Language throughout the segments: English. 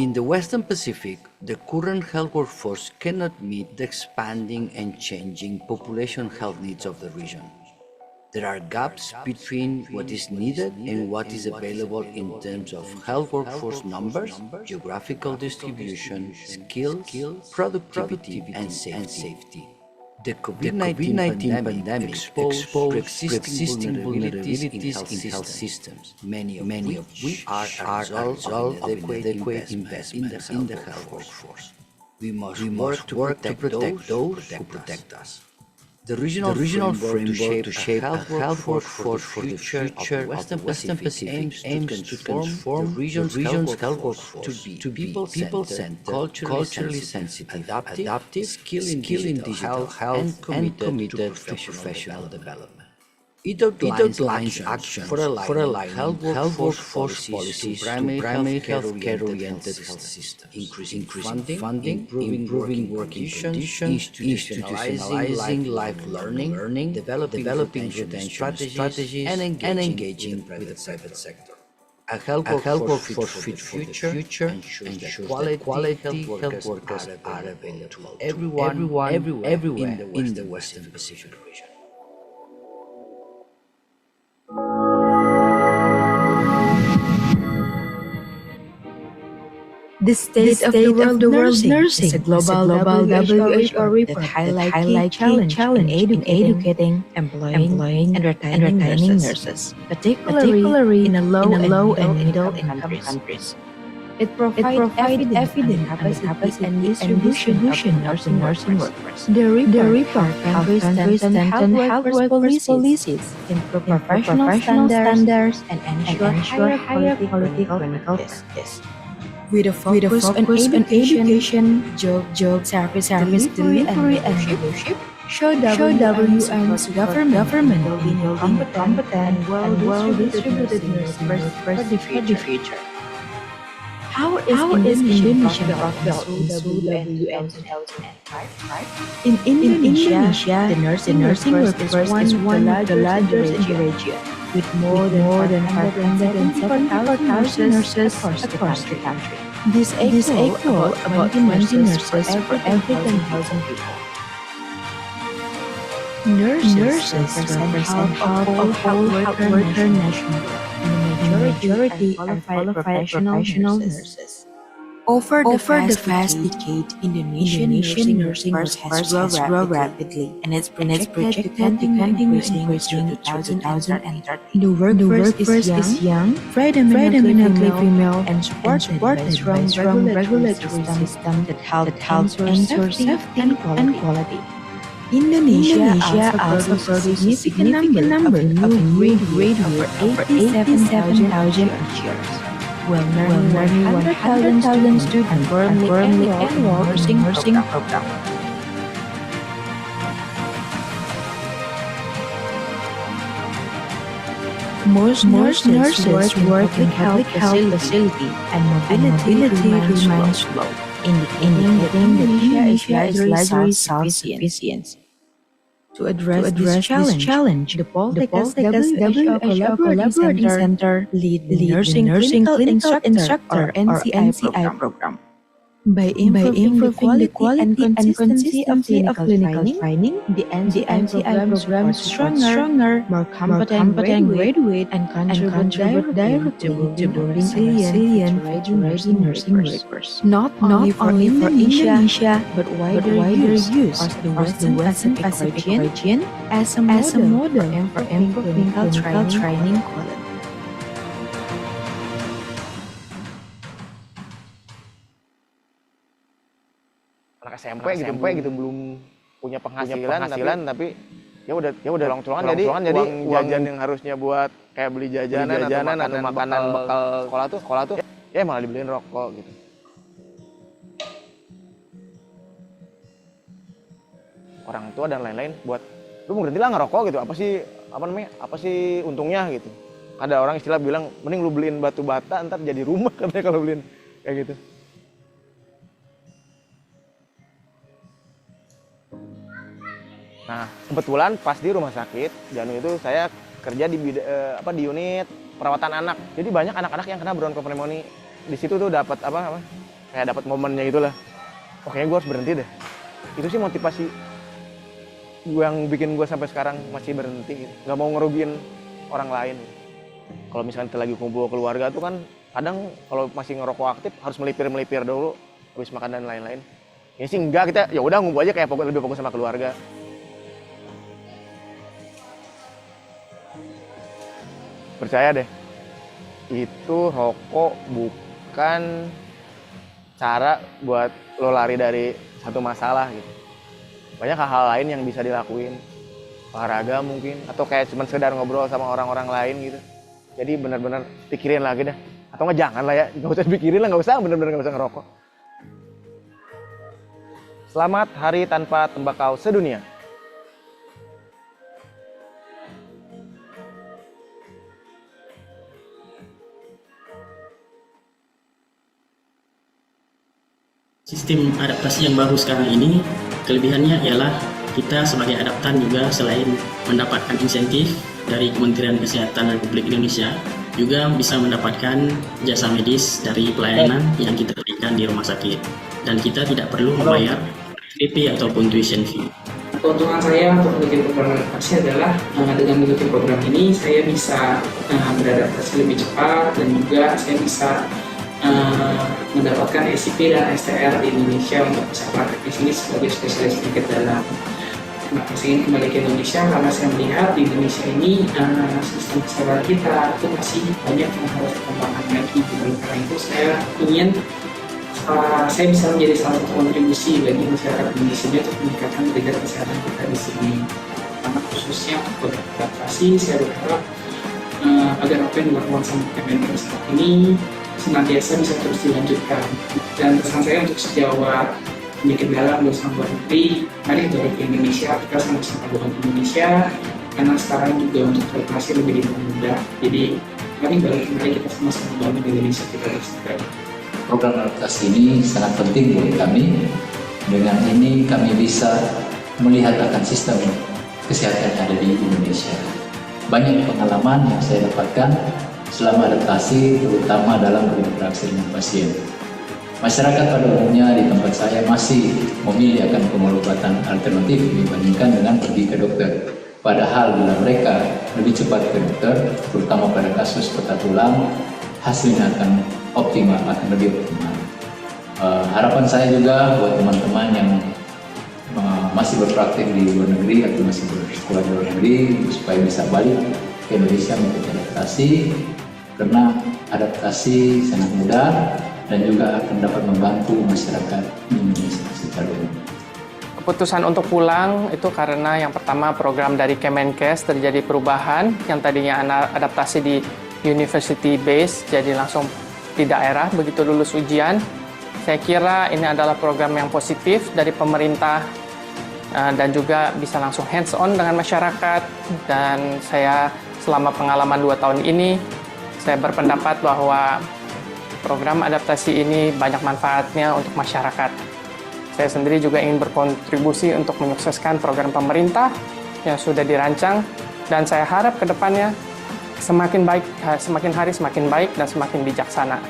In the Western Pacific, the current health workforce cannot meet the expanding and changing population health needs of the region. There are gaps between what is needed and what is available in terms of health workforce numbers, geographical distribution, skills, productivity, and safety. The COVID-19 pandemic exposed pre-existing vulnerabilities in health systems, many of which are a result of inadequate investments in the health workforce. We must work to protect those who protect us. The regional framework to shape a health workforce for the future of the Western Pacific aims to transform the region's health workforce to be people-centered, culturally sensitive, adaptive, skilled in digital health, and committed to professional development. It outlines action for aligning health workforce policies to primary healthcare-oriented health systems, increasing funding, improving working conditions, institutionalizing lifelong learning, developing retention strategies, and engaging with the private sector. A health workforce fit for the future ensures that quality health workers are available to everyone, everywhere in the Western Pacific region. The State of the World Nursing is a global WHO report that highlights key challenges in educating, employing, and retaining nurses, particularly in low and middle-income countries. It provides evidence on the capacity and distribution of nursing workforce. The report countries strengthen health workforce policies, improve professional standards, and ensure higher quality clinical tests. With a focus on education, job service delivery, and leadership, show WM's government building competent and well-distributed nurses for the future. How is Indonesia profitable WM 2005? In Indonesia, the nursing workforce is one of the largest in the region, with more than 574,000 nurses across the country. This equals about 20 nurses for every 10,000 people. Nurses represent half of all health workers nationally, and the majority are qualified professional nurses. Over the past decade, Indonesian nursing workforce has grown rapidly, and it's projected to continue increasing to 2030. The workforce is young, predominantly female, and supported by strong regulatory system that helps ensure safety and quality. Indonesia also produces significant number of new graduates, over 87,000 each year. Well, nearly 100,000 students firmly enrolled in nursing program. Most nurses work in public health facility, and mobility remains low, indicating that Indonesia is largely self-sufficient. To address this challenge, the Poltekkes WHO Collaborating Center lead the Nursing Clinical Instructor or NCI program. By improving the quality and consistency of clinical training, the NCI program stronger, more competent graduate, and contribute directly to building resilient nursing workers. Not only for Indonesia, but wider use of the Western Pacific region as a model for improving clinical training quality. Anak SMP gitu belum punya penghasilan tapi ya udah colong-colongan jadi uang jajan yang harusnya buat kayak beli jajanan atau makanan bekal sekolah tuh ya malah dibeliin rokok gitu. Orang tua dan lain-lain buat lu mau berhenti lah ngerokok gitu, apa sih untungnya gitu. Ada orang istilah bilang mending lu beliin batu bata ntar jadi rumah katanya kalau beliin kayak gitu. Nah, kebetulan pas di rumah sakit Janu itu saya kerja di unit perawatan anak. Jadi banyak anak-anak yang kena bronchopneumonia. Di situ tuh dapat kayak dapat momennya gitulah. Oh, kayaknya gue harus berhenti deh. Itu sih motivasi gue yang bikin gue sampai sekarang masih berhenti gitu. Gak mau ngerugiin orang lain. Kalau misalnya kita lagi kumpul keluarga tuh kan kadang kalau masih ngerokok aktif harus melipir dulu habis makan dan lain-lain. Ya sih enggak, kita ya udah ngumpul aja kayak lebih fokus sama keluarga. Percaya deh, itu rokok bukan cara buat lo lari dari satu masalah gitu. Banyak hal-hal lain yang bisa dilakuin, olahraga mungkin, atau kayak cuma sekedar ngobrol sama orang-orang lain gitu. Jadi benar-benar pikirin lagi dah, atau nggak jangan lah ya, nggak usah dipikirin lah, nggak usah, benar-benar nggak usah ngerokok. Selamat Hari Tanpa Tembakau Sedunia. Sistem adaptasi yang baru sekarang ini, kelebihannya ialah kita sebagai adaptan juga selain mendapatkan insentif dari Kementerian Kesehatan Republik Indonesia, juga bisa mendapatkan jasa medis dari pelayanan yang kita berikan di rumah sakit. Dan kita tidak perlu membayar PP ataupun tuition fee. Keuntungan saya untuk mengikuti program adaptasi adalah dengan mengikuti program ini saya bisa beradaptasi lebih cepat dan juga saya bisa mendapatkan SCP dan STR di Indonesia untuk bisa praktek di sini sebagai spesialis penyakit dalam. Kenapa saya ingin kembali ke Indonesia? Karena saya melihat di Indonesia ini sistem kesehatan kita itu masih banyak yang harus dikembangkan lagi. Karena itu saya ingin saya bisa menjadi salah satu kontribusi bagi masyarakat Indonesia untuk meningkatkan derajat kesehatan kita di sini. Karena khususnya untuk adaptasi, saya berharap agar apa yang dilakukan sama Kemenkes saat ini senantiasa bisa terus dilanjutkan. Dan pesan saya untuk sejawat penyakit dalam dan luar negeri, mari balik ke Indonesia, kita sama-sama bukan Indonesia, karena sekarang juga untuk adaptasi lebih dipermudah. Jadi mari kita sama-sama bangun Indonesia kita bersama. Program adaptasi ini sangat penting bagi kami. Dengan ini kami bisa melihat akan sistem kesehatan yang ada di Indonesia. Banyak pengalaman yang saya dapatkan selama adaptasi, terutama dalam berinteraksi dengan pasien. Masyarakat pada umumnya di tempat saya masih memilih akan pengobatan alternatif dibandingkan dengan pergi ke dokter. Padahal bila mereka lebih cepat ke dokter, terutama pada kasus patah tulang, hasilnya akan optimal, akan lebih optimal. Harapan saya juga buat teman-teman yang masih berpraktik di luar negeri atau masih bersekolah di luar negeri supaya bisa balik ke Indonesia untuk adaptasi, karena adaptasi sangat mudah dan juga akan dapat membantu masyarakat Indonesia secara umum. Keputusan untuk pulang itu karena yang pertama program dari Kemenkes terjadi perubahan yang tadinya adaptasi di university base jadi langsung di daerah begitu lulus ujian. Saya kira ini adalah program yang positif dari pemerintah dan juga bisa langsung hands on dengan masyarakat, dan saya selama pengalaman 2 tahun ini saya berpendapat bahwa program adaptasi ini banyak manfaatnya untuk masyarakat. Saya sendiri juga ingin berkontribusi untuk menyukseskan program pemerintah yang sudah dirancang, dan saya harap ke depannya semakin baik, semakin hari semakin baik dan semakin bijaksana.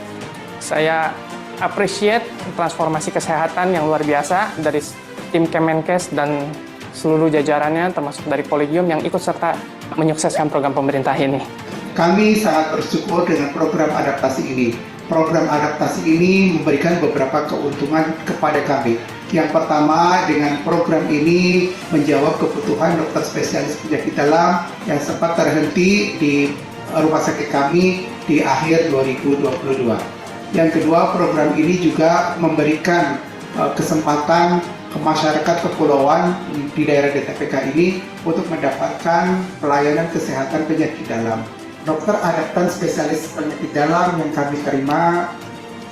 Saya appreciate transformasi kesehatan yang luar biasa dari tim Kemenkes dan seluruh jajarannya, termasuk dari kolegium yang ikut serta menyukseskan program pemerintah ini. Kami sangat bersyukur dengan program adaptasi ini. Program adaptasi ini memberikan beberapa keuntungan kepada kami. Yang pertama, dengan program ini menjawab kebutuhan dokter spesialis penyakit dalam yang sempat terhenti di rumah sakit kami di akhir 2022. Yang kedua, program ini juga memberikan kesempatan ke masyarakat kepulauan di daerah DTPK ini untuk mendapatkan pelayanan kesehatan penyakit dalam. Dokter adaptan spesialis penyakit dalam yang kami terima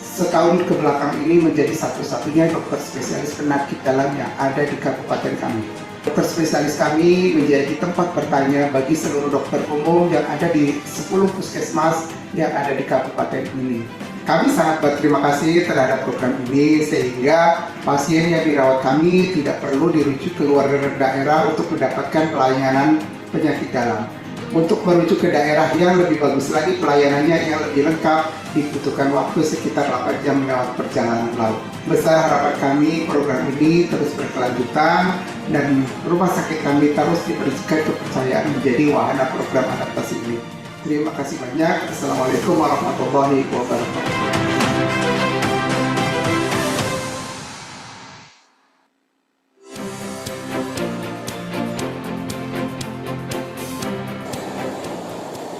setahun ke belakang ini menjadi satu-satunya dokter spesialis penyakit dalam yang ada di kabupaten kami. Dokter spesialis kami menjadi tempat bertanya bagi seluruh dokter umum yang ada di 10 puskesmas yang ada di kabupaten ini. Kami sangat berterima kasih terhadap program ini sehingga pasien yang dirawat kami tidak perlu dirujuk ke luar daerah untuk mendapatkan pelayanan penyakit dalam. Untuk merujuk ke daerah yang lebih bagus lagi, pelayanannya yang lebih lengkap, dibutuhkan waktu sekitar 8 jam lewat perjalanan laut. Besar harapan kami program ini terus berkelanjutan dan rumah sakit kami terus diberikan kepercayaan menjadi wahana program adaptasi ini. Terima kasih banyak. Assalamualaikum warahmatullahi wabarakatuh.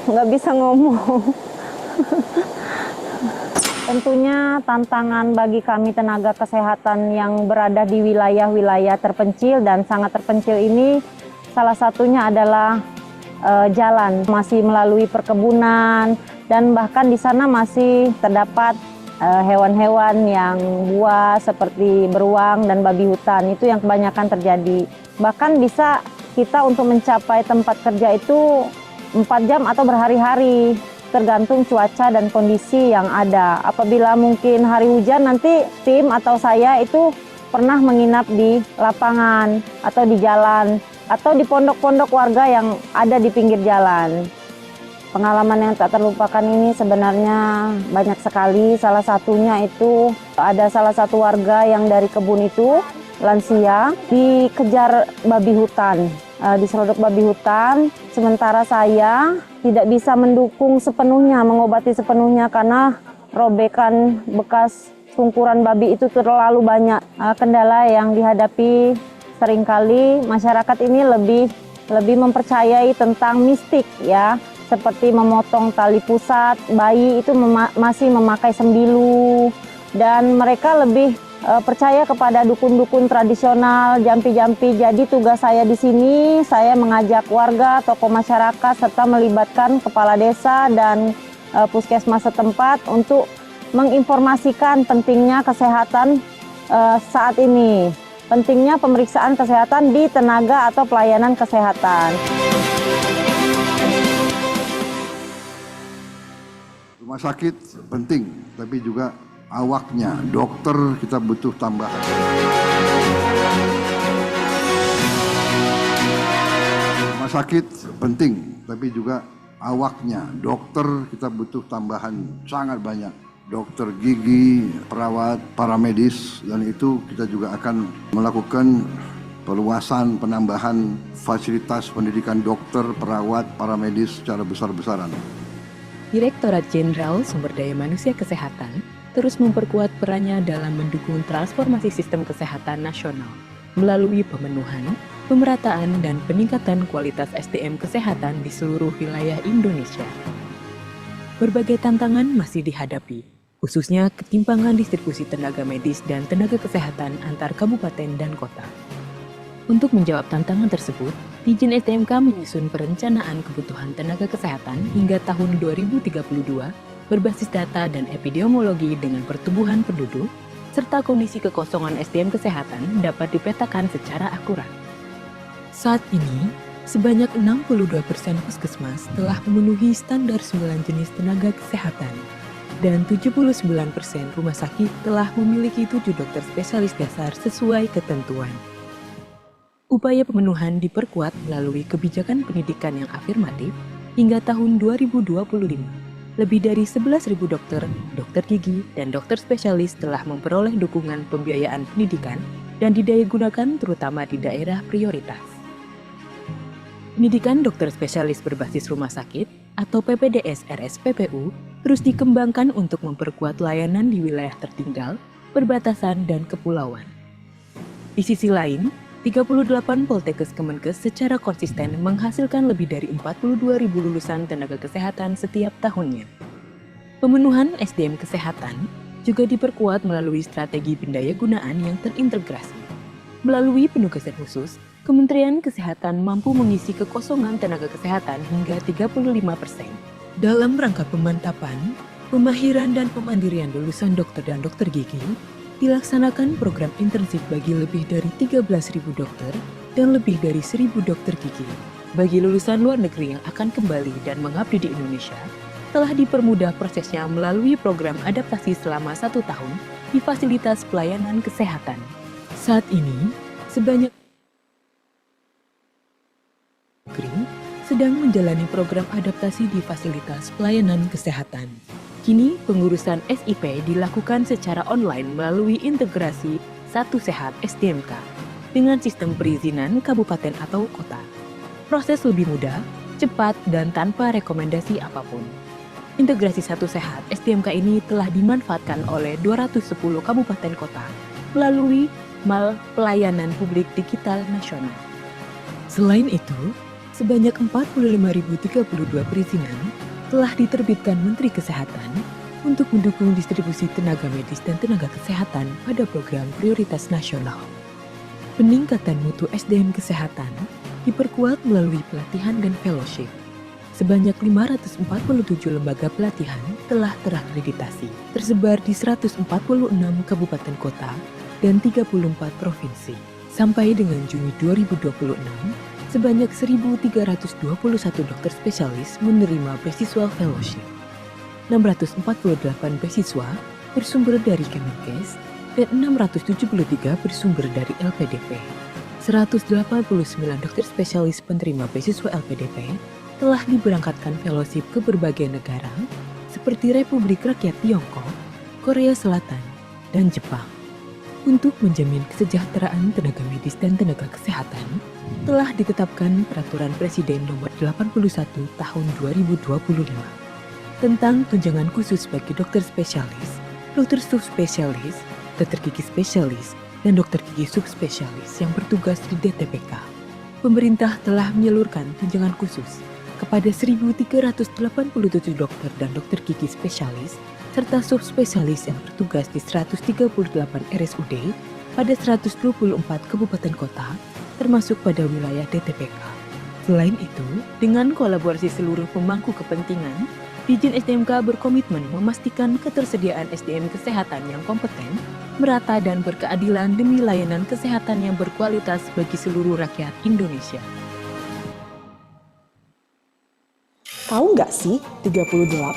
Nggak bisa ngomong. Tentunya tantangan bagi kami tenaga kesehatan yang berada di wilayah-wilayah terpencil dan sangat terpencil ini salah satunya adalah jalan, masih melalui perkebunan dan bahkan di sana masih terdapat hewan-hewan yang buas seperti beruang dan babi hutan. Itu yang kebanyakan terjadi. Bahkan bisa kita untuk mencapai tempat kerja itu 4 jam atau berhari-hari, tergantung cuaca dan kondisi yang ada. Apabila mungkin hari hujan, nanti tim atau saya itu pernah menginap di lapangan atau di jalan atau di pondok-pondok warga yang ada di pinggir jalan. Pengalaman yang tak terlupakan ini sebenarnya banyak sekali. Salah satunya itu ada salah satu warga yang dari kebun itu, lansia, dikejar babi hutan. Diseruduk babi hutan, sementara saya tidak bisa mendukung sepenuhnya, mengobati sepenuhnya karena robekan bekas sungkuran babi itu terlalu banyak. Kendala yang dihadapi seringkali masyarakat ini lebih mempercayai tentang mistik ya, seperti memotong tali pusat, bayi itu masih memakai sembilu dan mereka lebih percaya kepada dukun-dukun tradisional, jampi-jampi. Jadi tugas saya di sini, saya mengajak warga, tokoh masyarakat, serta melibatkan kepala desa dan puskesmas setempat untuk menginformasikan pentingnya kesehatan saat ini. Pentingnya pemeriksaan kesehatan di tenaga atau pelayanan kesehatan. Rumah sakit penting, tapi juga awaknya, dokter kita butuh tambahan. Rumah sakit penting, tapi juga awaknya, dokter kita butuh tambahan sangat banyak. Dokter gigi, perawat, paramedis, dan itu kita juga akan melakukan perluasan penambahan fasilitas pendidikan dokter, perawat, paramedis secara besar-besaran. Direktorat Jenderal Sumber Daya Manusia Kesehatan terus memperkuat perannya dalam mendukung transformasi sistem kesehatan nasional melalui pemenuhan, pemerataan, dan peningkatan kualitas SDM kesehatan di seluruh wilayah Indonesia. Berbagai tantangan masih dihadapi, khususnya ketimpangan distribusi tenaga medis dan tenaga kesehatan antar kabupaten dan kota. Untuk menjawab tantangan tersebut, Dijen STMK menyusun perencanaan kebutuhan tenaga kesehatan hingga tahun 2032 berbasis data dan epidemiologi dengan pertumbuhan penduduk, serta kondisi kekosongan SDM kesehatan dapat dipetakan secara akurat. Saat ini, sebanyak 62% puskesmas telah memenuhi standar 9 jenis tenaga kesehatan, dan 79% rumah sakit telah memiliki 7 dokter spesialis dasar sesuai ketentuan. Upaya pemenuhan diperkuat melalui kebijakan pendidikan yang afirmatif hingga tahun 2025. Lebih dari 11.000 dokter, dokter gigi, dan dokter spesialis telah memperoleh dukungan pembiayaan pendidikan dan didayagunakan terutama di daerah prioritas. Pendidikan dokter spesialis berbasis rumah sakit atau PPDS RSPPU terus dikembangkan untuk memperkuat layanan di wilayah tertinggal, perbatasan, dan kepulauan. Di sisi lain, 38 Poltekkes Kemenkes secara konsisten menghasilkan lebih dari 42.000 lulusan tenaga kesehatan setiap tahunnya. Pemenuhan SDM kesehatan juga diperkuat melalui strategi pendayagunaan yang terintegrasi. Melalui penugasan khusus, Kementerian Kesehatan mampu mengisi kekosongan tenaga kesehatan hingga 35%. Dalam rangka pemantapan, pemahiran dan pemandirian lulusan dokter dan dokter gigi, dilaksanakan program intensif bagi lebih dari 13.000 dokter dan lebih dari 1.000 dokter gigi. Bagi lulusan luar negeri yang akan kembali dan mengabdi di Indonesia, telah dipermudah prosesnya melalui program adaptasi selama 1 tahun di fasilitas pelayanan kesehatan. Saat ini, sebanyak sedang menjalani program adaptasi di fasilitas pelayanan kesehatan. Kini, pengurusan SIP dilakukan secara online melalui integrasi Satu Sehat SDMK dengan sistem perizinan kabupaten atau kota. Proses lebih mudah, cepat, dan tanpa rekomendasi apapun. Integrasi Satu Sehat SDMK ini telah dimanfaatkan oleh 210 kabupaten kota melalui Mal Pelayanan Publik Digital Nasional. Selain itu, sebanyak 45.032 perizinan telah diterbitkan Menteri Kesehatan untuk mendukung distribusi tenaga medis dan tenaga kesehatan pada program prioritas nasional. Peningkatan mutu SDM kesehatan diperkuat melalui pelatihan dan fellowship. Sebanyak 547 lembaga pelatihan telah terakreditasi, tersebar di 146 kabupaten kota dan 34 provinsi. Sampai dengan Juni 2026, sebanyak 1.321 dokter spesialis menerima beasiswa fellowship. 648 beasiswa bersumber dari Kemenkes dan 673 bersumber dari LPDP. 189 dokter spesialis penerima beasiswa LPDP telah diberangkatkan fellowship ke berbagai negara seperti Republik Rakyat Tiongkok, Korea Selatan, dan Jepang. Untuk menjamin kesejahteraan tenaga medis dan tenaga kesehatan, telah ditetapkan Peraturan Presiden Nomor 81 Tahun 2025 tentang tunjangan khusus bagi dokter spesialis, dokter subspesialis, dokter gigi spesialis, dan dokter gigi subspesialis yang bertugas di DTPK. Pemerintah telah menyalurkan tunjangan khusus kepada 1.387 dokter dan dokter gigi spesialis serta subspesialis yang bertugas di 138 RSUD pada 124 kabupaten kota, termasuk pada wilayah DTPK. Selain itu, dengan kolaborasi seluruh pemangku kepentingan, Dijen SDMK berkomitmen memastikan ketersediaan SDM kesehatan yang kompeten, merata dan berkeadilan demi layanan kesehatan yang berkualitas bagi seluruh rakyat Indonesia. Tahu nggak sih, 38%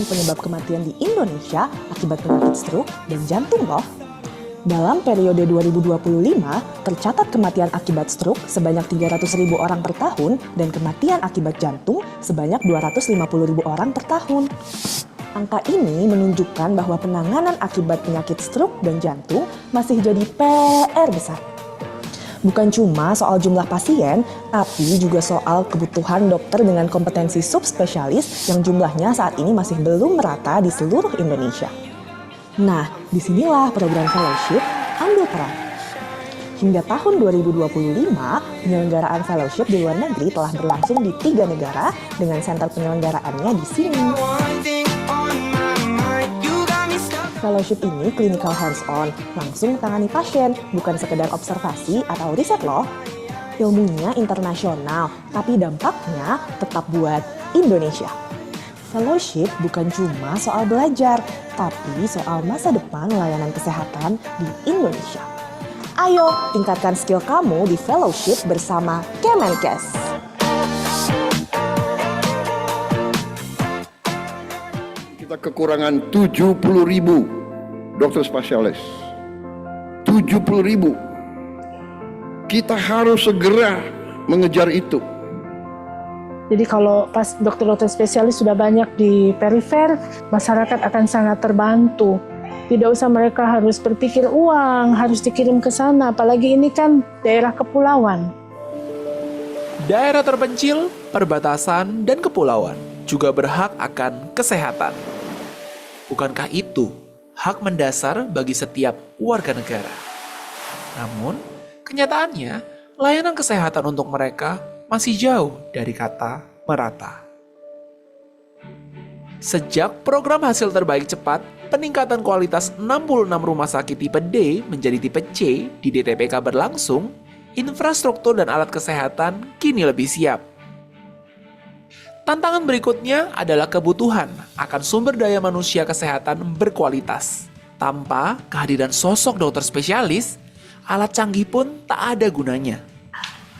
penyebab kematian di Indonesia akibat penyakit stroke dan jantung loh. Dalam periode 2025, tercatat kematian akibat stroke sebanyak 300.000 orang per tahun dan kematian akibat jantung sebanyak 250.000 orang per tahun. Angka ini menunjukkan bahwa penanganan akibat penyakit stroke dan jantung masih jadi PR besar. Bukan cuma soal jumlah pasien, tapi juga soal kebutuhan dokter dengan kompetensi subspesialis yang jumlahnya saat ini masih belum merata di seluruh Indonesia. Nah, disinilah program fellowship ambil peran. Hingga tahun 2025, penyelenggaraan fellowship di luar negeri telah berlangsung di 3 negara dengan sentra penyelenggaraannya di sini. Fellowship ini clinical hands-on, langsung tangani pasien, bukan sekedar observasi atau riset loh. Ilmunya internasional, tapi dampaknya tetap buat Indonesia. Fellowship bukan cuma soal belajar, tapi soal masa depan layanan kesehatan di Indonesia. Ayo, tingkatkan skill kamu di fellowship bersama Kemenkes. Kita kekurangan 70.000 dokter spesialis. 70.000. Kita harus segera mengejar itu. Jadi kalau pas dokter-dokter spesialis sudah banyak di perifer, masyarakat akan sangat terbantu. Tidak usah mereka harus berpikir uang, harus dikirim ke sana, apalagi ini kan daerah kepulauan. Daerah terpencil, perbatasan, dan kepulauan juga berhak akan kesehatan. Bukankah itu hak mendasar bagi setiap warga negara? Namun, kenyataannya, layanan kesehatan untuk mereka masih jauh dari kata merata. Sejak program hasil terbaik cepat, peningkatan kualitas 66 rumah sakit tipe D menjadi tipe C di DTPK berlangsung, infrastruktur dan alat kesehatan kini lebih siap. Tantangan berikutnya adalah kebutuhan akan sumber daya manusia kesehatan berkualitas. Tanpa kehadiran sosok dokter spesialis, alat canggih pun tak ada gunanya.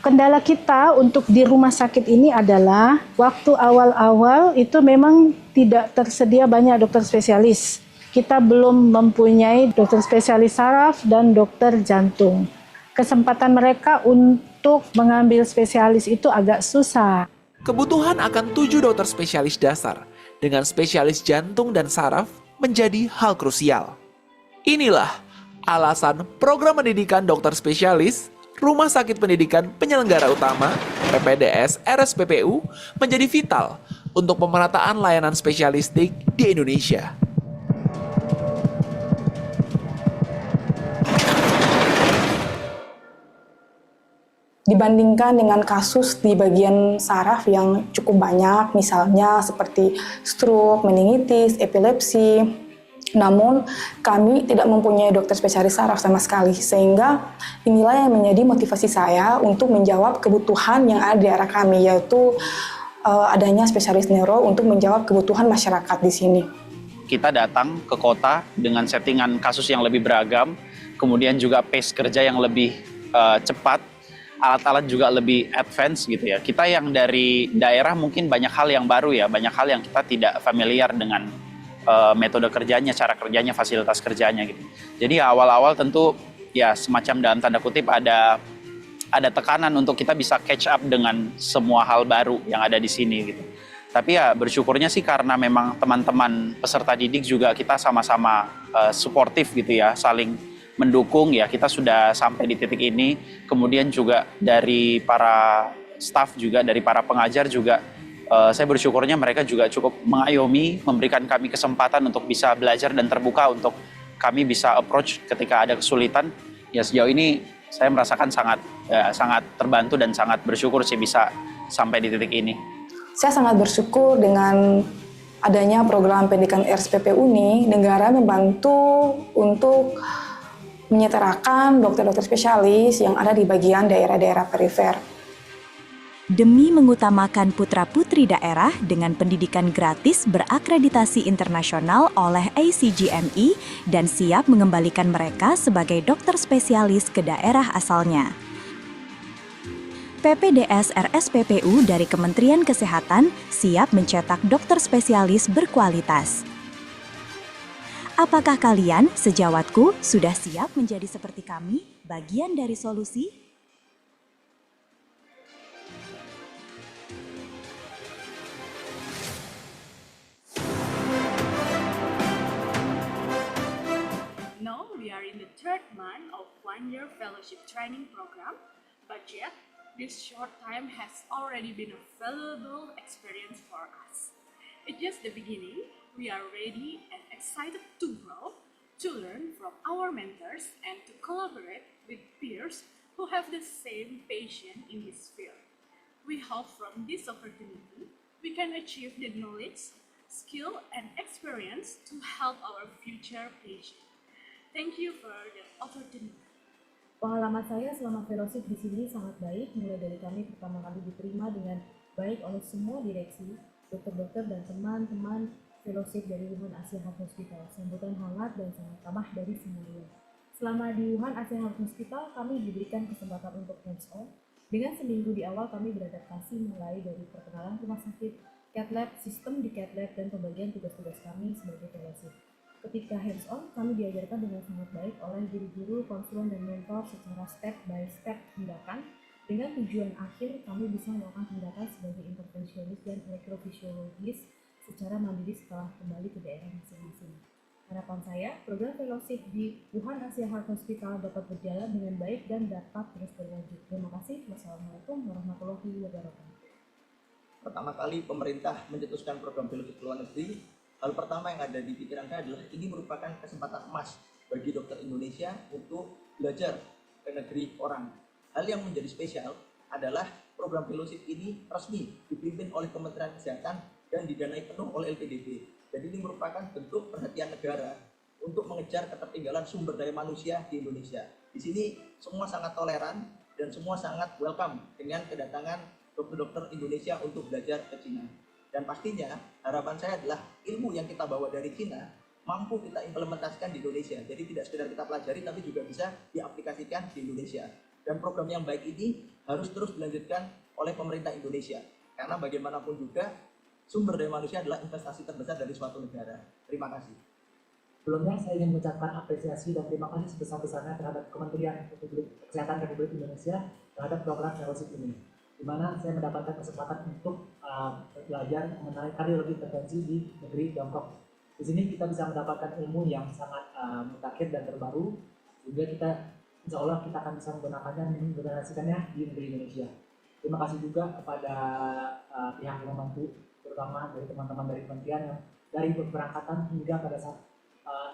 Kendala kita untuk di rumah sakit ini adalah waktu awal-awal itu memang tidak tersedia banyak dokter spesialis. Kita belum mempunyai dokter spesialis saraf dan dokter jantung. Kesempatan mereka untuk mengambil spesialis itu agak susah. Kebutuhan akan 7 dokter spesialis dasar dengan spesialis jantung dan saraf menjadi hal krusial. Inilah alasan program pendidikan dokter spesialis Rumah Sakit Pendidikan Penyelenggara Utama PPDS RSPPU menjadi vital untuk pemerataan layanan spesialistik di Indonesia. Dibandingkan dengan kasus di bagian saraf yang cukup banyak, misalnya seperti stroke, meningitis, epilepsi, namun kami tidak mempunyai dokter spesialis saraf sama sekali, sehingga inilah yang menjadi motivasi saya untuk menjawab kebutuhan yang ada di daerah kami, yaitu adanya spesialis neuro untuk menjawab kebutuhan masyarakat di sini. Kita datang ke kota dengan settingan kasus yang lebih beragam, kemudian juga pace kerja yang lebih cepat, alat-alat juga lebih advance gitu ya. Kita yang dari daerah mungkin banyak hal yang baru ya, banyak hal yang kita tidak familiar dengan metode kerjanya, cara kerjanya, fasilitas kerjanya gitu. Jadi awal-awal tentu ya semacam dalam tanda kutip ada tekanan untuk kita bisa catch up dengan semua hal baru yang ada di sini gitu. Tapi ya bersyukurnya sih karena memang teman-teman peserta didik juga kita sama-sama suportif gitu ya, saling mendukung ya, kita sudah sampai di titik ini. Kemudian juga dari para staff juga, dari para pengajar juga, saya bersyukurnya mereka juga cukup mengayomi, memberikan kami kesempatan untuk bisa belajar dan terbuka untuk kami bisa approach ketika ada kesulitan. Ya sejauh ini saya merasakan sangat terbantu dan sangat bersyukur sih bisa sampai di titik ini. Saya sangat bersyukur dengan adanya program pendidikan RSPPU ini, negara membantu untuk menyetarakan dokter-dokter spesialis yang ada di bagian daerah-daerah perifer. Demi mengutamakan putra-putri daerah dengan pendidikan gratis berakreditasi internasional oleh HLMA dan siap mengembalikan mereka sebagai dokter spesialis ke daerah asalnya. PPDS RSPPU dari Kementerian Kesehatan siap mencetak dokter spesialis berkualitas. Apakah kalian, sejawatku, sudah siap menjadi seperti kami, bagian dari solusi? Now we are in the third month of one-year fellowship training program, but yet this short time has already been a valuable experience for us. It's just the beginning. We are ready and excited to grow, to learn from our mentors, and to collaborate with peers who have the same passion in this field. We hope from this opportunity we can achieve the knowledge, skill, and experience to help our future patients. Thank you for the opportunity. Pengalaman saya selama fellowship di sini sangat baik, mulai dari kami pertama kali diterima dengan baik oleh semua direksi, dokter-dokter dan teman-teman fellowship dari Wuhan Asia Heart Hospital. Sambutan hangat dan sangat ramah dari semuanya. Selama di Wuhan Asia Heart Hospital, kami diberikan kesempatan untuk hands-on. Dengan seminggu di awal kami beradaptasi mulai dari perkenalan rumah sakit, cath lab, sistem di cath lab, dan pembagian tugas-tugas kami sebagai fellowship. Ketika hands-on, kami diajarkan dengan sangat baik oleh guru-guru, konsultan, dan mentor secara step by step tindakan, dengan tujuan akhir kami bisa melakukan tindakan sebagai intervensionis dan elektrofisiologis secara mandiri setelah kembali ke daerah masing-masing. Harapan saya, program fellowship di Wuhan Asia Heart Hospital dapat berjalan dengan baik dan dapat terus berlanjut. Terima kasih. Wassalamualaikum warahmatullahi wabarakatuh. Pertama kali pemerintah mencetuskan program fellowship luar negeri, hal pertama yang ada di pikiran saya adalah ini merupakan kesempatan emas bagi dokter Indonesia untuk belajar ke negeri orang. Hal yang menjadi spesial adalah program fellowship ini resmi dipimpin oleh Kementerian Kesehatan dan didanai penuh oleh LPDB. Jadi ini merupakan bentuk perhatian negara untuk mengejar ketertinggalan sumber daya manusia di Indonesia. Di sini semua sangat toleran dan semua sangat welcome dengan kedatangan dokter-dokter Indonesia untuk belajar ke Cina. Dan pastinya harapan saya adalah ilmu yang kita bawa dari Cina mampu kita implementasikan di Indonesia. Jadi tidak sekedar kita pelajari tapi juga bisa diaplikasikan di Indonesia. Dan program yang baik ini harus terus dilanjutkan oleh pemerintah Indonesia. Karena bagaimanapun juga sumber daya manusia adalah investasi terbesar dari suatu negara. Terima kasih. Sebelumnya saya ingin mengucapkan apresiasi dan terima kasih sebesar-besarnya terhadap Kementerian Kesehatan Republik Indonesia terhadap program fellowship ini. di mana saya mendapatkan kesempatan untuk belajar mengenai kardiologi intervensi di negeri Tiongkok. Di sini kita bisa mendapatkan ilmu yang sangat mutakhir dan terbaru, sehingga kita insya Allah kita akan bisa menggunakannya dan mengimplementasikannya di negeri Indonesia. Terima kasih juga kepada pihak yang membantu, terutama dari teman-teman dari kementerian yang dari keberangkatan hingga pada saat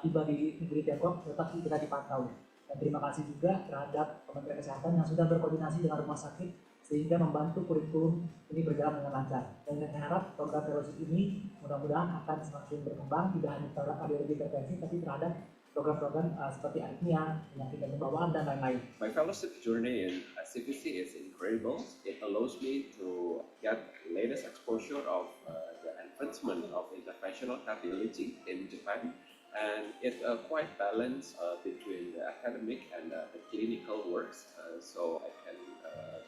tiba di negeri Tiongkok tetap kita dipantau. Dan terima kasih juga terhadap Kementerian Kesehatan yang sudah berkoordinasi dengan rumah sakit sehingga membantu kurikulum ini berjalan dengan lancar. Dan saya harap program fellowship ini mudah-mudahan akan semakin berkembang, tidak hanya terhadap kardiologi intervensi, tapi terhadap program-program seperti aritmia, penyakit dan bawaan, dan lain-lain. My fellowship journey in CVC is incredible. It allows me to get latest exposure of the advancement of interventional cardiology in Japan, and it quite balance between the academic and the clinical works, so I can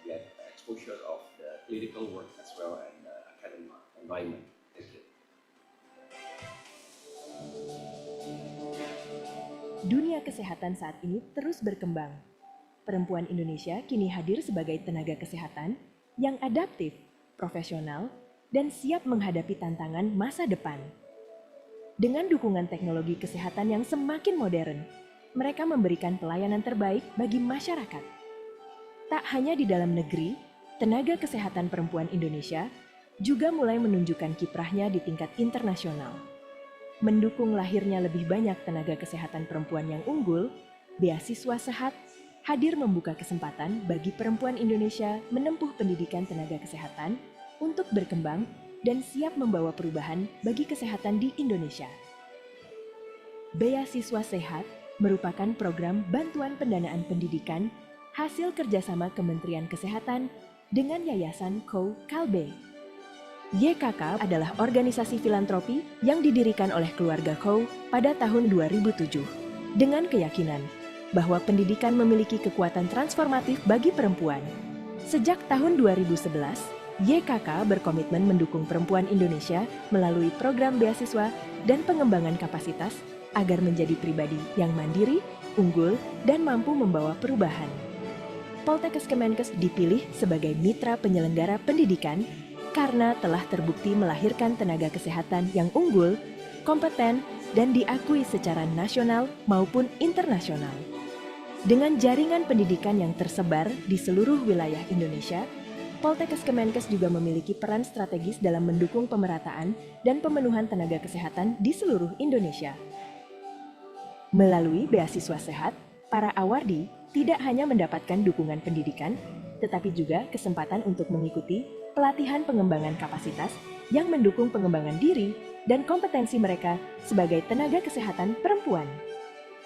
get exposure of the clinical work as well and the academic environment. Thank you. Dunia kesehatan saat ini terus berkembang. Perempuan Indonesia kini hadir sebagai tenaga kesehatan yang adaptif, profesional, dan siap menghadapi tantangan masa depan. Dengan dukungan teknologi kesehatan yang semakin modern, mereka memberikan pelayanan terbaik bagi masyarakat. Tak hanya di dalam negeri, tenaga kesehatan perempuan Indonesia juga mulai menunjukkan kiprahnya di tingkat internasional. Mendukung lahirnya lebih banyak tenaga kesehatan perempuan yang unggul, Beasiswa Sehat hadir membuka kesempatan bagi perempuan Indonesia menempuh pendidikan tenaga kesehatan untuk berkembang dan siap membawa perubahan bagi kesehatan di Indonesia. Beasiswa Sehat merupakan program bantuan pendanaan pendidikan hasil kerjasama Kementerian Kesehatan dengan Yayasan Co. Kalbe. YKK adalah organisasi filantropi yang didirikan oleh keluarga Koh pada tahun 2007 dengan keyakinan bahwa pendidikan memiliki kekuatan transformatif bagi perempuan. Sejak tahun 2011, YKK berkomitmen mendukung perempuan Indonesia melalui program beasiswa dan pengembangan kapasitas agar menjadi pribadi yang mandiri, unggul, dan mampu membawa perubahan. Poltekkes Kemenkes dipilih sebagai mitra penyelenggara pendidikan karena telah terbukti melahirkan tenaga kesehatan yang unggul, kompeten, dan diakui secara nasional maupun internasional. Dengan jaringan pendidikan yang tersebar di seluruh wilayah Indonesia, Poltekkes Kemenkes juga memiliki peran strategis dalam mendukung pemerataan dan pemenuhan tenaga kesehatan di seluruh Indonesia. Melalui Beasiswa Sehat, para awardi tidak hanya mendapatkan dukungan pendidikan, tetapi juga kesempatan untuk mengikuti pelatihan pengembangan kapasitas yang mendukung pengembangan diri dan kompetensi mereka sebagai tenaga kesehatan perempuan.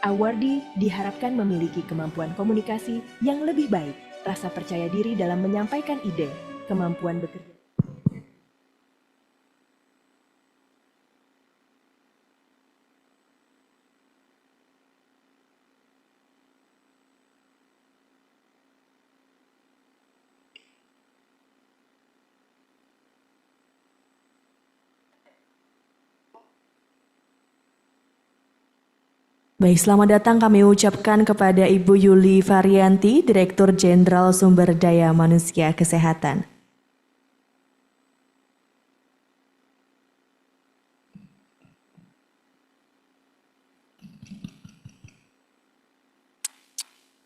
Awardee diharapkan memiliki kemampuan komunikasi yang lebih baik, rasa percaya diri dalam menyampaikan ide, kemampuan bekerja. Baik, selamat datang kami ucapkan kepada Ibu Yuli Varianti, Direktur Jenderal Sumber Daya Manusia Kesehatan.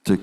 Cek.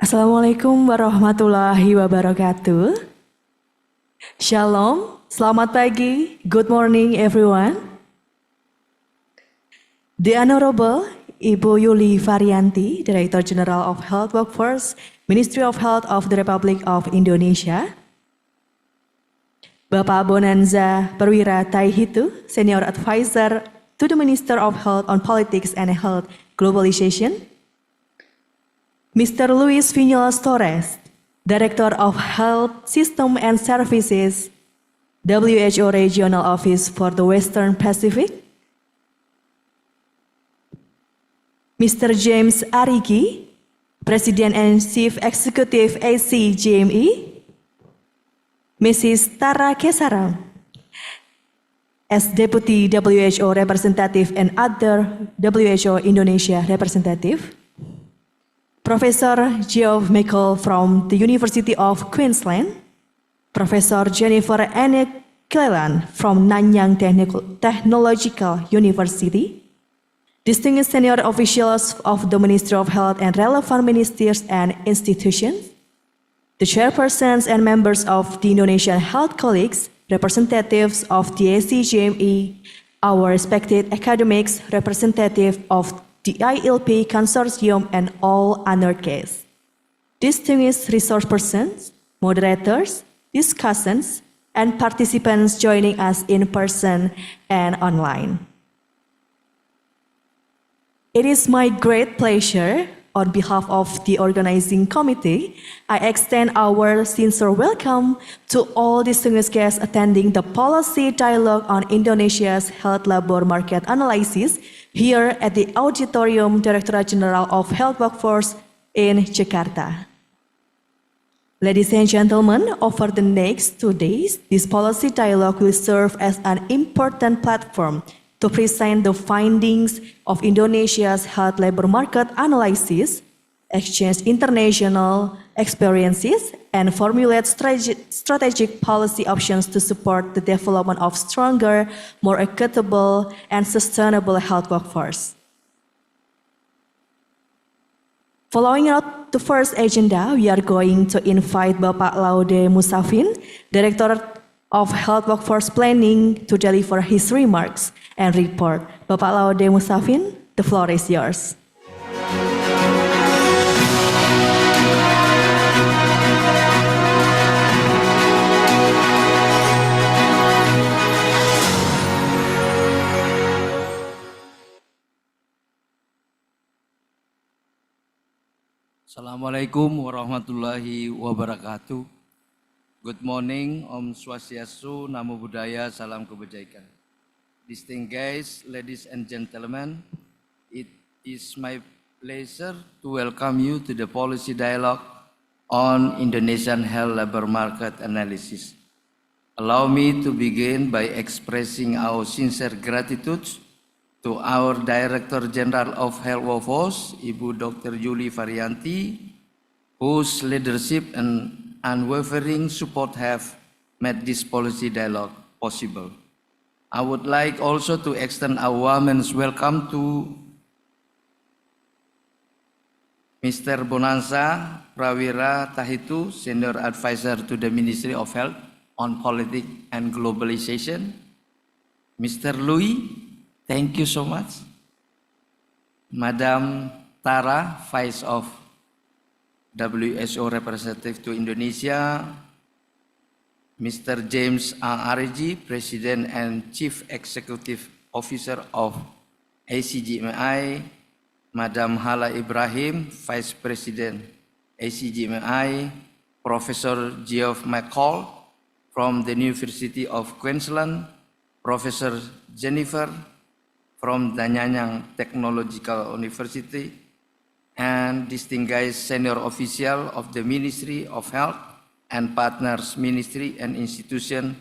Assalamualaikum warahmatullahi wabarakatuh. Shalom, selamat pagi, good morning everyone. The Honorable Ibu Yuli Varianti, Director General of Health Workforce, Ministry of Health of the Republic of Indonesia. Bapak Bonanza Perwira Taihitu, Senior Advisor to the Minister of Health on Politics and Health Globalization. Mr. Luis Viñolas Torres, Director of Health System and Services, WHO Regional Office for the Western Pacific. Mr. James Arigi, President and Chief Executive HLMA. Mrs. Tara Kesaram, as Deputy WHO Representative and other WHO Indonesia Representative. Professor Geoff Michael from the University of Queensland. Professor Jennifer Anne Cleland from Nanyang Technological University. Distinguished senior officials of the Ministry of Health and relevant ministries and institutions. The chairpersons and members of the Indonesian Health Colleagues, representatives of the ACGME, our respected academics, representative of the ILP Consortium, and all honored guests. Distinguished resource persons, moderators, discussants, and participants joining us in person and online. It is my great pleasure, on behalf of the organizing committee, I extend our sincere welcome to all distinguished guests attending the Policy Dialogue on Indonesia's Health Labor Market Analysis here at the Auditorium Directorate General of Health Workforce in Jakarta. Ladies and gentlemen, over the next 2 days, this policy dialogue will serve as an important platform to present the findings of Indonesia's health labor market analysis, exchange international experiences, and formulate strategic policy options to support the development of stronger, more equitable, and sustainable health workforce. Following out the first agenda, we are going to invite Bapak Laude Musafin, Director of Health Workforce Planning, to deliver his remarks and report. Bapak Laude Musafin, the floor is yours. Assalamualaikum warahmatullahi wabarakatuh. Good morning, Om Swastiastu, Namo Buddhaya, Salam Kebajikan. Distinguished ladies and gentlemen, it is my pleasure to welcome you to the Policy Dialogue on Indonesian Health Labor Market Analysis. Allow me to begin by expressing our sincere gratitude to our Director General of Health Workforce, Ibu Dr. Yuli Varianti, whose leadership and unwavering support have made this policy dialogue possible. I would like also to extend a warm welcome to Mr. Bonanza Prawira Tahitu, Senior Advisor to the Ministry of Health on Politics and Globalization. Mr. Louis, thank you so much. Madam Tara, Vice of WHO Representative to Indonesia. Mr. James Arigi, President and Chief Executive Officer of ACGMI. Madam Hala Ibrahim, Vice President ACGMI. Professor Geoff Michael from the University of Queensland. Professor Jennifer from the Nanyang Technological University, and distinguished senior official of the Ministry of Health and partners ministry and institution,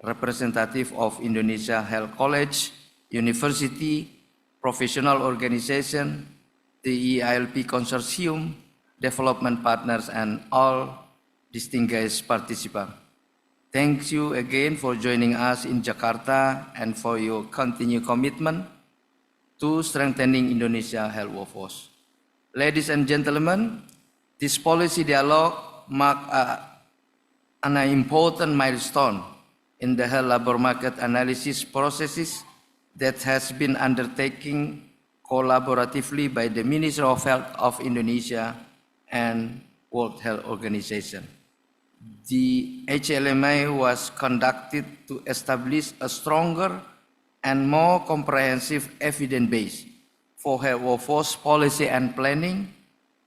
representative of Indonesia Health College, University, professional organization, the ILP Consortium, development partners, and all distinguished participants. Thank you again for joining us in Jakarta and for your continued commitment to strengthening Indonesia health workforce. Ladies and gentlemen, This policy dialogue marked an important milestone in the health labor market analysis processes that has been undertaken collaboratively by the Ministry of Health of Indonesia and World Health Organization. The HLMA was conducted to establish a stronger and more comprehensive evidence base for health workforce policy and planning.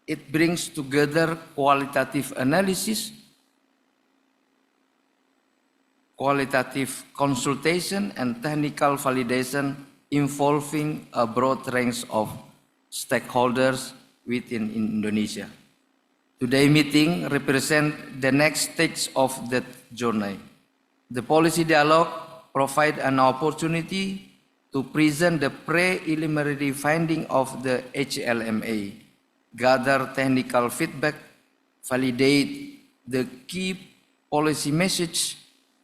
It brings together qualitative analysis, qualitative consultation, and technical validation involving a broad range of stakeholders within Indonesia. Today's meeting represents the next stage of that journey. The policy dialogue provides an opportunity to present the preliminary finding of the HLMA, gather technical feedback, validate the key policy message,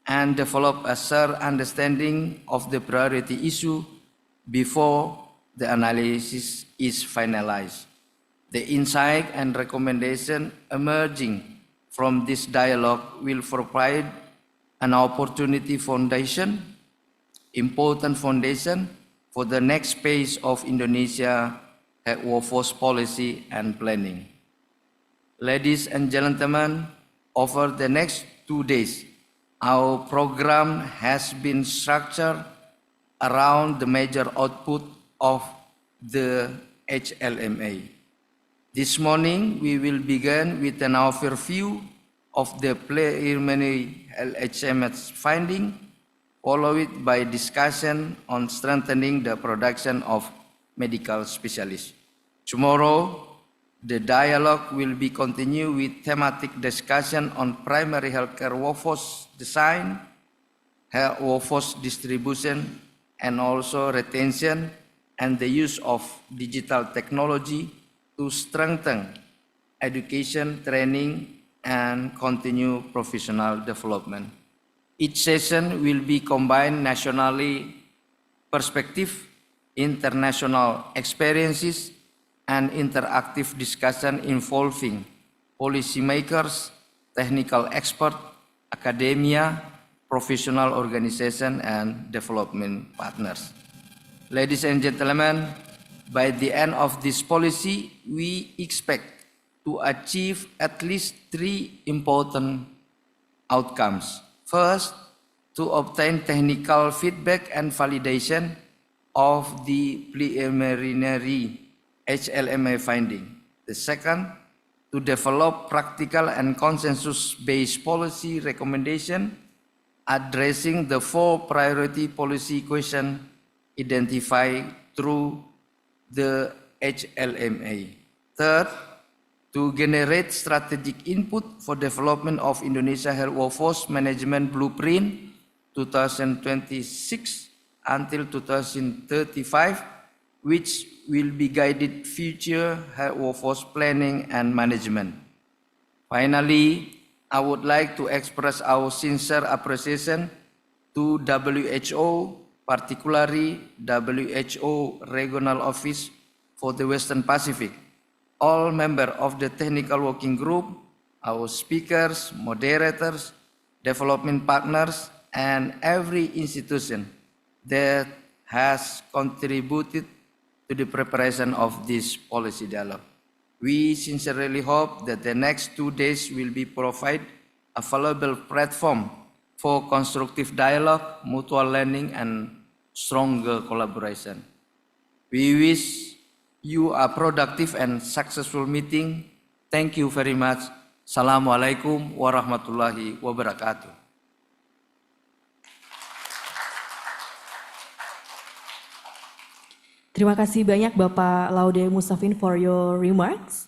and develop a shared understanding of the priority issue before the analysis is finalized. The insight and recommendation emerging from this dialogue will provide an important foundation for the next phase of Indonesia health workforce policy and planning. Ladies and gentlemen, over the next 2 days, our program has been structured around the major output of the HLMA. This morning, we will begin with an overview of the preliminary HLMA finding, followed by discussion on strengthening the production of medical specialists. Tomorrow, the dialogue will be continued with thematic discussion on primary healthcare workforce design, health workforce distribution, and also retention and the use of digital technology to strengthen education, training, and continue professional development. Each session will be combined nationally perspective, international experiences, and interactive discussion involving policymakers, technical experts, academia, professional organization, and development partners. Ladies and gentlemen, by the end of this policy, we expect to achieve at least 3 important outcomes. First, to obtain technical feedback and validation of the preliminary HLMA finding. The second, to develop practical and consensus-based policy recommendation addressing the 4 priority policy questions identified through the HLMA. Third, to generate strategic input for development of Indonesia Health Workforce Management Blueprint 2026 until 2035, which will be guided future health workforce planning and management. Finally, I would like to express our sincere appreciation to WHO, particularly WHO Regional Office for the Western Pacific, all members of the technical working group, our speakers, moderators, development partners, and every institution that has contributed to the preparation of this policy dialogue. We sincerely hope that the next 2 days will provide a valuable platform for constructive dialogue, mutual learning, and stronger collaboration. We wish you a productive and successful meeting. Thank you very much. Assalamualaikum warahmatullahi wabarakatuh. Terima kasih banyak Bapak Laude Musafin for your remarks.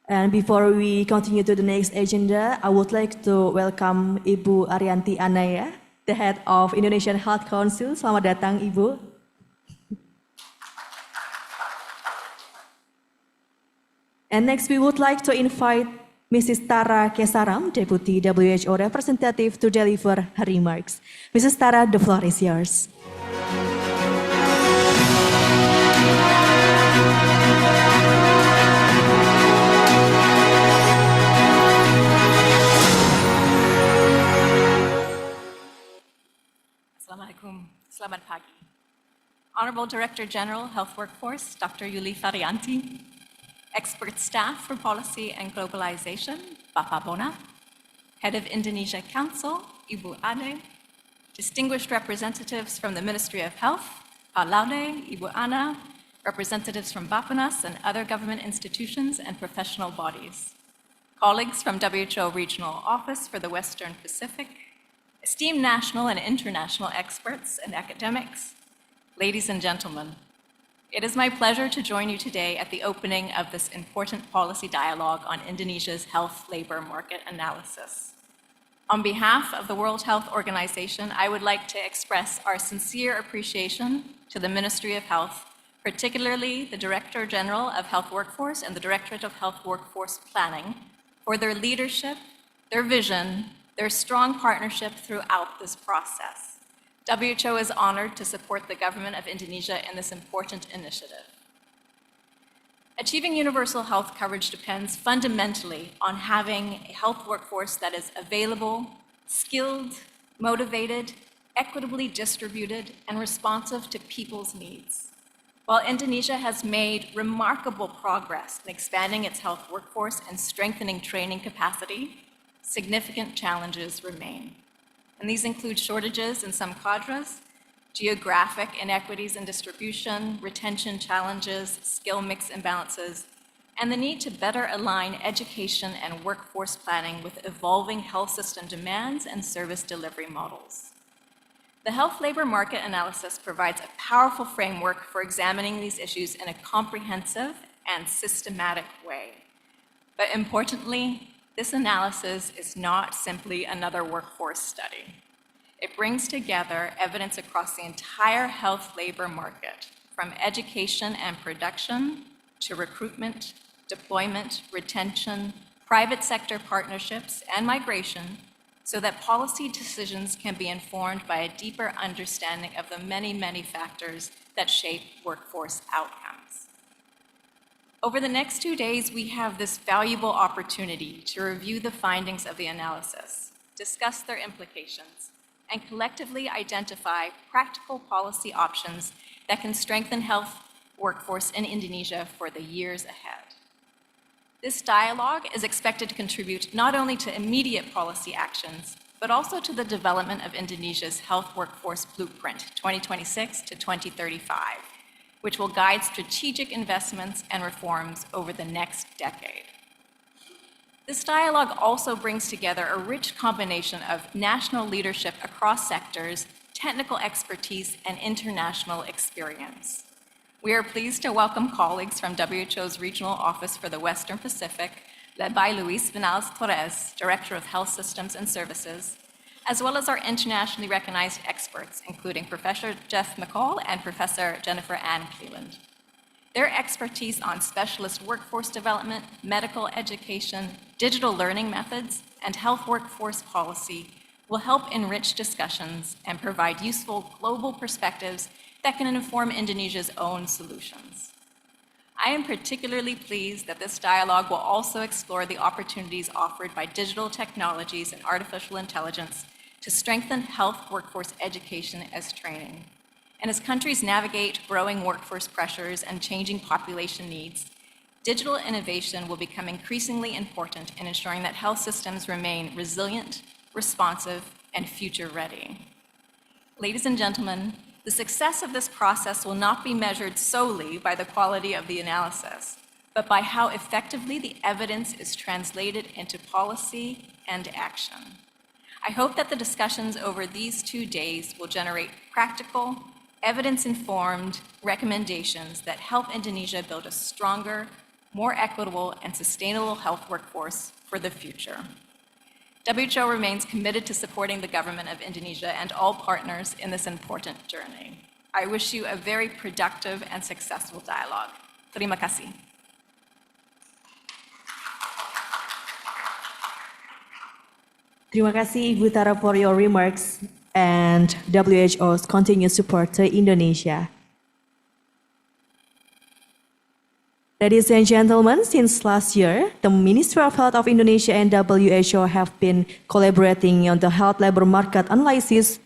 And before we continue to the next agenda, I would like to welcome Ibu Arianti Anaya, the head of Indonesian Health Council. Selamat datang Ibu. And next we would like to invite Mrs. Tara Kesaram, Deputy WHO representative, to deliver her remarks. Mrs. Tara, the floor is yours. Honorable Director General, Health Workforce, Dr. Yuli Farianti, Expert Staff for Policy and Globalization, Bapak Bona, Head of Indonesia Council, Ibu Ade, distinguished representatives from the Ministry of Health, Pak Laude, Ibu Ana, representatives from Bappenas and other government institutions and professional bodies, colleagues from WHO Regional Office for the Western Pacific, esteemed national and international experts and academics, ladies and gentlemen, it is my pleasure to join you today at the opening of this important policy dialogue on Indonesia's health labor market analysis. On behalf of the World Health Organization, I would like to express our sincere appreciation to the Ministry of Health, particularly the Director General of Health Workforce and the Directorate of Health Workforce Planning, for their leadership, their vision, their strong partnership throughout this process. WHO is honored to support the government of Indonesia in this important initiative. Achieving universal health coverage depends fundamentally on having a health workforce that is available, skilled, motivated, equitably distributed, and responsive to people's needs. While Indonesia has made remarkable progress in expanding its health workforce and strengthening training capacity, significant challenges remain. And these include shortages in some cadres, geographic inequities in distribution, retention challenges, skill mix imbalances, and the need to better align education and workforce planning with evolving health system demands and service delivery models. The health labor market analysis provides a powerful framework for examining these issues in a comprehensive and systematic way. But importantly, this analysis is not simply another workforce study. It brings together evidence across the entire health labor market, from education and production to recruitment, deployment, retention, private sector partnerships, and migration, so that policy decisions can be informed by a deeper understanding of the many, many factors that shape workforce outcomes. Over the next 2 days, we have this valuable opportunity to review the findings of the analysis, discuss their implications, and collectively identify practical policy options that can strengthen health workforce in Indonesia for the years ahead. This dialogue is expected to contribute not only to immediate policy actions, but also to the development of Indonesia's health workforce blueprint 2026 to 2035, which will guide strategic investments and reforms over the next decade. This dialogue also brings together a rich combination of national leadership across sectors, technical expertise, and international experience. We are pleased to welcome colleagues from WHO's Regional Office for the Western Pacific, led by Luis Vinales-Torres, Director of Health Systems and Services, as well as our internationally recognized experts, including Professor Jeff McCall and Professor Jennifer Ann Cleland. Their expertise on specialist workforce development, medical education, digital learning methods, and health workforce policy will help enrich discussions and provide useful global perspectives that can inform Indonesia's own solutions. I am particularly pleased that this dialogue will also explore the opportunities offered by digital technologies and artificial intelligence to strengthen health workforce education as training. And as countries navigate growing workforce pressures and changing population needs, digital innovation will become increasingly important in ensuring that health systems remain resilient, responsive, and future-ready. Ladies and gentlemen, the success of this process will not be measured solely by the quality of the analysis, but by how effectively the evidence is translated into policy and action. I hope that the discussions over these 2 days will generate practical, evidence-informed recommendations that help Indonesia build a stronger, more equitable, and sustainable health workforce for the future. WHO remains committed to supporting the government of Indonesia and all partners in this important journey. I wish you a very productive and successful dialogue. Terima kasih. Terima kasih Ibu Tara for your remarks and WHO's continued support to Indonesia. Ladies and gentlemen, since last year, the Ministry of Health of Indonesia and WHO have been collaborating on the health labor market analysis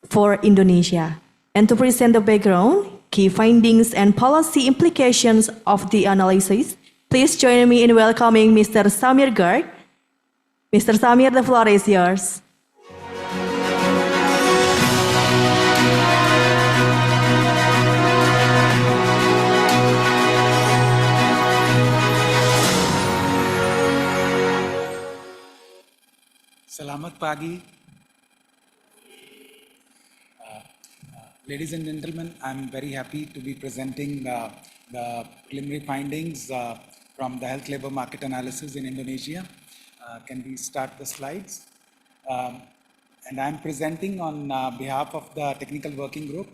for Indonesia. And to present the background, key findings and policy implications of the analysis, please join me in welcoming Mr. Samir Garg. Mr. Samir, the floor is yours. Selamat pagi. Ladies and gentlemen, I'm very happy to be presenting the preliminary findings from the health labor market analysis in Indonesia. Can we start the slides? And I'm presenting on behalf of the technical working group.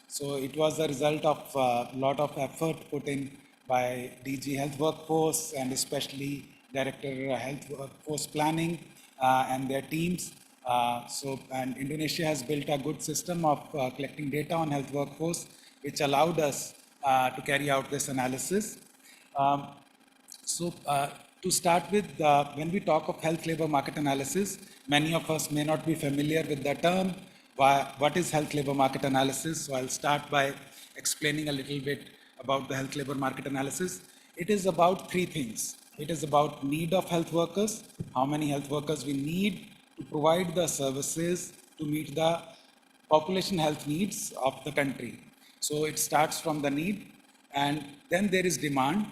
So it was a result of a lot of effort put in by DG Health Workforce and especially Director Health Workforce Planning and their teams. And Indonesia has built a good system of collecting data on health workforce, which allowed us to carry out this analysis. To start with, when we talk of health labor market analysis, many of us may not be familiar with the term. What is health labor market analysis? So I'll start by explaining a little bit about the health labor market analysis. It is about three things. It is about need of health workers, how many health workers we need to provide the services to meet the population health needs of the country. So it starts from the need, and then there is demand,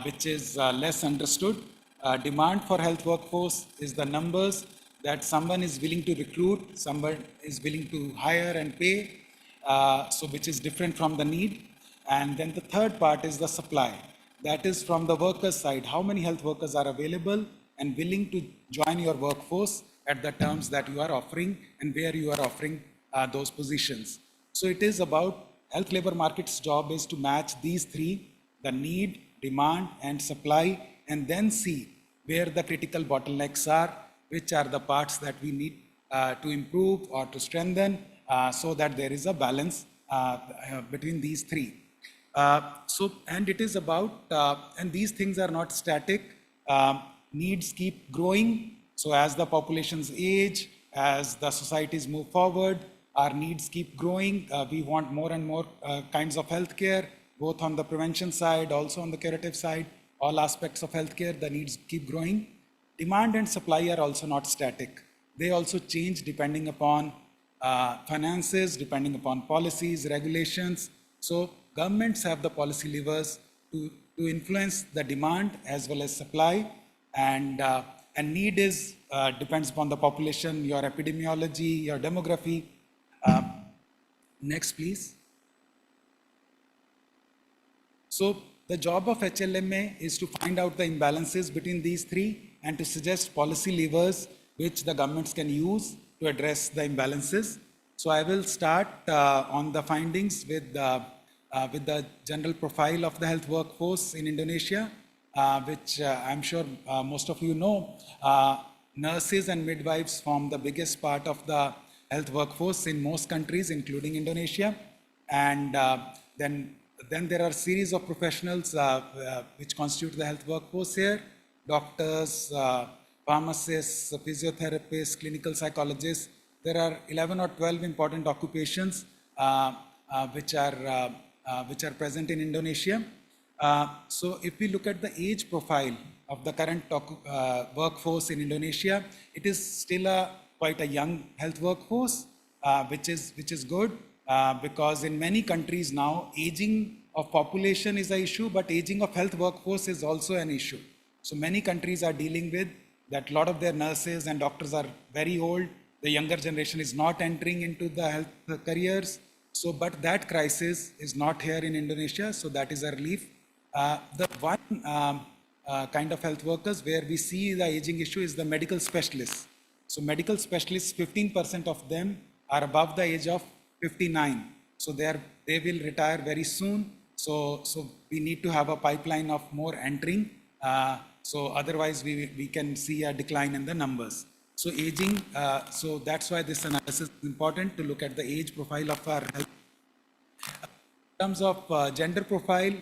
which is less understood. Demand for health workforce is the numbers that someone is willing to recruit, someone is willing to hire and pay, which is different from the need. And then the third part is the supply. That is from the workers' side, how many health workers are available and willing to join your workforce at the terms that you are offering and where you are offering those positions. So it is about health labor market's job is to match these three, the need, demand, and supply, and then see where the critical bottlenecks are, which are the parts that we need to improve or to strengthen so that there is a balance between these three. And it is about, and these things are not static, needs keep growing. So as the populations age, as the societies move forward, our needs keep growing. We want more and more kinds of healthcare, both on the prevention side, also on the curative side, all aspects of healthcare, the needs keep growing. Demand and supply are also not static. They also change depending upon finances, depending upon policies, regulations. So governments have the policy levers to influence the demand as well as supply, and need is depends upon the population, your epidemiology, your demography. Next, please. So the job of HLMA is to find out the imbalances between these three and to suggest policy levers which the governments can use to address the imbalances. So I will start on the findings with the general profile of the health workforce in Indonesia, which I'm sure most of you know. Nurses and midwives form the biggest part of the health workforce in most countries, including Indonesia. And then there are a series of professionals which constitute the health workforce here: doctors, pharmacists, physiotherapists, clinical psychologists. There are 11 or 12 important occupations which are present in Indonesia. So if we look at the age profile of the current workforce in Indonesia, it is still quite a young health workforce, which is good because in many countries now, aging of population is an issue, but aging of health workforce is also an issue. So many countries are dealing with that. A lot of their nurses and doctors are very old. The younger generation is not entering into the health careers. So, but that crisis is not here in Indonesia, so that is a relief. The one kind of health workers where we see the aging issue is the medical specialists. So medical specialists, 15% of them are above the age of 59. So they will retire very soon. So we need to have a pipeline of more entering. So otherwise we can see a decline in the numbers. So aging, so that's why this analysis is important, to look at the age profile of our health. In terms of gender profile,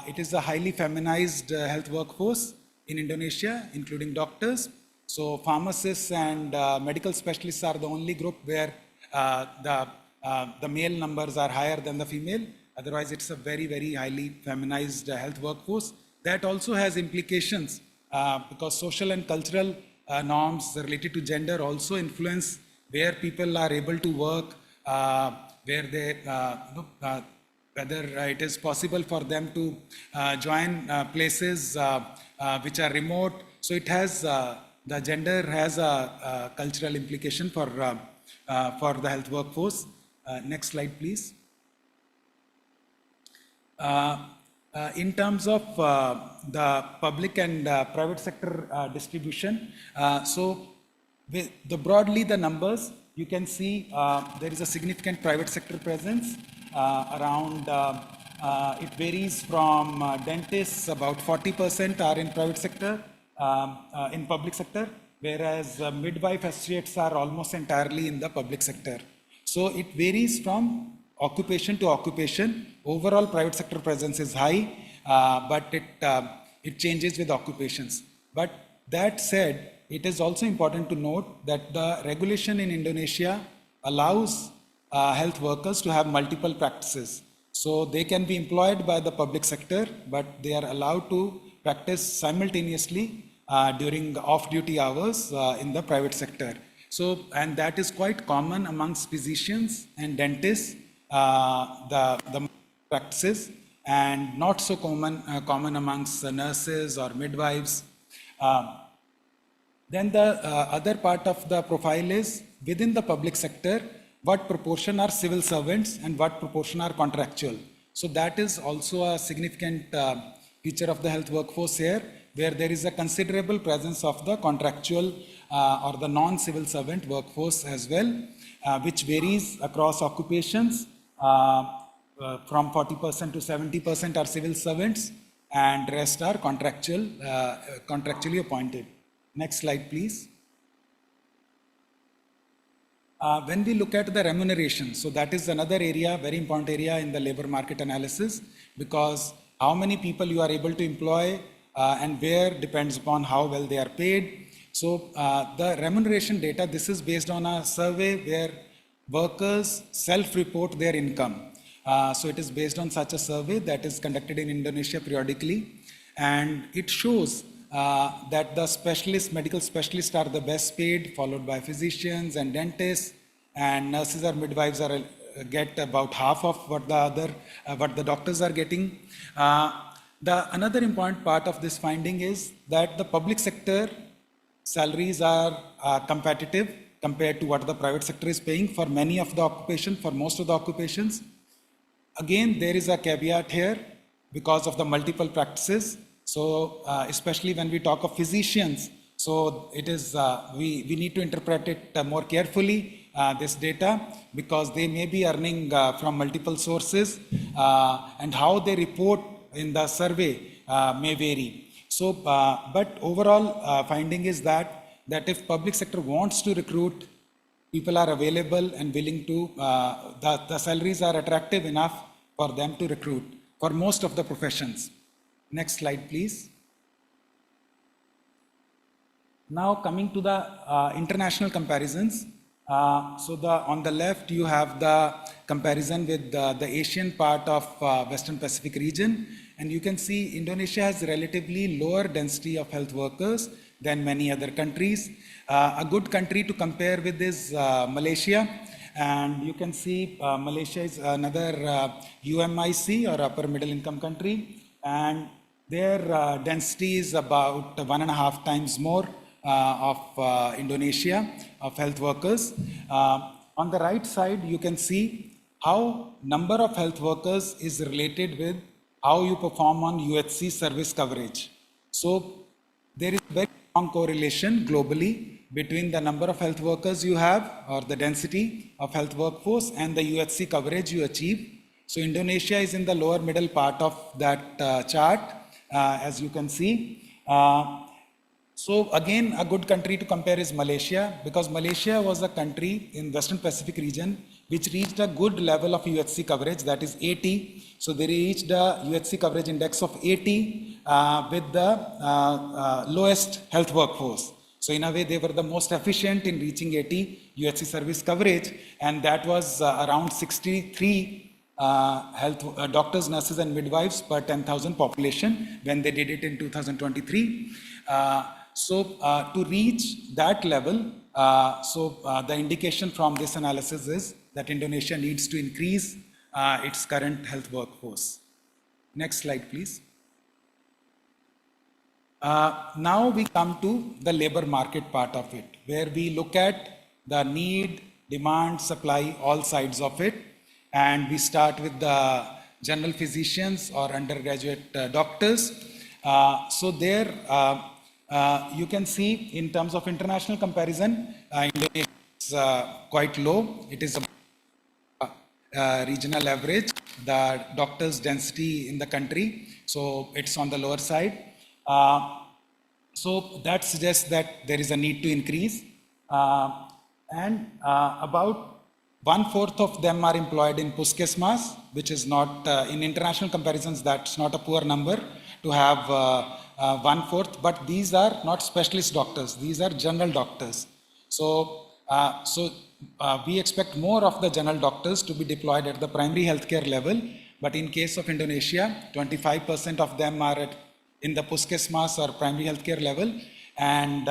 it is a highly feminized health workforce in Indonesia, including doctors. So pharmacists and medical specialists are the only group where the male numbers are higher than the female. Otherwise, it's a very, very highly feminized health workforce. That also has implications because social and cultural norms related to gender also influence where people are able to work, where they, whether it is possible for them to join places which are remote. So it has, the gender has a cultural implication for the health workforce. Next slide, please. In terms of the public and private sector distribution, so broadly the numbers, you can see there is a significant private sector presence around, it varies from dentists, about 40% are in private sector, in public sector, whereas midwife associates are almost entirely in the public sector. So it varies from occupation to occupation. Overall private sector presence is high, but it changes with occupations. But that said, it is also important to note that the regulation in Indonesia allows health workers to have multiple practices. So they can be employed by the public sector, but they are allowed to practice simultaneously during off-duty hours in the private sector. So, and that is quite common amongst physicians and dentists, the practices, and not so common amongst nurses or midwives. Then the other part of the profile is within the public sector, what proportion are civil servants and what proportion are contractual. So that is also a significant feature of the health workforce here, where there is a considerable presence of the contractual or the non-civil servant workforce as well, which varies across occupations. From 40% to 70% are civil servants and rest are contractually appointed. Next slide, please. When we look at the remuneration, so that is another area, very important area in the labor market analysis, because how many people you are able to employ and where depends upon how well they are paid. So the remuneration data, this is based on a survey where workers self-report their income. So it is based on such a survey that is conducted in Indonesia periodically, and it shows that the specialists, medical specialists are the best paid, followed by physicians and dentists, and nurses or midwives are get about half of what the doctors are getting. Another important part of this finding is that the public sector salaries are competitive compared to what the private sector is paying for many of the occupations, for most of the occupations. Again, there is a caveat here because of the multiple practices. So especially when we talk of physicians, so it is, we need to interpret it more carefully, this data, because they may be earning from multiple sources and how they report in the survey may vary. So, but overall finding is that if public sector wants to recruit, people are available and willing to, the salaries are attractive enough for them to recruit for most of the professions. Next slide, please. Now coming to the international comparisons. So on the left, you have the comparison with the Asian part of Western Pacific region. And you can see Indonesia has relatively lower density of health workers than many other countries. A good country to compare with is Malaysia. And you can see Malaysia is another UMIC or upper middle income country. And their density is about 1.5 times more of Indonesia of health workers. On the right side, you can see how number of health workers is related with how you perform on UHC service coverage. So there is very strong correlation globally between the number of health workers you have or the density of health workforce and the UHC coverage you achieve. So Indonesia is in the lower middle part of that chart, as you can see. So again, a good country to compare is Malaysia, because Malaysia was a country in Western Pacific region which reached a good level of UHC coverage, that is 80. So they reached a UHC coverage index of 80 with the lowest health workforce. So in a way, they were the most efficient in reaching 80 UHC service coverage, and that was around 63 doctors, nurses, and midwives per 10,000 population when they did it in 2023. To reach that level, the indication from this analysis is that Indonesia needs to increase its current health workforce. Next slide, please. Now we come to the labor market part of it, where we look at the need, demand, supply, all sides of it. And we start with the general physicians or undergraduate doctors. So there you can see in terms of international comparison, Indonesia is quite low. It is a regional average, the doctors density in the country. So it's on the lower side. So that suggests that there is a need to increase. About 1/4 of them are employed in puskesmas, which is not, in international comparisons, that's not a poor number to have 1/4, but these are not specialist doctors, these are general doctors. So we expect more of the general doctors to be deployed at the primary healthcare level, but in case of Indonesia, 25% of them are in the puskesmas or primary healthcare level, and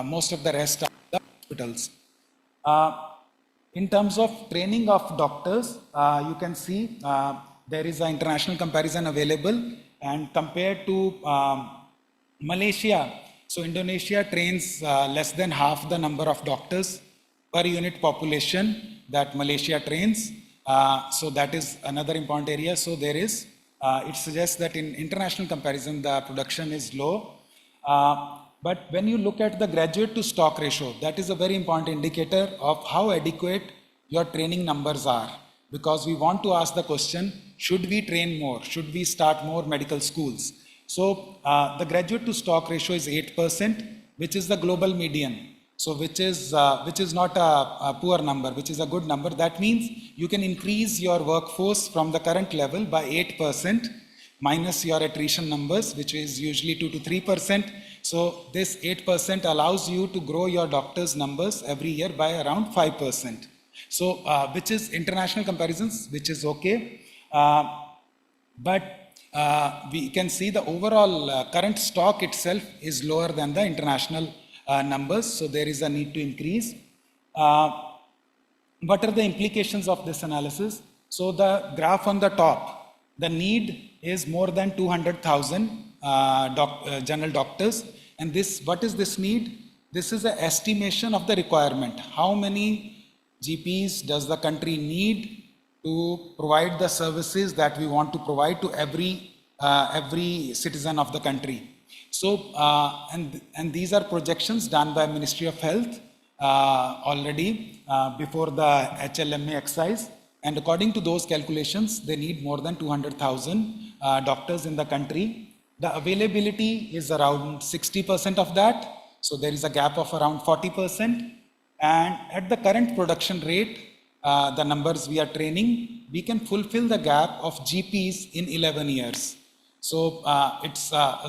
most of the rest are the hospitals. In terms of training of doctors, you can see there is an international comparison available, and compared to Malaysia, so Indonesia trains less than half the number of doctors per unit population that Malaysia trains. So that is another important area. So there is, it suggests that in international comparison, the production is low. But when you look at the graduate to stock ratio, that is a very important indicator of how adequate your training numbers are. Because we want to ask the question, should we train more? Should we start more medical schools? So the graduate to stock ratio is 8%, which is the global median. So which is not a poor number, which is a good number. That means you can increase your workforce from the current level by 8%, minus your attrition numbers, which is usually 2 to 3%. So this 8% allows you to grow your doctors' numbers every year by around 5%. So which is international comparisons, which is okay. But we can see the overall current stock itself is lower than the international numbers. So there is a need to increase. What are the implications of this analysis? So the graph on the top, the need is more than 200,000 general doctors. And this, what is this need? This is an estimation of the requirement. How many GPs does the country need to provide the services that we want to provide to every citizen of the country? So, and these are projections done by Ministry of Health already before the HLMA exercise. And according to those calculations, they need more than 200,000 doctors in the country. The availability is around 60% of that. So there is a gap of around 40%. And at the current production rate, the numbers we are training, we can fulfill the gap of GPs in 11 years. So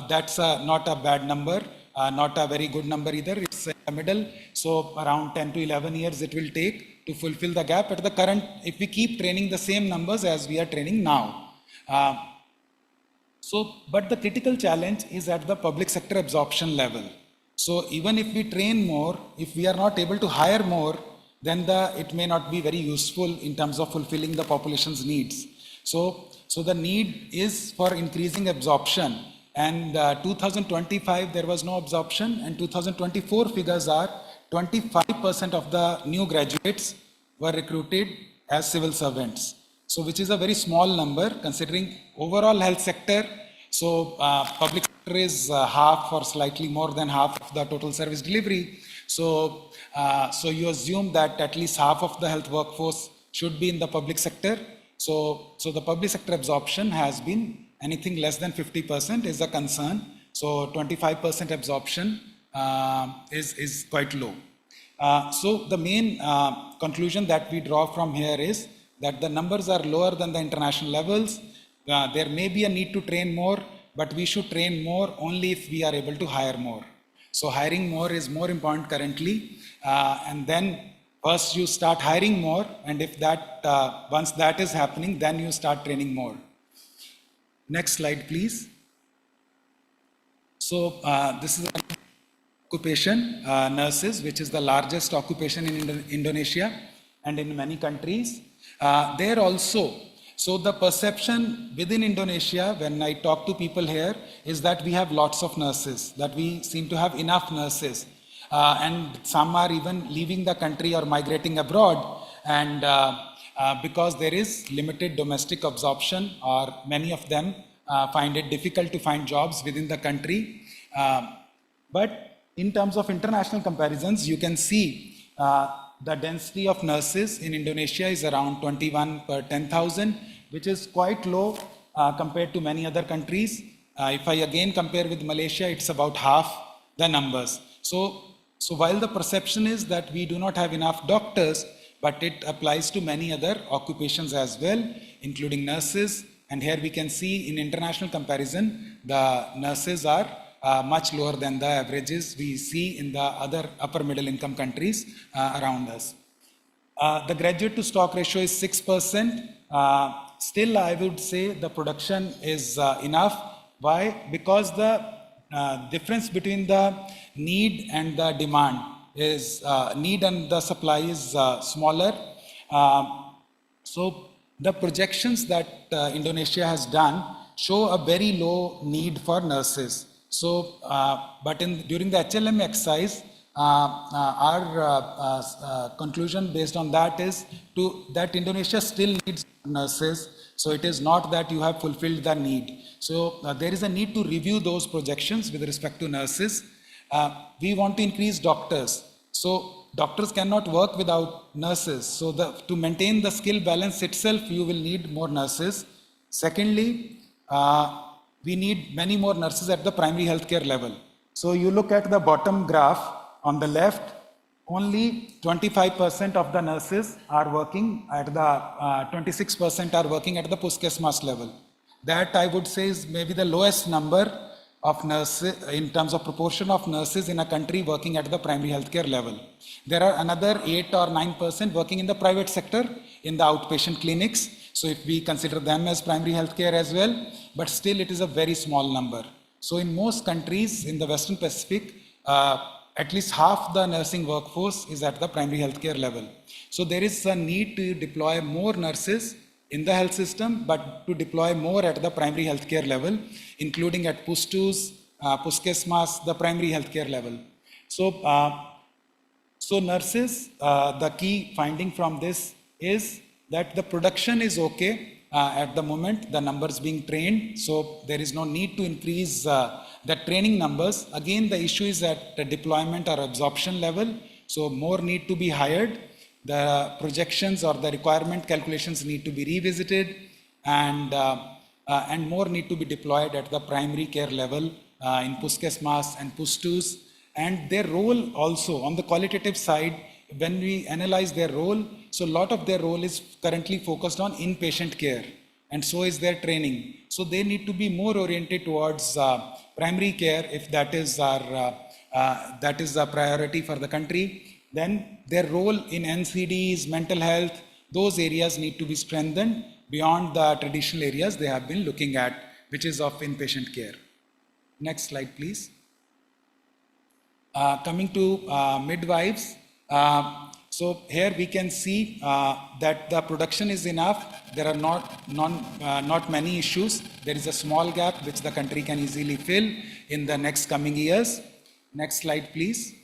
that's not a bad number, not a very good number either. It's in the middle. So around 10 to 11 years it will take to fulfill the gap at the current, if we keep training the same numbers as we are training now. But the critical challenge is at the public sector absorption level. So even if we train more, if we are not able to hire more, then it may not be very useful in terms of fulfilling the population's needs. So the need is for increasing absorption. And 2025 there was no absorption, and 2024 figures are 25% of the new graduates were recruited as civil servants. So which is a very small number considering overall health sector. So public sector is half or slightly more than half of the total service delivery. So you assume that at least half of the health workforce should be in the public sector. So the public sector absorption has been anything less than 50% is a concern. So 25% absorption is quite low. So the main conclusion that we draw from here is that the numbers are lower than the international levels. There may be a need to train more, but we should train more only if we are able to hire more. So hiring more is more important currently. And then first you start hiring more, and if that, once that is happening, then you start training more. Next slide, please. So this is occupation, nurses, which is the largest occupation in Indonesia and in many countries. There also, so the perception within Indonesia, when I talk to people here, is that we have lots of nurses, that we seem to have enough nurses. And some are even leaving the country or migrating abroad. And because there is limited domestic absorption, or many of them find it difficult to find jobs within the country. But in terms of international comparisons, you can see the density of nurses in Indonesia is around 21 per 10,000, which is quite low compared to many other countries. If I again compare with Malaysia, it's about half the numbers. So while the perception is that we do not have enough doctors, but it applies to many other occupations as well, including nurses. And here we can see in international comparison, the nurses are much lower than the averages we see in the other upper middle income countries around us. The graduate to stock ratio is 6%. Still, I would say the production is enough. Why? Because the difference between the need and the demand is, need and the supply is smaller. So the projections that Indonesia has done show a very low need for nurses. So, but during the HLMA exercise, our conclusion based on that is that Indonesia still needs nurses. So it is not that you have fulfilled the need. So there is a need to review those projections with respect to nurses. We want to increase doctors. So doctors cannot work without nurses. So to maintain the skill balance itself, you will need more nurses. Secondly, we need many more nurses at the primary healthcare level. So you look at the bottom graph on the left, only 25% of the nurses are working at the, 26% are working at the Puskesmas level. That I would say is maybe the lowest number of nurses in terms of proportion of nurses in a country working at the primary healthcare level. There are another 8 or 9% working in the private sector in the outpatient clinics. So if we consider them as primary healthcare as well, but still it is a very small number. So in most countries in the Western Pacific, at least half the nursing workforce is at the primary healthcare level. So there is a need to deploy more nurses in the health system, but to deploy more at the primary healthcare level, including at Pustus, Puskesmas, the primary healthcare level. So, so nurses, the key finding from this is that the production is okay at the moment, the numbers being trained, so there is no need to increase the training numbers. Again, the issue is at the deployment or absorption level, so more need to be hired. The projections or the requirement calculations need to be revisited, and more need to be deployed at the primary care level in Puskesmas and Pustus. And their role also on the qualitative side, when we analyze their role, so a lot of their role is currently focused on inpatient care, and so is their training. So they need to be more oriented towards primary care if that is a priority for the country. Then their role in NCDs, mental health, those areas need to be strengthened beyond the traditional areas they have been looking at, which is of inpatient care. Next slide, please. Coming to midwives. So here we can see that the production is enough. There are not many issues. There is a small gap which the country can easily fill in the next coming years. Next slide, please.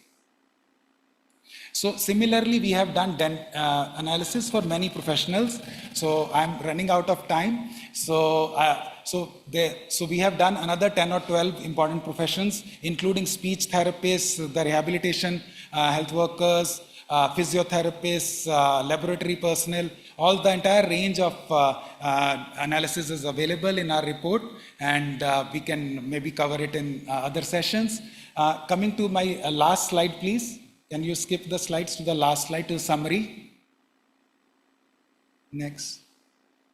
So similarly, we have done analysis for many professionals. So I'm running out of time. So we have done another 10 or 12 important professions, including speech therapists, the rehabilitation health workers, physiotherapists, laboratory personnel. All the entire range of analysis is available in our report, and we can maybe cover it in other sessions. Coming to my last slide, please. Can you skip the slides to the last slide to summary? Next.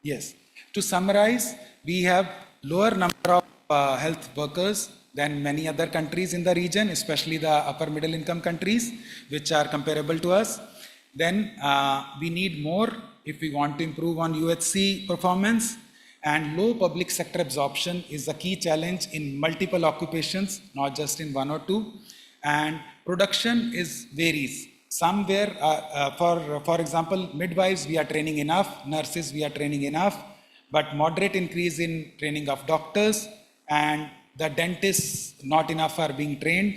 Yes. To summarize, we have lower number of health workers than many other countries in the region, especially the upper middle income countries, which are comparable to us. Then we need more if we want to improve on UHC performance, and low public sector absorption is a key challenge in multiple occupations, not just in one or two. And production varies. Somewhere, for example, midwives, we are training enough, nurses, we are training enough, but moderate increase in training of doctors, and the dentists, not enough are being trained.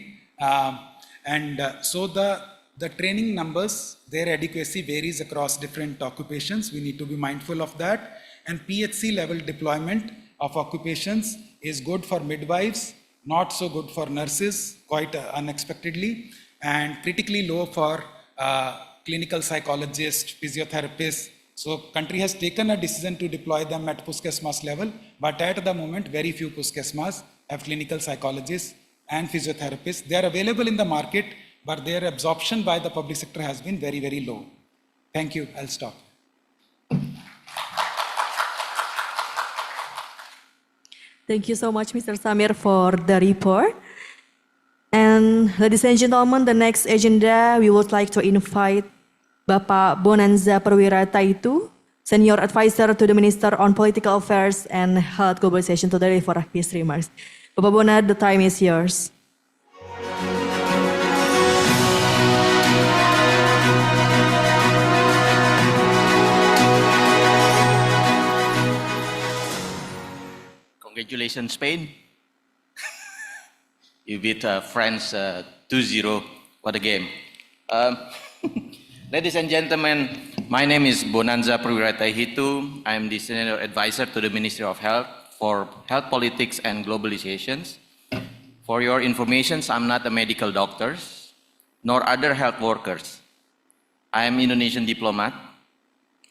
So the training numbers, their adequacy varies across different occupations. We need to be mindful of that. And PHC level deployment of occupations is good for midwives, not so good for nurses, quite unexpectedly, and critically low for clinical psychologists, physiotherapists. So country has taken a decision to deploy them at Puskesmas level, but at the moment, very few Puskesmas have clinical psychologists and physiotherapists. They are available in the market, but their absorption by the public sector has been very, very low. Thank you. I'll stop. Thank you so much, Mr. Samir, for the report. And ladies and gentlemen, the next agenda, we would like to invite Bapak Bonanza Perwirataitu, Senior Advisor to the Minister on Political Affairs and Health Globalization, to deliver his remarks. Bapak Bona, the time is yours. Congratulations, Spain. You beat France 2-0. What a game. Ladies and gentlemen, my name is Bonanza Perwirataitu. I'm the Senior Advisor to the Ministry of Health for Health Politics and Globalizations. For your information, I'm not a medical doctor, nor other health workers. I am Indonesian diplomat,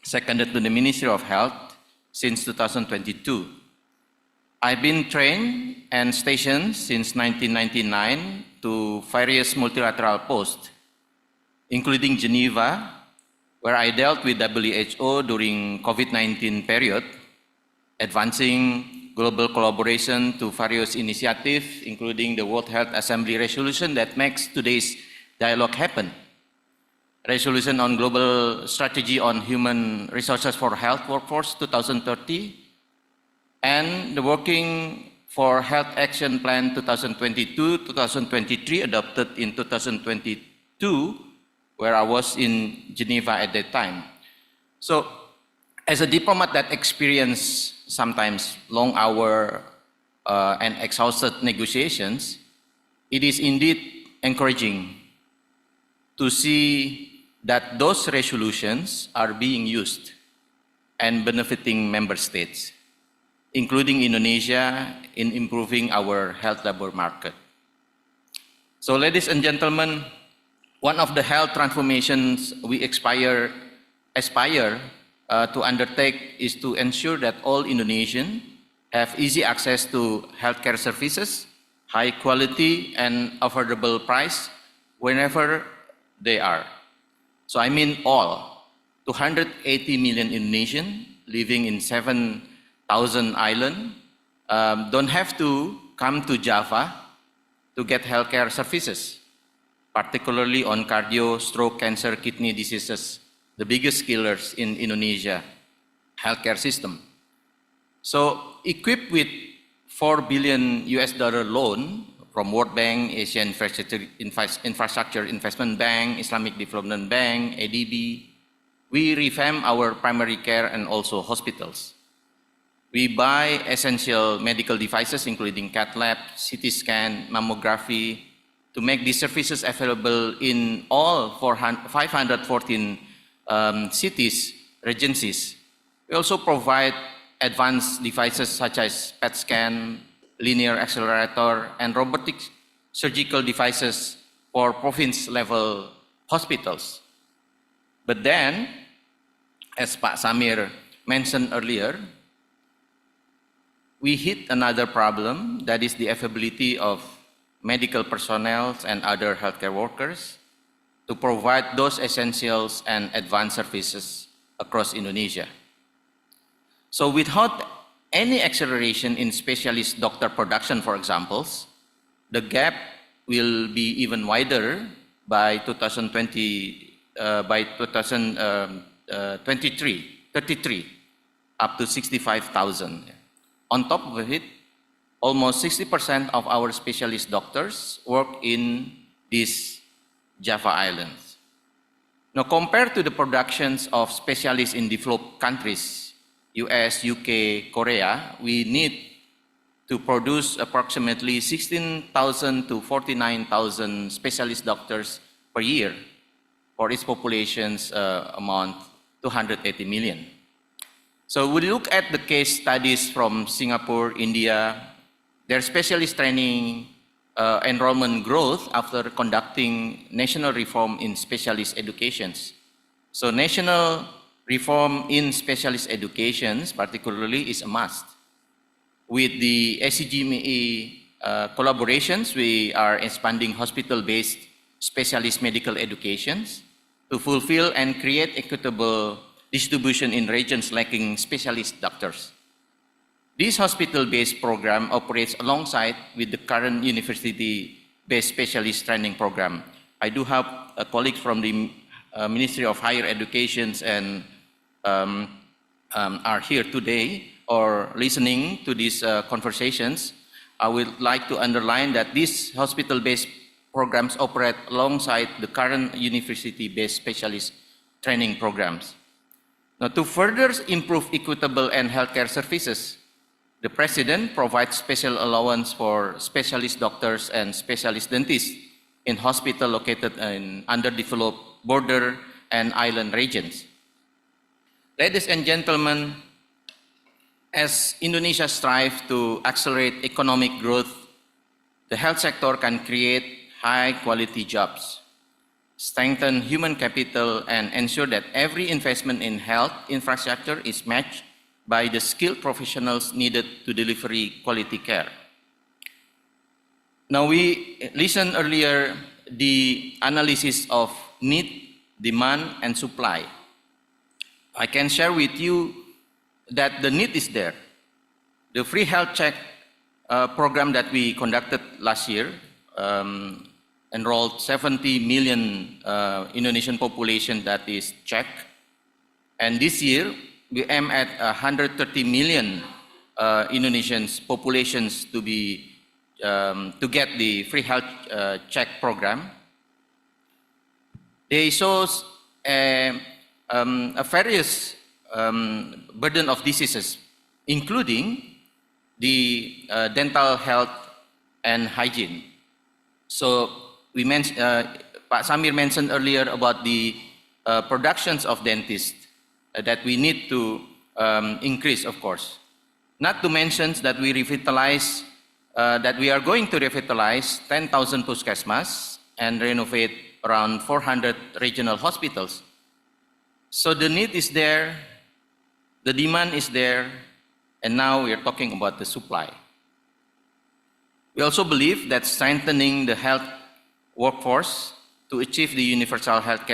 seconded to the Ministry of Health since 2022. I've been trained and stationed since 1999 to various multilateral posts, including Geneva, where I dealt with WHO during COVID-19 period, advancing global collaboration to various initiatives, including the World Health Assembly resolution that makes today's dialogue happen. Resolution on Global Strategy on Human Resources for Health Workforce 2030, and the Working for Health Action Plan 2022-2023 adopted in 2022, where I was in Geneva at that time. So, as a diplomat that experienced sometimes long hour and exhausted negotiations, it is indeed encouraging to see that those resolutions are being used and benefiting member states, including Indonesia, in improving our health labor market. So, ladies and gentlemen, one of the health transformations we aspire to undertake is to ensure that all Indonesians have easy access to healthcare services, high quality and affordable price whenever they are. So I mean all, 280 million Indonesians living in 7,000 islands don't have to come to Java to get healthcare services, particularly on cardio, stroke, cancer, kidney diseases, the biggest killers in Indonesia healthcare system. So equipped with $4 billion loan from World Bank, Asian Infrastructure Investment Bank, Islamic Development Bank, ADB, we revamp our primary care and also hospitals. We buy essential medical devices, including cath lab, CT scan, mammography, to make these services available in all 514 cities, regencies. We also provide advanced devices such as PET scan, linear accelerator, and robotic surgical devices for province-level hospitals. But then, as Pak Samir mentioned earlier, we hit another problem, that is the availability of medical personnel and other healthcare workers to provide those essentials and advanced services across Indonesia. So without any acceleration in specialist doctor production, for example, the gap will be even wider by 2033, up to 65,000. On top of it, almost 60% of our specialist doctors work in these Java Islands. Now, compared to the productions of specialists in developed countries, US, UK, Korea, we need to produce approximately 16,000 to 49,000 specialist doctors per year for its population's amount 280 million. So we look at the case studies from Singapore, India, their specialist training enrollment growth after conducting national reform in specialist educations. So national reform in specialist educations particularly is a must. With the HLMA collaborations, we are expanding hospital-based specialist medical educations to fulfill and create equitable distribution in regions lacking specialist doctors. This hospital-based program operates alongside with the current university-based specialist training program. I do have a colleague from the Ministry of Higher Education and are here today or listening to these conversations. I would like to underline that these hospital-based programs operate alongside the current university-based specialist training programs. Now, to further improve equitable and healthcare services, the President provides special allowance for specialist doctors and specialist dentists in hospitals located in underdeveloped border and island regions. Ladies and gentlemen, as Indonesia strives to accelerate economic growth, the health sector can create high-quality jobs, strengthen human capital, and ensure that every investment in health infrastructure is matched by the skilled professionals needed to deliver quality care. Now, we listened earlier the analysis of need, demand, and supply. I can share with you that the need is there. The free health check program that we conducted last year enrolled 70 million Indonesian population that is checked. And this year, we aim at 130 million Indonesians populations to get the free health check program. They show a various burden of diseases, including the dental health and hygiene. So we mentioned, Pak Samir mentioned earlier about the productions of dentists that we need to increase, of course. Not to mention that we revitalize, that we are going to revitalize 10,000 puskesmas and renovate around 400 regional hospitals. So the need is there, the demand is there, and now we are talking about the supply. We also believe that strengthening the health workforce to achieve the universal health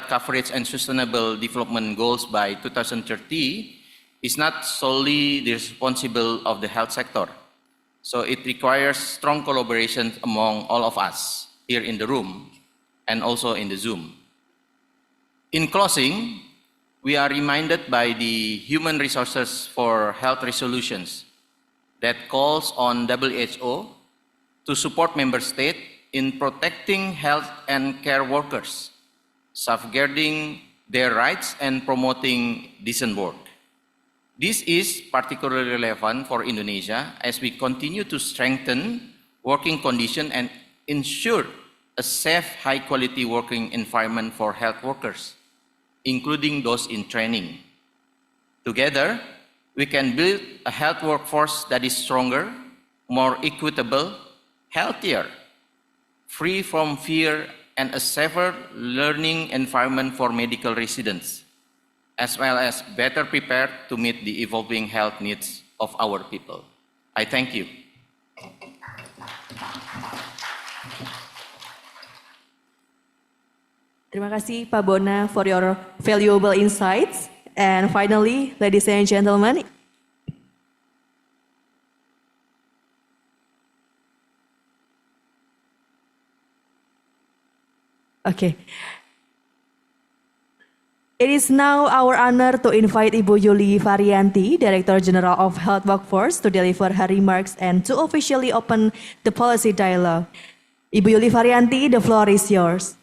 coverage and sustainable development goals by 2030 is not solely the responsibility of the health sector. So it requires strong collaboration among all of us here in the room and also in the Zoom. In closing, we are reminded by the Human Resources for Health resolutions that calls on WHO to support member states in protecting health and care workers, safeguarding their rights and promoting decent work. This is particularly relevant for Indonesia as we continue to strengthen working conditions and ensure a safe, high-quality working environment for health workers, including those in training. Together, we can build a health workforce that is stronger, more equitable, healthier, free from fear, and a safer learning environment for medical residents, as well as better prepared to meet the evolving health needs of our people. I thank you. Terima kasih Pak Bona for your valuable insights. And finally, ladies and gentlemen, Okay. It is now our honor to invite Ibu Yuli Varianti, Director General of Health Workforce, to deliver her remarks and to officially open the policy dialogue. Ibu Yuli Varianti, the floor is yours.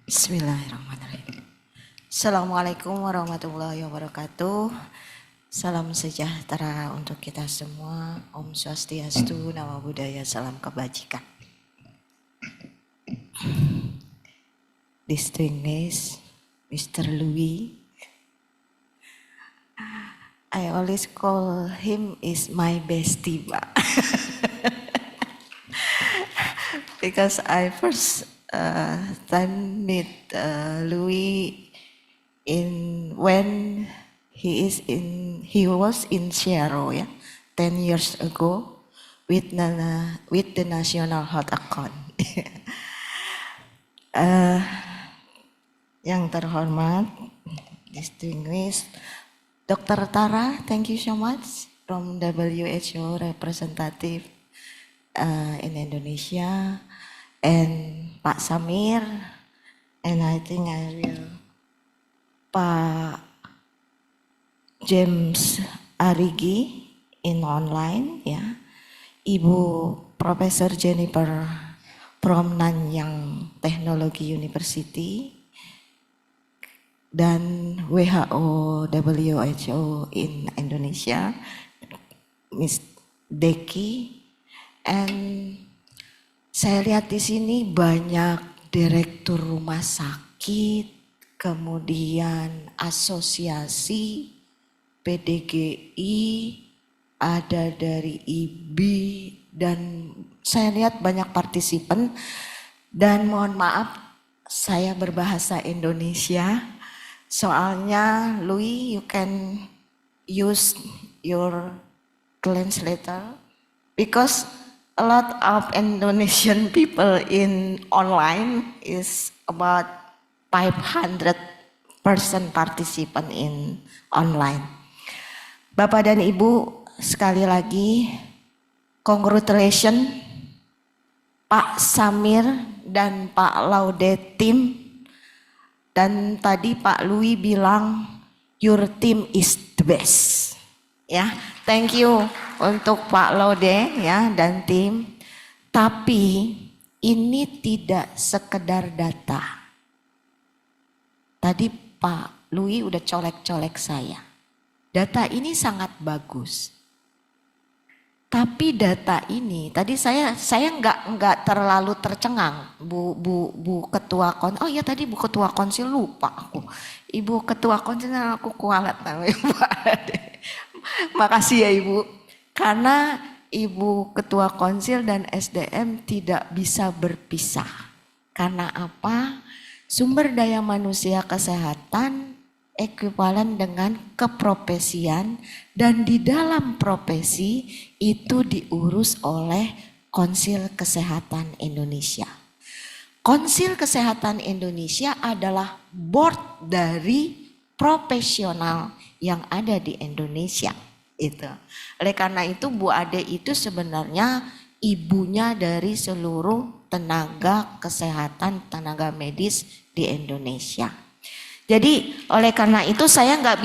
Bismillahirrahmanirrahim. Assalamualaikum warahmatullahi wabarakatuh. Salam sejahtera untuk kita semua. Om Swastiastu, Namo Buddhaya, salam kebajikan. Distinguished Mr. Louis, I always call him is my bestie, because I first time meet Louis when he was in Seattle, 10 years ago with the National Health Account. Yang terhormat, distinguished Dr. Tara, thank you so much from WHO representative in Indonesia, and Pak Samir, and I think I will Pak James Arigi in online, Ibu Profesor Jennifer from Nanyang Technology University, dan WHO in Indonesia, Miss Deki, and saya lihat di sini banyak direktur rumah sakit, kemudian asosiasi, PDGI, ada dari IBI, dan saya lihat banyak partisipan. Dan mohon maaf, saya berbahasa Indonesia. Soalnya, Louis, you can use your translator because a lot of Indonesian people in online is about 500% participant in online. Bapak dan Ibu, sekali lagi, congratulations Pak Samir dan Pak Laude tim. Dan tadi Pak Louis bilang, your team is the best. Thank you untuk Pak Laude dan tim. Tapi ini tidak sekedar data. Tadi Pak Louis udah colek-colek saya. Data ini sangat bagus. Tapi data ini, tadi saya nggak terlalu tercengang, Bu Ketua Konsil. Oh ya tadi Bu Ketua Konsil lupa aku. Ibu Ketua Konsil aku kualat namanya Pak Ade. Makasih ya Ibu. Karena Ibu Ketua Konsil dan SDM tidak bisa berpisah. Karena apa? Sumber daya manusia kesehatan ekuivalen dengan keprofesian, dan di dalam profesi itu diurus oleh Konsil Kesehatan Indonesia. Konsil Kesehatan Indonesia adalah board dari profesional yang ada di Indonesia. Oleh karena itu Bu Ade itu sebenarnya ibunya dari seluruh tenaga kesehatan, tenaga medis di Indonesia. Jadi oleh karena itu saya nggak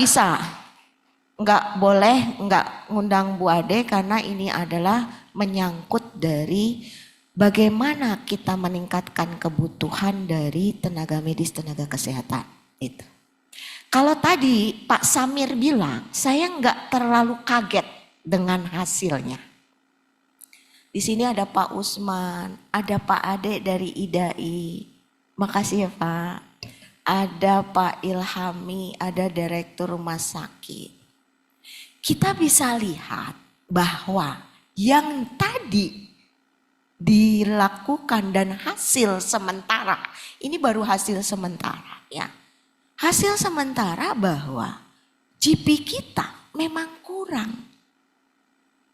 boleh ngundang Bu Ade, karena ini adalah menyangkut dari bagaimana kita meningkatkan kebutuhan dari tenaga medis, tenaga kesehatan. Kalau tadi Pak Samir bilang, saya nggak terlalu kaget dengan hasilnya. Di sini ada Pak Usman, ada Pak Ade dari IDAI, makasih ya Pak. Ada Pak Ilhami, ada Direktur Rumah Sakit. Kita bisa lihat bahwa yang tadi dilakukan dan hasil sementara, ini baru hasil sementara ya. Hasil sementara bahwa GP kita memang kurang.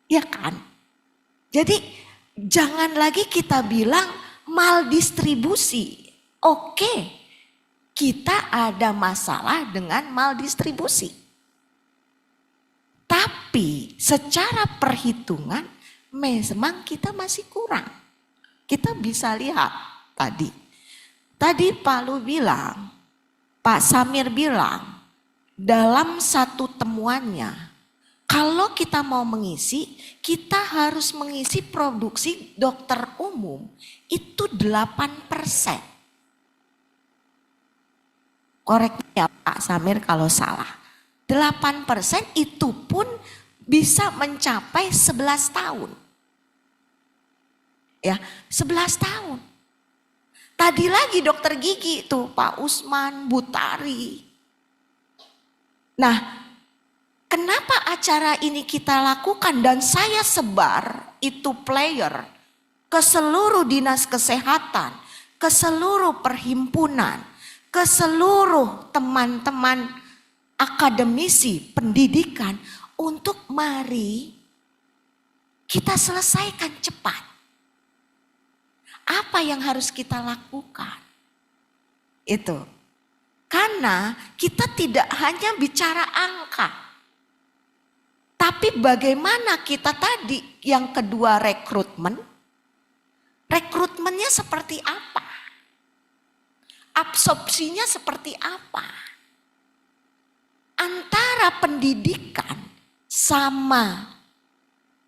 Ya kan? Jadi Jangan lagi kita bilang maldistribusi. Oke, kita ada masalah dengan maldistribusi. Tapi secara perhitungan memang kita masih kurang. Kita bisa lihat tadi. Tadi Pak Lu bilang, Pak Samir bilang, dalam satu temuannya, kalau kita mau mengisi, kita harus mengisi produksi dokter umum itu 8%. Korek ya Pak Samir kalau salah. 8% itu pun bisa mencapai 11 tahun. Ya, 11 tahun. Tadi lagi dokter gigi itu Pak Usman, Bu Tari. Nah, kenapa acara ini kita lakukan dan saya sebar itu player ke seluruh dinas kesehatan, ke seluruh perhimpunan, ke seluruh teman-teman akademisi pendidikan untuk mari kita selesaikan cepat. Apa yang harus kita lakukan? Itu. Karena kita tidak hanya bicara angka. Tapi bagaimana kita tadi yang kedua rekrutmen? Rekrutmennya seperti apa? Absorpsinya seperti apa? Antara pendidikan sama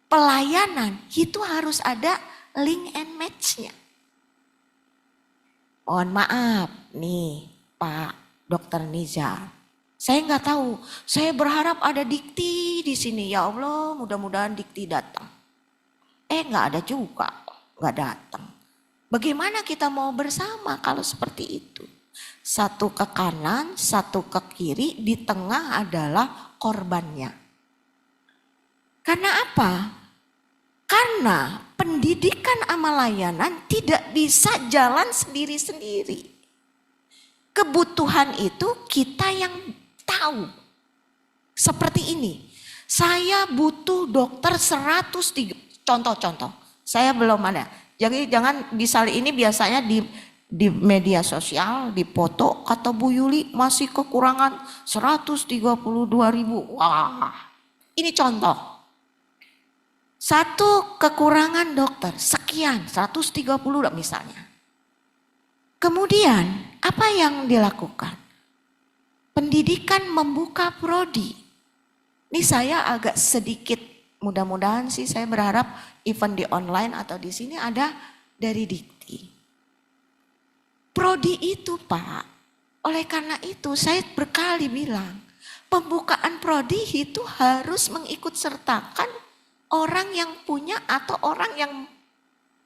pelayanan itu harus ada link and match-nya. Mohon maaf nih Pak Dr. Nizar. Saya nggak tahu, saya berharap ada dikti di sini. Ya Allah, mudah-mudahan dikti datang. Nggak ada juga, nggak datang. Bagaimana kita mau bersama kalau seperti itu? Satu ke kanan, satu ke kiri, di tengah adalah korbannya. Karena apa? Karena pendidikan sama layanan tidak bisa jalan sendiri-sendiri. Kebutuhan itu kita yang tahu. Seperti ini, saya butuh dokter 103, contoh-contoh, saya belum ada. Jadi jangan misalnya ini biasanya di media sosial, di foto, kata Bu Yuli masih kekurangan 132.000. Wah, ini contoh. Satu kekurangan dokter, sekian, 130 misalnya. Kemudian apa yang dilakukan? Pendidikan membuka prodi. Ini saya agak sedikit, mudah-mudahan sih saya berharap event di online atau di sini ada dari Dikti. Prodi itu Pak, oleh karena itu saya berkali bilang, pembukaan prodi itu harus mengikut sertakan orang yang punya atau orang yang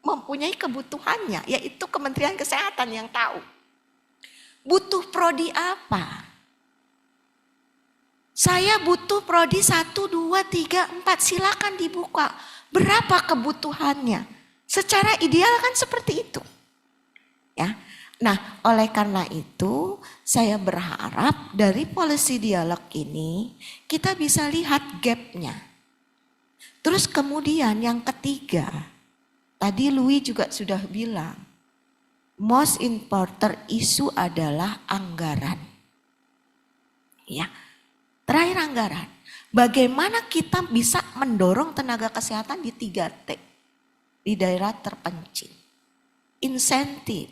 mempunyai kebutuhannya, yaitu Kementerian Kesehatan yang tahu. Butuh prodi apa? Saya butuh prodi 1, 2, 3, 4, silakan dibuka. Berapa kebutuhannya? Secara ideal kan seperti itu. Ya. Nah, oleh karena itu saya berharap dari policy dialog ini kita bisa lihat gap-nya. Terus kemudian yang ketiga, tadi Louis juga sudah bilang, most important issue adalah anggaran. Ya, terakhir anggaran. Bagaimana kita bisa mendorong tenaga kesehatan di 3T, di daerah terpencil. Insentif,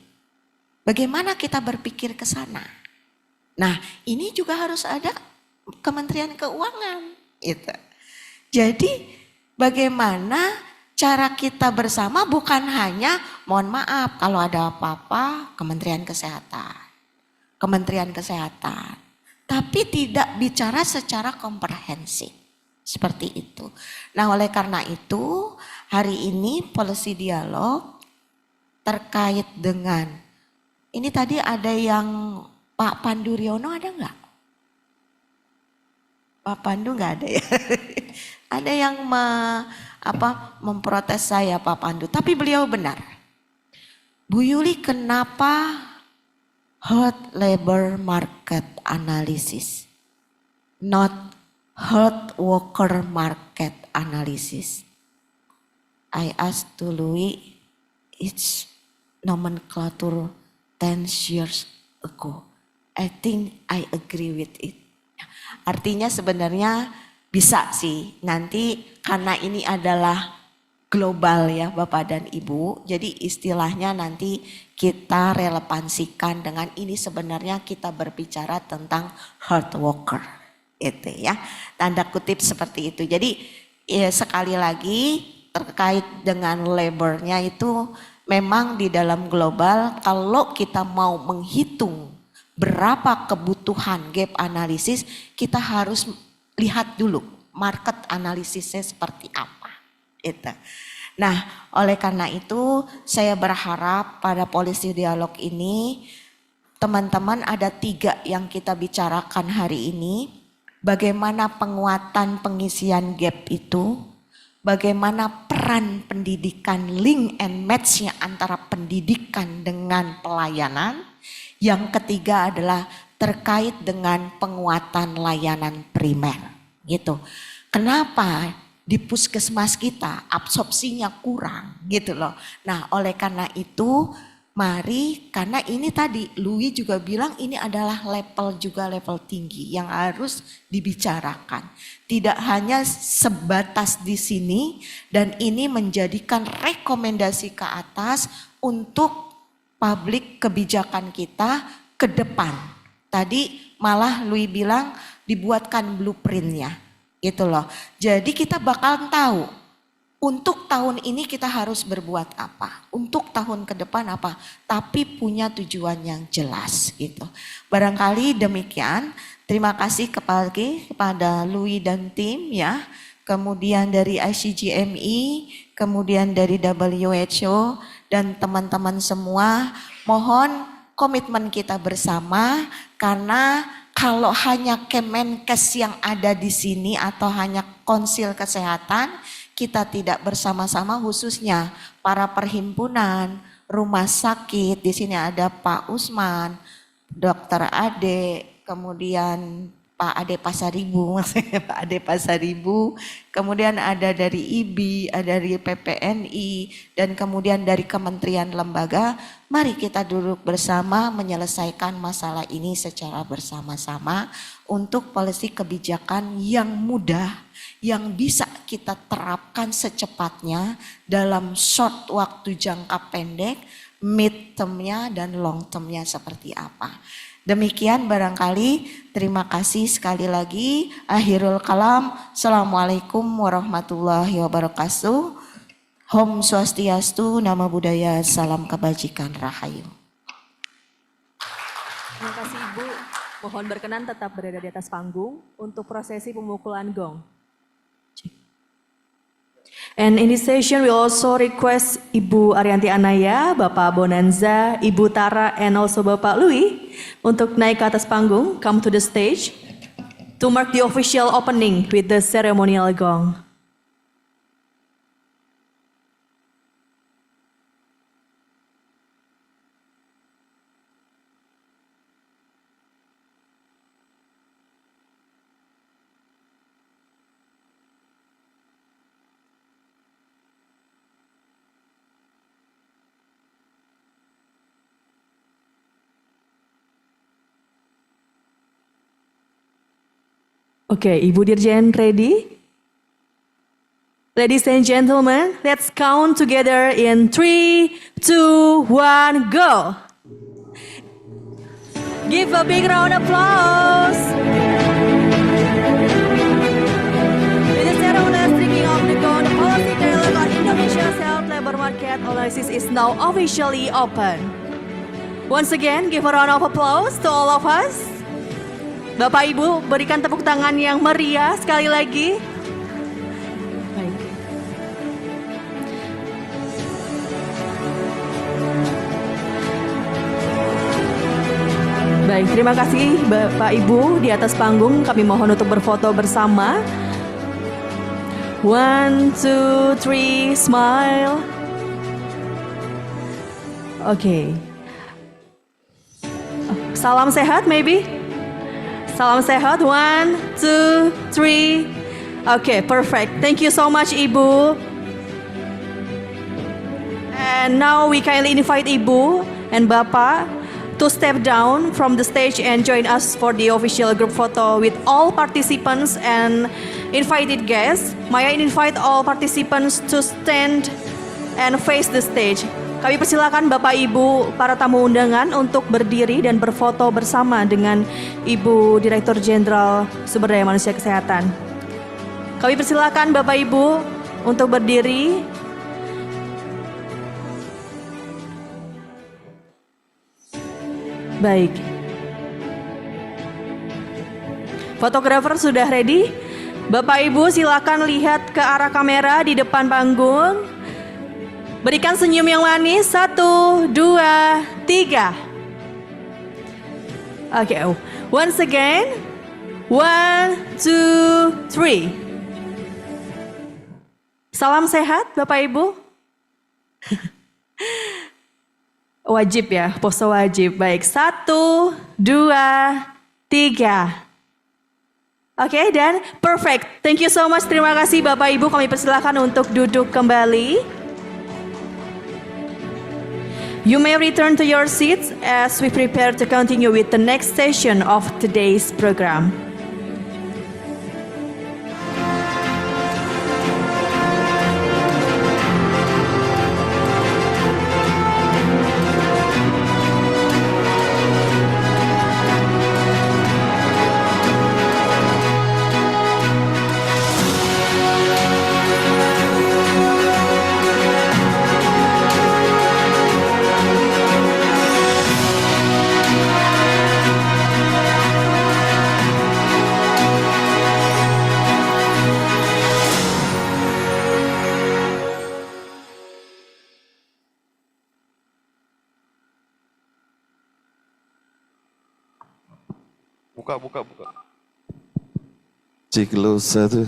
bagaimana kita berpikir ke sana. Nah, ini juga harus ada Kementerian Keuangan. Gitu. Jadi, bagaimana cara kita bersama bukan hanya mohon maaf kalau ada apa-apa Kementerian Kesehatan. Kementerian Kesehatan. Tapi tidak bicara secara komprehensif. Seperti itu. Nah oleh karena itu hari ini policy dialog terkait dengan, ini tadi ada yang Pak Pandu Riono ada nggak? Pak Pandu nggak ada ya? Ada yang memprotes saya Pak Pandu, tapi beliau benar. Bu Yuli, kenapa health labor market analysis, not health worker market analysis? I asked to Louis, it's nomenclature 10 years ago. I think I agree with it. Artinya sebenarnya bisa sih nanti karena ini adalah global ya Bapak dan Ibu. Jadi istilahnya nanti kita relevansikan dengan ini sebenarnya kita berbicara tentang hard worker. Itu ya. Tanda kutip seperti itu. Jadi ya, sekali lagi terkait dengan labornya itu memang di dalam global kalau kita mau menghitung berapa kebutuhan gap analisis kita harus lihat dulu market analisisnya seperti apa. Itu. Nah, oleh karena itu saya berharap pada policy dialog ini teman-teman ada 3 yang kita bicarakan hari ini. Bagaimana penguatan pengisian gap itu, bagaimana peran pendidikan link and match-nya antara pendidikan dengan pelayanan. Yang ketiga adalah terkait dengan penguatan layanan primer. Gitu. Kenapa di puskesmas kita absorpsinya kurang gitu loh. Nah oleh karena itu mari karena ini tadi Louis juga bilang ini adalah level tinggi yang harus dibicarakan. Tidak hanya sebatas di sini dan ini menjadikan rekomendasi ke atas untuk publik kebijakan kita ke depan. Tadi malah Louis bilang dibuatkan blueprintnya gitu loh. Jadi kita bakal tahu untuk tahun ini kita harus berbuat apa, untuk tahun ke depan apa, tapi punya tujuan yang jelas gitu. Barangkali demikian. Terima kasih kepada Louis dan tim ya. Kemudian dari ICGMI, kemudian dari WHO dan teman-teman semua, mohon komitmen kita bersama karena kalau hanya Kemenkes yang ada di sini atau hanya Konsil Kesehatan, kita tidak bersama-sama khususnya para perhimpunan, rumah sakit, di sini ada Pak Usman, Dokter Ade, kemudian Pak Ade Pasaribu, Pak Ade Pasaribu, kemudian ada dari IBI, ada dari PPNI, dan kemudian dari kementerian lembaga. Mari kita duduk bersama menyelesaikan masalah ini secara bersama-sama untuk polisi kebijakan yang mudah, yang bisa kita terapkan secepatnya dalam short waktu jangka pendek, mid termnya dan long termnya seperti apa. Demikian barangkali, terima kasih sekali lagi. Akhirul kalam, Assalamualaikum warahmatullahi wabarakatuh. Om Swastiastu, Namo Buddhaya, salam kebajikan, rahayu. Terima kasih Ibu. Mohon berkenan tetap berada di atas panggung untuk prosesi pemukulan gong. And in this session, we also request Ibu Arianti Anaya, Bapak Bonanza, Ibu Tara, and also Bapak Louis untuk naik ke atas panggung, come to the stage to mark the official opening with the ceremonial gong. Okay, Ibu Dirjen ready? Ladies and gentlemen, let's count together in 3, 2, 1, go! Give a big round of applause! With the ceremony stripping of the gong, the policy dialogue on Indonesia's health labor market analysis is now officially open. Once again, give a round of applause to all of us. Bapak Ibu, berikan tepuk tangan yang meriah sekali lagi. Baik. Baik, terima kasih Bapak Ibu di atas panggung. Kami mohon untuk berfoto bersama. 1, 2, 3, smile. Oke. Salam sehat, maybe? Salam sehat, 1, 2, 3. Okay, perfect. Thank you so much, Ibu. And now we kindly invite Ibu and Bapak to step down from the stage and join us for the official group photo with all participants and invited guests. May I invite all participants to stand and face the stage. Kami persilakan Bapak Ibu para tamu undangan untuk berdiri dan berfoto bersama dengan Ibu Direktur Jenderal Sumber Daya Manusia Kesehatan. Kami persilakan Bapak Ibu untuk berdiri. Baik. Fotografer sudah ready? Bapak Ibu silakan lihat ke arah kamera di depan panggung. Berikan senyum yang manis. 1, 2, 3. Oke, once again. 1, 2, 3. Salam sehat Bapak Ibu. Wajib ya, pose wajib. Baik, 1, 2, 3. Oke, dan perfect. Thank you so much. Terima kasih Bapak Ibu. Kami persilakan untuk duduk kembali. You may return to your seats as we prepare to continue with the next session of today's program. Buka. Ciklo 1.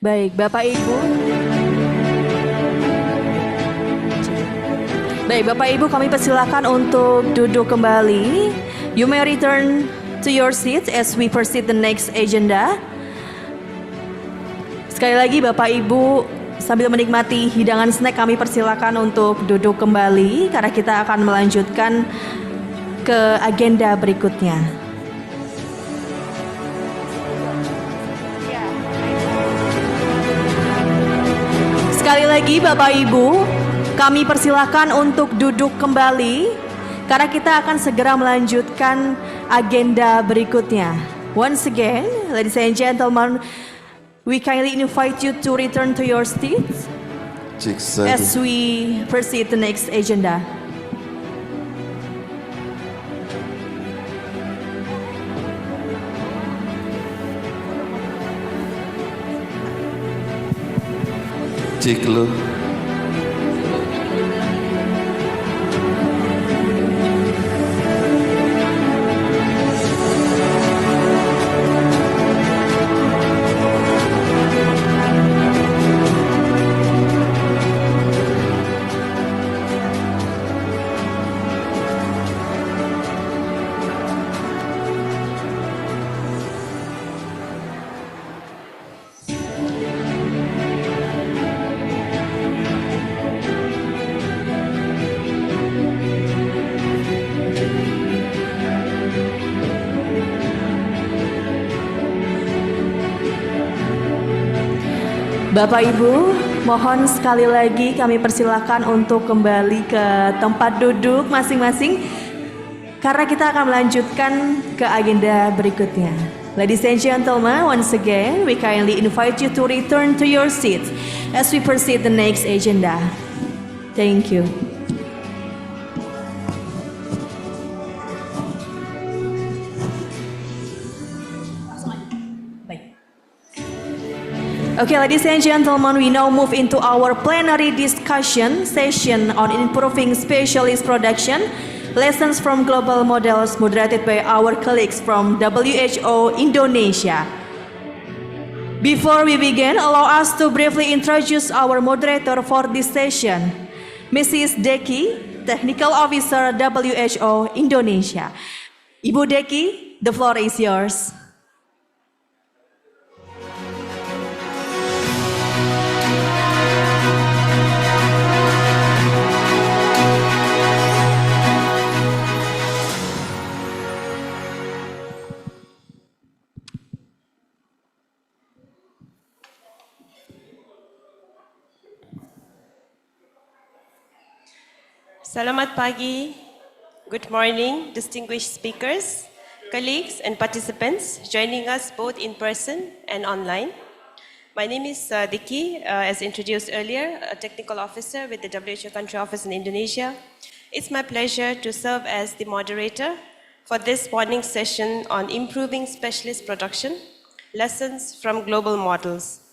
Baik, Bapak Ibu. Baik, Bapak Ibu, kami persilakan untuk duduk kembali. You may return to your seats as we proceed the next agenda. Sekali lagi Bapak Ibu, sambil menikmati hidangan snack kami persilakan untuk duduk kembali karena kita akan melanjutkan ke agenda berikutnya. Sekali lagi Bapak Ibu, kami persilakan untuk duduk kembali karena kita akan segera melanjutkan agenda berikutnya. Once again, ladies and gentlemen, we kindly invite you to return to your seats as we proceed the next agenda. Ciklo. Bapak Ibu, mohon sekali lagi kami persilakan untuk kembali ke tempat duduk masing-masing karena kita akan melanjutkan ke agenda berikutnya. Ladies and gentlemen, once again, we kindly invite you to return to your seats as we proceed the next agenda. Thank you. Okay, ladies and gentlemen, we now move into our plenary discussion session on improving specialist production, lessons from global models, moderated by our colleagues from WHO Indonesia. Before we begin, allow us to briefly introduce our moderator for this session, Mrs. Deki, Technical Officer WHO Indonesia. Ibu Deki, the floor is yours. Selamat pagi, good morning, distinguished speakers, colleagues and participants joining us both in person and online. My name is Diki, as introduced earlier, a technical officer with the WHO Country Office in Indonesia. It's my pleasure to serve as the moderator for this morning's session on improving specialist production, lessons from global models.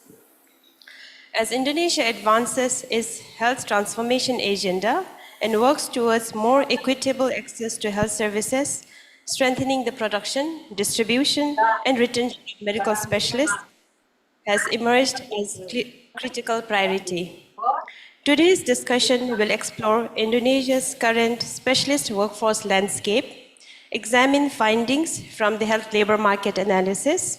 As Indonesia advances its health transformation agenda and works towards more equitable access to health services, strengthening the production, distribution, and retention of medical specialists has emerged as critical priority. Today's discussion will explore Indonesia's current specialist workforce landscape, examine findings from the health labor market analysis,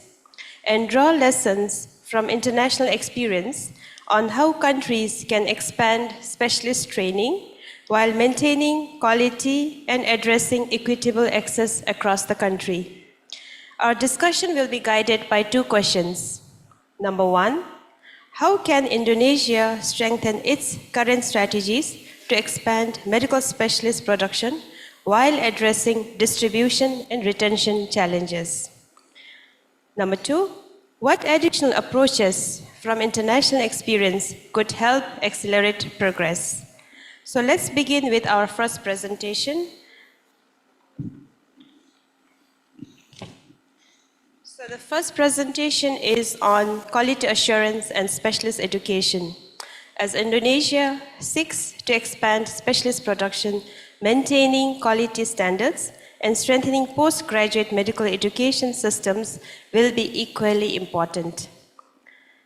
and draw lessons from international experience on how countries can expand specialist training while maintaining quality and addressing equitable access across the country. Our discussion will be guided by two questions. Number one, how can Indonesia strengthen its current strategies to expand medical specialist production while addressing distribution and retention challenges? Number two, what additional approaches from international experience could help accelerate progress? So let's begin with our first presentation. So the first presentation is on quality assurance and specialist education. As Indonesia seeks to expand specialist production, maintaining quality standards and strengthening postgraduate medical education systems will be equally important.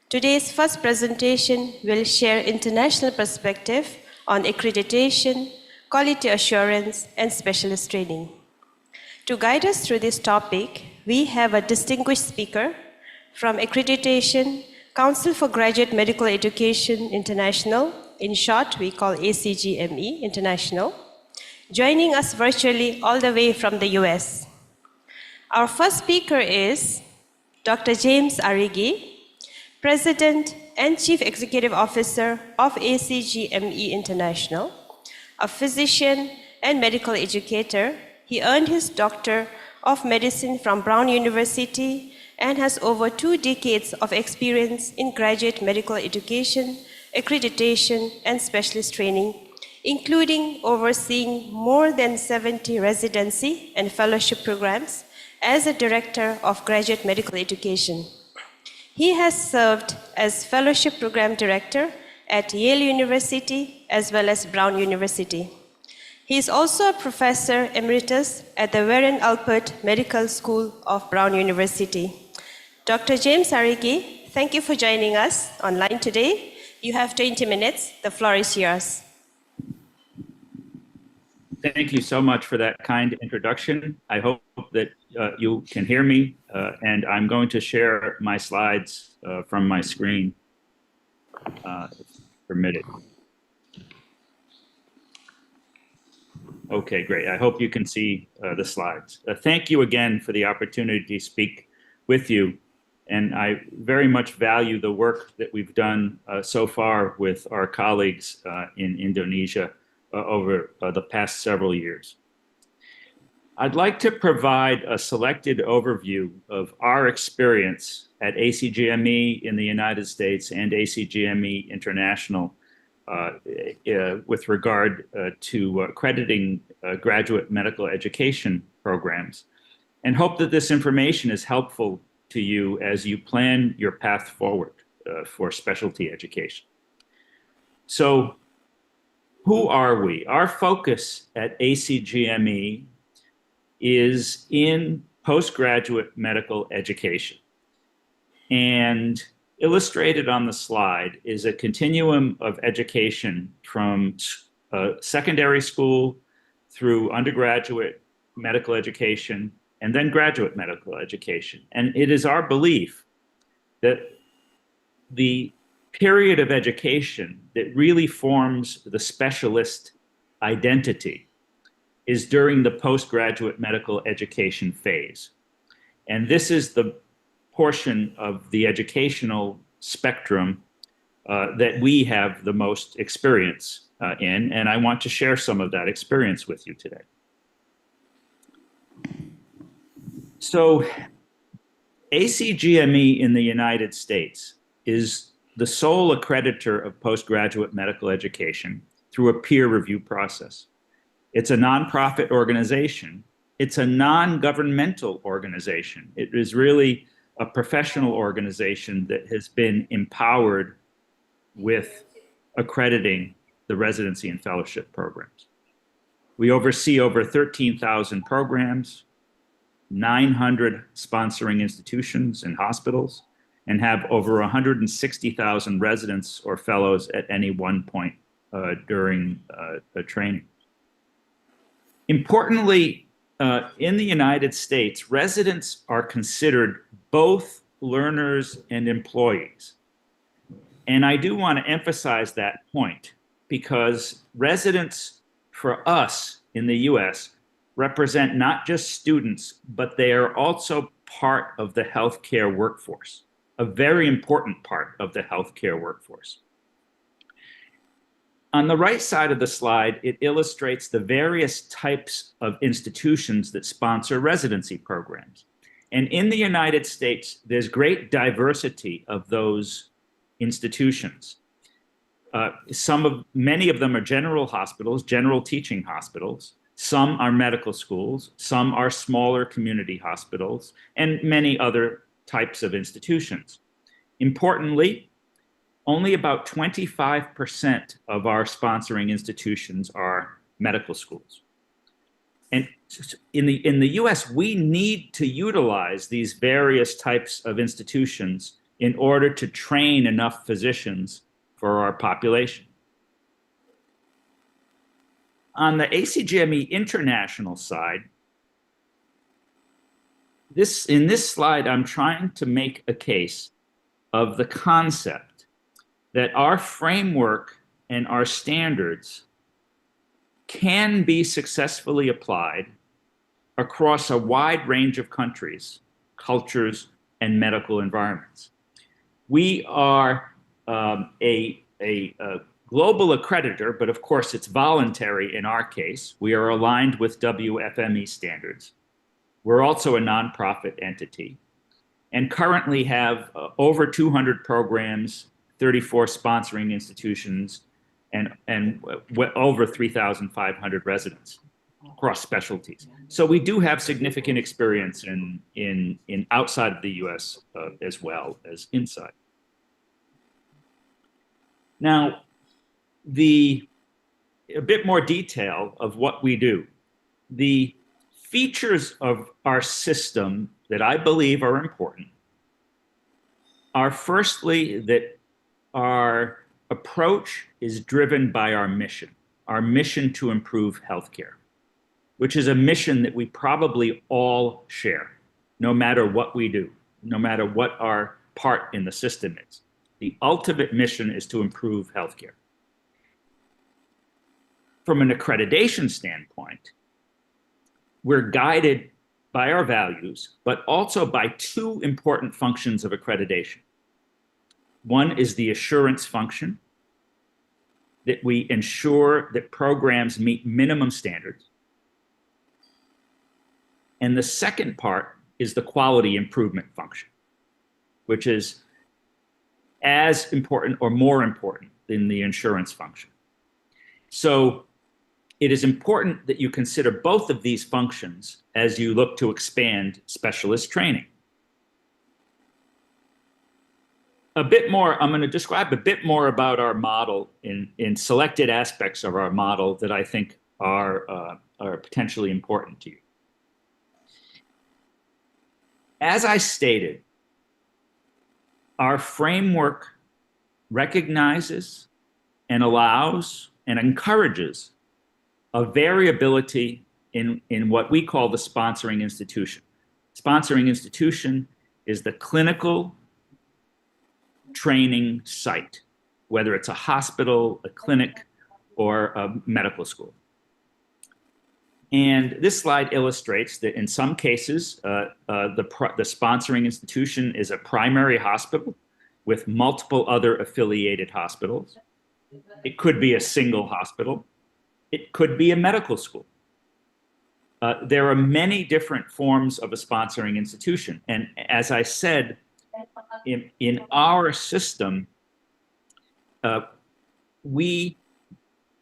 Today's first presentation will share international perspective on accreditation, quality assurance, and specialist training. To guide us through this topic, we have a distinguished speaker from Accreditation Council for Graduate Medical Education International, in short we call ACGME International, joining us virtually all the way from the US. Our first speaker is Dr. James Arigi, President and Chief Executive Officer of ACGME International, a physician and medical educator. He earned his Doctor of Medicine from Brown University and has over 2 decades of experience in graduate medical education, accreditation, and specialist training, including overseeing more than 70 residency and fellowship programs as a director of graduate medical education. He has served as fellowship program director at Yale University as well as Brown University. He is also a professor emeritus at the Warren Alpert Medical School of Brown University. Dr. James Arigi, thank you for joining us online today. You have 20 minutes. The floor is yours. Thank you so much for that kind introduction. I hope that you can hear me, and I'm going to share my slides from my screen, if permitted. Okay, great. I hope you can see the slides. Thank you again for the opportunity to speak with you. And I very much value the work that we've done so far with our colleagues in Indonesia over the past several years. I'd like to provide a selected overview of our experience at ACGME in the United States and ACGME International with regard to accrediting graduate medical education programs, and hope that this information is helpful to you as you plan your path forward for specialty education. So, who are we? Our focus at ACGME is in postgraduate medical education. And illustrated on the slide is a continuum of education from secondary school through undergraduate medical education and then graduate medical education. And it is our belief that the period of education that really forms the specialist identity is during the postgraduate medical education phase. And this is the portion of the educational spectrum that we have the most experience in, and I want to share some of that experience with you today. So ACGME in the United States is the sole accreditor of postgraduate medical education through a peer review process. It's a nonprofit organization. It's a non-governmental organization. It is really a professional organization that has been empowered with accrediting the residency and fellowship programs. We oversee over 13,000 programs, 900 sponsoring institutions and hospitals, and have over 160,000 residents or fellows at any one point during the training. Importantly, in the United States, residents are considered both learners and employees. And I do want to emphasize that point because residents for us in the US represent not just students, but they are also part of the healthcare workforce, a very important part of the healthcare workforce. On the right side of the slide, it illustrates the various types of institutions that sponsor residency programs. And in the United States, there's great diversity of those institutions. Many of them are general hospitals, general teaching hospitals. Some are medical schools, some are smaller community hospitals, and many other types of institutions. Importantly, only about 25% of our sponsoring institutions are medical schools. And in the US, we need to utilize these various types of institutions in order to train enough physicians for our population. On the ACGME international side, in this slide, I'm trying to make a case of the concept that our framework and our standards can be successfully applied across a wide range of countries, cultures, and medical environments. We are a global accreditor, but of course it's voluntary in our case. We are aligned with WFME standards. We're also a nonprofit entity and currently have over 200 programs, 34 sponsoring institutions, and over 3,500 residents across specialties. So we do have significant experience in outside of the US as well as inside. Now, a bit more detail of what we do. The features of our system that I believe are important are firstly that our approach is driven by our mission to improve healthcare, which is a mission that we probably all share, no matter what we do, no matter what our part in the system is. The ultimate mission is to improve healthcare. From an accreditation standpoint, we're guided by our values, but also by two important functions of accreditation. One is the assurance function, that we ensure that programs meet minimum standards. And the second part is the quality improvement function, which is as important or more important than the insurance function. So it is important that you consider both of these functions as you look to expand specialist training. A bit more, I'm going to describe a bit more about our model in selected aspects of our model that I think are potentially important to you. As I stated, our framework recognizes and allows and encourages a variability in what we call the sponsoring institution. Sponsoring institution is the clinical training site, whether it's a hospital, a clinic, or a medical school. And this slide illustrates that in some cases, the sponsoring institution is a primary hospital. with multiple other affiliated hospitals. It could be a single hospital. It could be a medical school. There are many different forms of a sponsoring institution. And as I said, in our system, we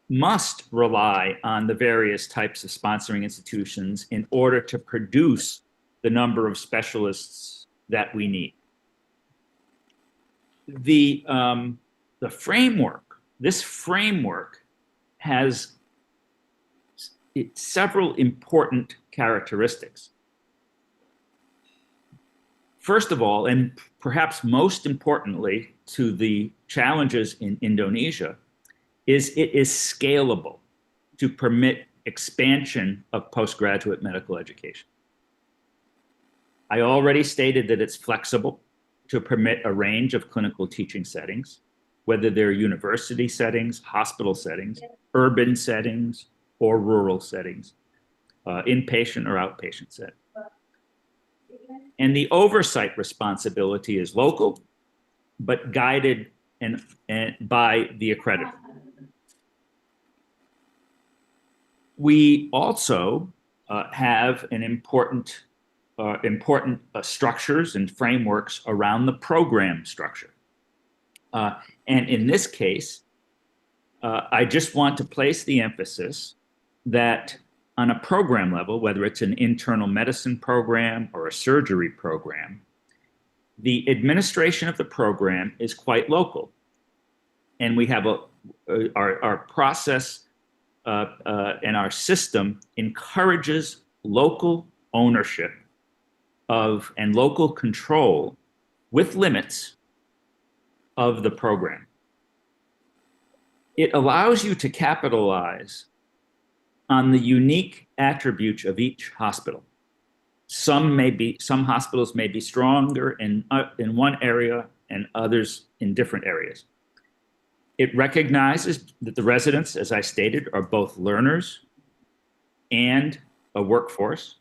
must rely on the various types of sponsoring institutions in order to produce the number of specialists that we need. The framework, this framework has several important characteristics. First of all, and perhaps most importantly to the challenges in Indonesia, is it is scalable to permit expansion of postgraduate medical education. I already stated that it's flexible to permit a range of clinical teaching settings, whether they're university settings, hospital settings, urban settings, or rural settings, inpatient or outpatient settings. And the oversight responsibility is local, but guided and by the accreditor. We also have an important structures and frameworks around the program structure. And in this case, I just want to place the emphasis that on a program level, whether it's an internal medicine program or a surgery program, the administration of the program is quite local. And we have our process and our system encourages local ownership of and local control with limits of the program. It allows you to capitalize on the unique attributes of each hospital. Some hospitals may be stronger in one area and others in different areas. It recognizes that the residents, as I stated, are both learners and a workforce.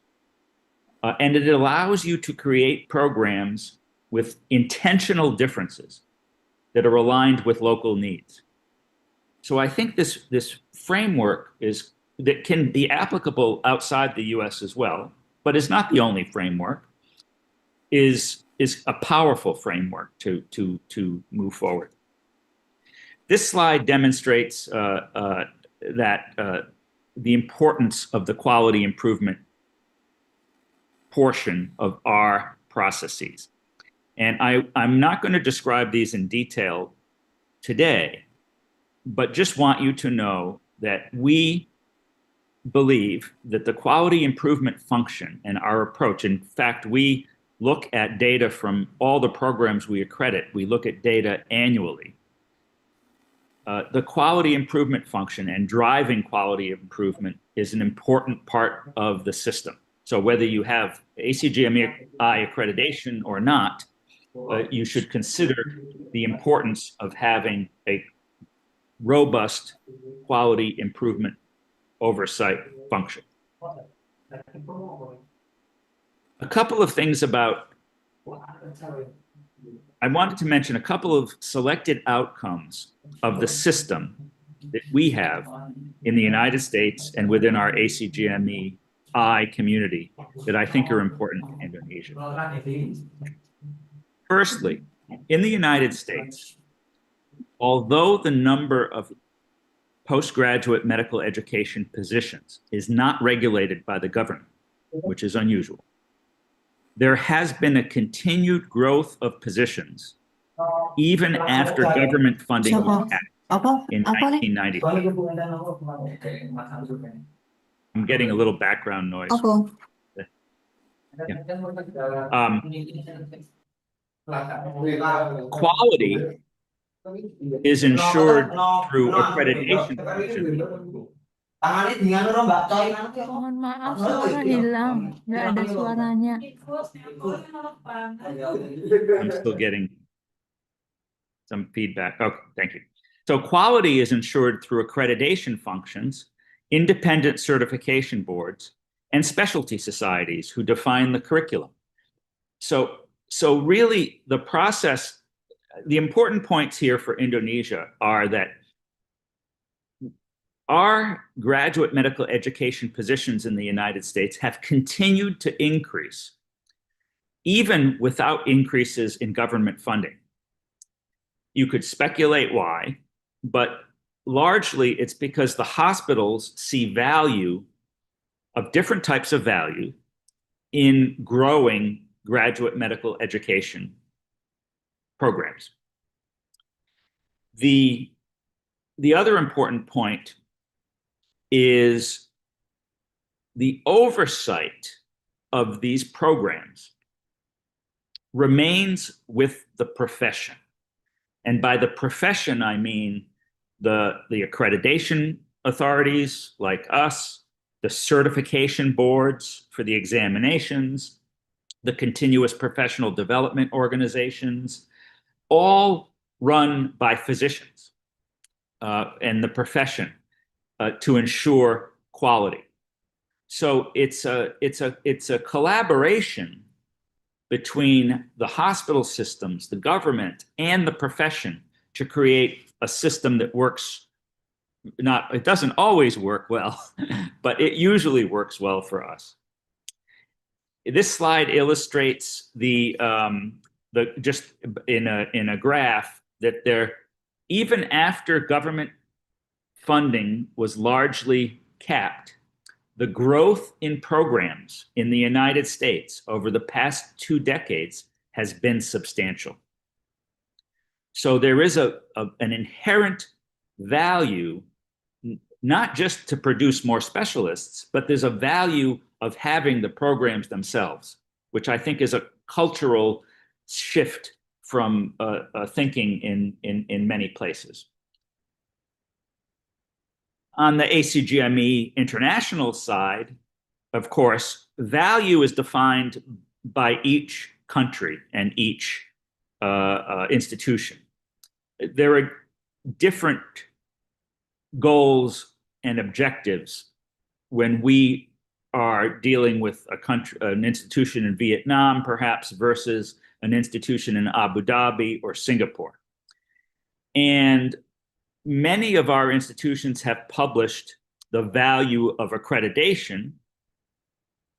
And it allows you to create programs with intentional differences that are aligned with local needs. So I think this framework that can be applicable outside the US as well, but is not the only framework, is a powerful framework to move forward. This slide demonstrates that the importance of the quality improvement portion of our processes. And I'm not going to describe these in detail today, but just want you to know that we believe that the quality improvement function and our approach, in fact, we look at data from all the programs we accredit. We look at data annually. The quality improvement function and driving quality improvement is an important part of the system. So whether you have ACGME accreditation or not, you should consider the importance of having a robust quality improvement oversight function. A couple of things I wanted to mention a couple of selected outcomes of the system that we have in the United States and within our ACGME community that I think are important in Indonesia. Firstly, in the United States, although the number of postgraduate medical education positions is not regulated by the government, which is unusual, there has been a continued growth of positions even after government funding was capped in 1995. I'm getting a little background noise. Yeah. Quality is ensured through accreditation functions. Mohon maaf, suara hilang, nggak ada suaranya. I'm still getting some feedback. Okay, thank you. So quality is ensured through accreditation functions, independent certification boards, and specialty societies who define the curriculum. So really the process the important points here for Indonesia are that our graduate medical education positions in the United States have continued to increase, even without increases in government funding. You could speculate why, but largely it's because the hospitals see value of different types of value in growing graduate medical education programs. The other important point is the oversight of these programs remains with the profession. And by the profession, I mean the accreditation authorities like us, the certification boards for the examinations, the continuous professional development organizations, all run by physicians and the profession to ensure quality. So it's a collaboration between the hospital systems, the government, and the profession to create a system that works. It doesn't always work well, but it usually works well for us. This slide illustrates just in a graph that even after government funding was largely capped, the growth in programs in the United States over the past 2 decades has been substantial. So there is an inherent value, not just to produce more specialists, but there's a value of having the programs themselves, which I think is a cultural shift from thinking in many places. On the ACGME international side, of course, value is defined by each country and each institution. There are different goals and objectives when we are dealing with an institution in Vietnam, perhaps, versus an institution in Abu Dhabi or Singapore. And many of our institutions have published the value of accreditation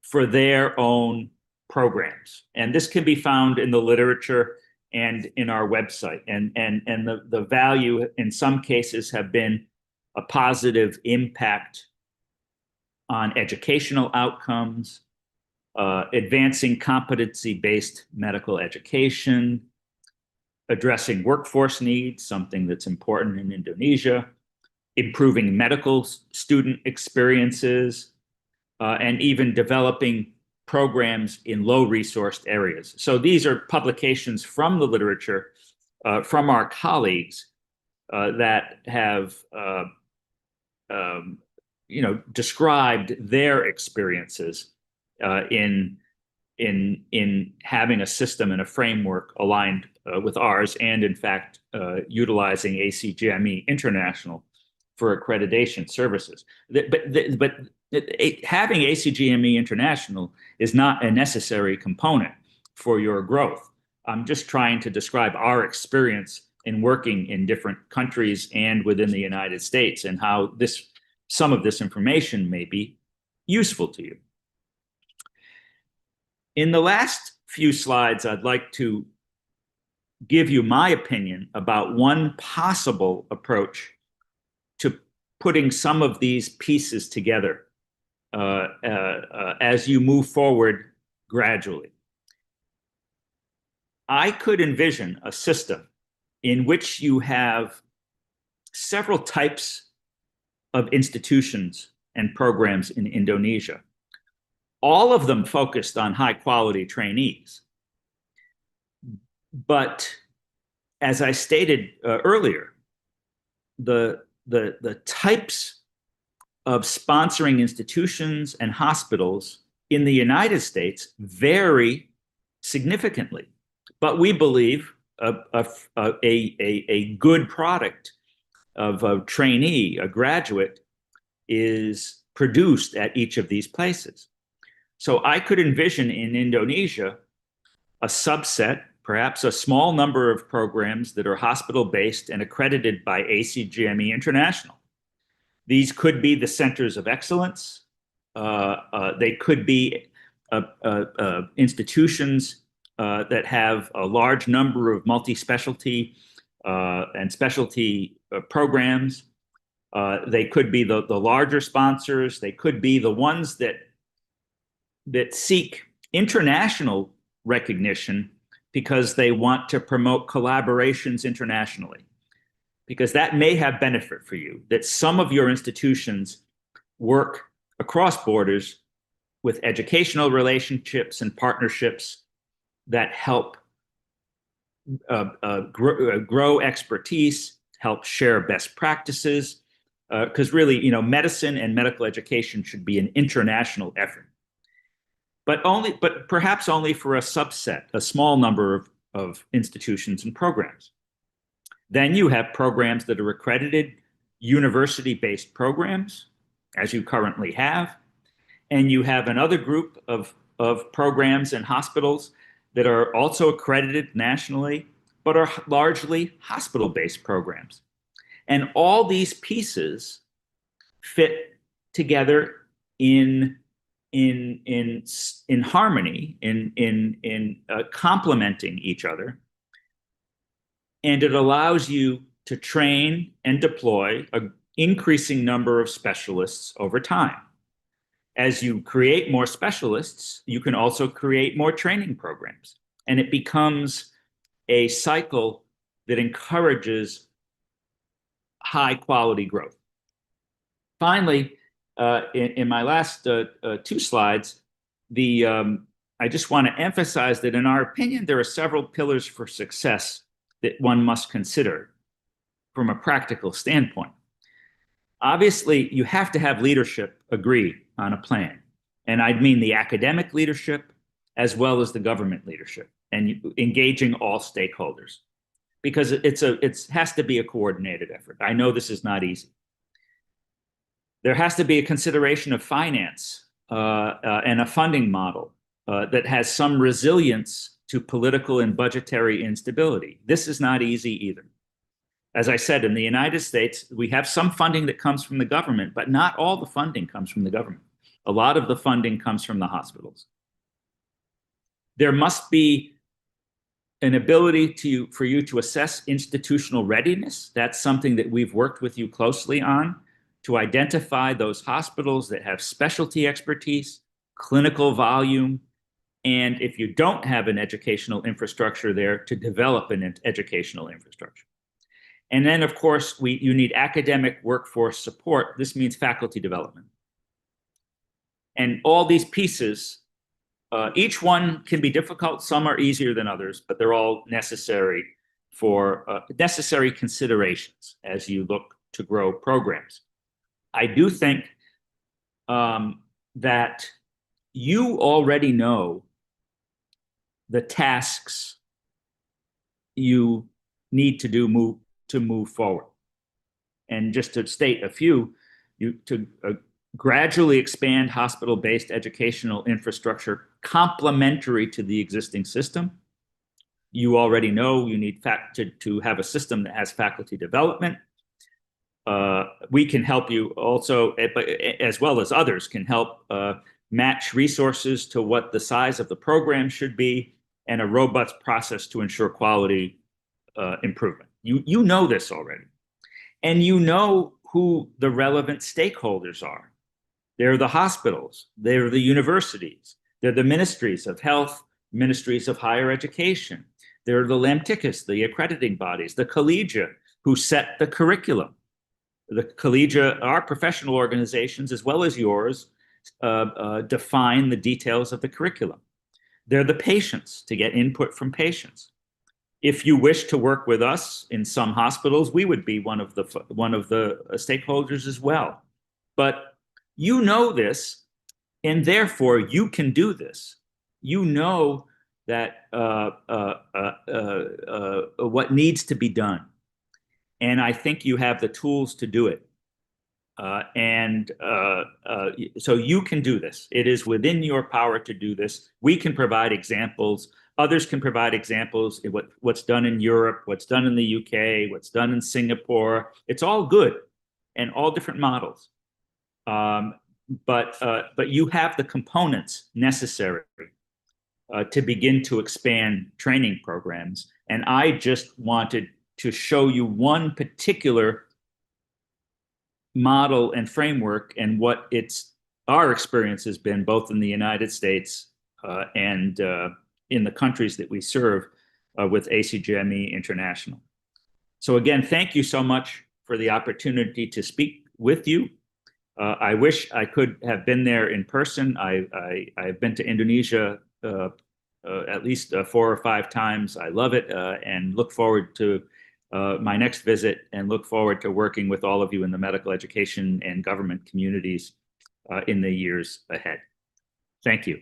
for their own programs. And this can be found in the literature and in our website. And the value in some cases have been a positive impact on educational outcomes, advancing competency-based medical education, addressing workforce needs, something that's important in Indonesia, improving medical student experiences, and even developing programs in low-resourced areas. So these are publications from the literature, from our colleagues that have described their experiences in having a system and a framework aligned with ours, and in fact utilizing ACGME International for accreditation services. But having ACGME International is not a necessary component for your growth. I'm just trying to describe our experience in working in different countries and within the United States, and how some of this information may be useful to you. In the last few slides, I'd like to give you my opinion about one possible approach to putting some of these pieces together as you move forward gradually. I could envision a system in which you have several types of institutions and programs in Indonesia, all of them focused on high-quality trainees. But as I stated earlier, the types of sponsoring institutions and hospitals in the United States vary significantly. But we believe a good product of a trainee, a graduate, is produced at each of these places. So I could envision in Indonesia a subset, perhaps a small number of programs that are hospital-based and accredited by ACGME International. These could be the centers of excellence. They could be institutions that have a large number of multi-specialty and specialty programs. They could be the larger sponsors. They could be the ones that seek international recognition because they want to promote collaborations internationally. Because that may have benefit for you, that some of your institutions work across borders with educational relationships and partnerships that help grow expertise, help share best practices, because really, you know, medicine and medical education should be an international effort. But perhaps only for a subset, a small number of institutions and programs. Then you have programs that are accredited university-based programs, as you currently have, and you have another group of programs and hospitals that are also accredited nationally, but are largely hospital-based programs. And all these pieces fit together in harmony, in complementing each other. And it allows you to train and deploy an increasing number of specialists over time. As you create more specialists, you can also create more training programs. And it becomes a cycle that encourages high quality growth. Finally, in my last two slides, I just want to emphasize that in our opinion, there are several pillars for success that one must consider from a practical standpoint. Obviously, you have to have leadership agree on a plan. And I mean the academic leadership as well as the government leadership, and engaging all stakeholders, because it has to be a coordinated effort. I know this is not easy. There has to be a consideration of finance and a funding model that has some resilience to political and budgetary instability. This is not easy either. As I said, in the United States, we have some funding that comes from the government, but not all the funding comes from the government. A lot of the funding comes from the hospitals. There must be an ability for you to assess institutional readiness. That's something that we've worked with you closely on, to identify those hospitals that have specialty expertise, clinical volume, and if you don't have an educational infrastructure there, to develop an educational infrastructure. And then, of course, you need academic workforce support. This means faculty development. And all these pieces, each one can be difficult. Some are easier than others, but they're all necessary for necessary considerations as you look to grow programs. I do think that you already know the tasks you need to do to move forward. And just to state a few, to gradually expand hospital-based educational infrastructure complementary to the existing system. You already know you need to have a system that has faculty development. We can help you also, as well as others, can help match resources to what the size of the program should be, and a robust process to ensure quality improvement. You know this already. And you know who the relevant stakeholders are. They're the hospitals, they're the universities, they're the ministries of health, ministries of higher education. They're the LAMTICUS, the accrediting bodies, the collegia who set the curriculum. The collegia, our professional organizations, as well as yours, define the details of the curriculum. They're the patients, to get input from patients. If you wish to work with us in some hospitals, we would be one of the stakeholders as well. But you know this, and therefore you can do this. You know that what needs to be done. And I think you have the tools to do it. So you can do this. It is within your power to do this. We can provide examples. Others can provide examples of what's done in Europe, what's done in the UK, what's done in Singapore. It's all good and all different models. But you have the components necessary to begin to expand training programs. And I just wanted to show you one particular model and framework and what our experience has been both in the United States and in the countries that we serve with ACGME International. So again, thank you so much for the opportunity to speak with you. I wish I could have been there in person. I've been to Indonesia at least 4 or 5 times. I love it and look forward to my next visit and look forward to working with all of you in the medical education and government communities in the years ahead. Thank you.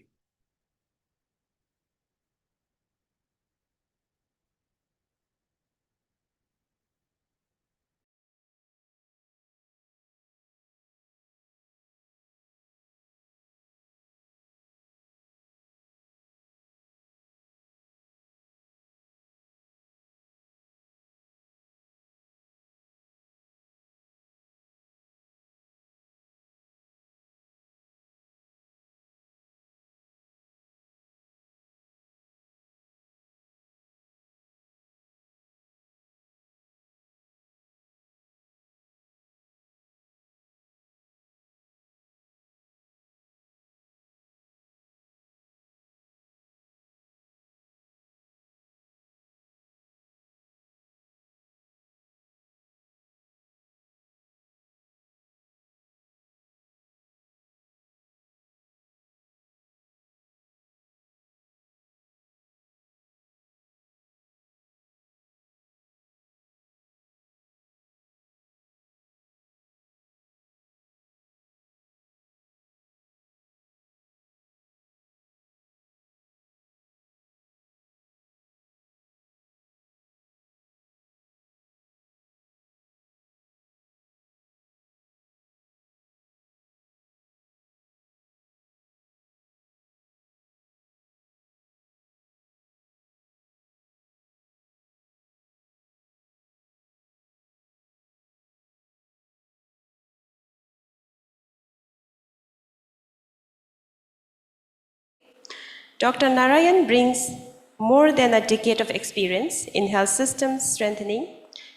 Dr. Narayan brings more than a decade of experience in health systems strengthening,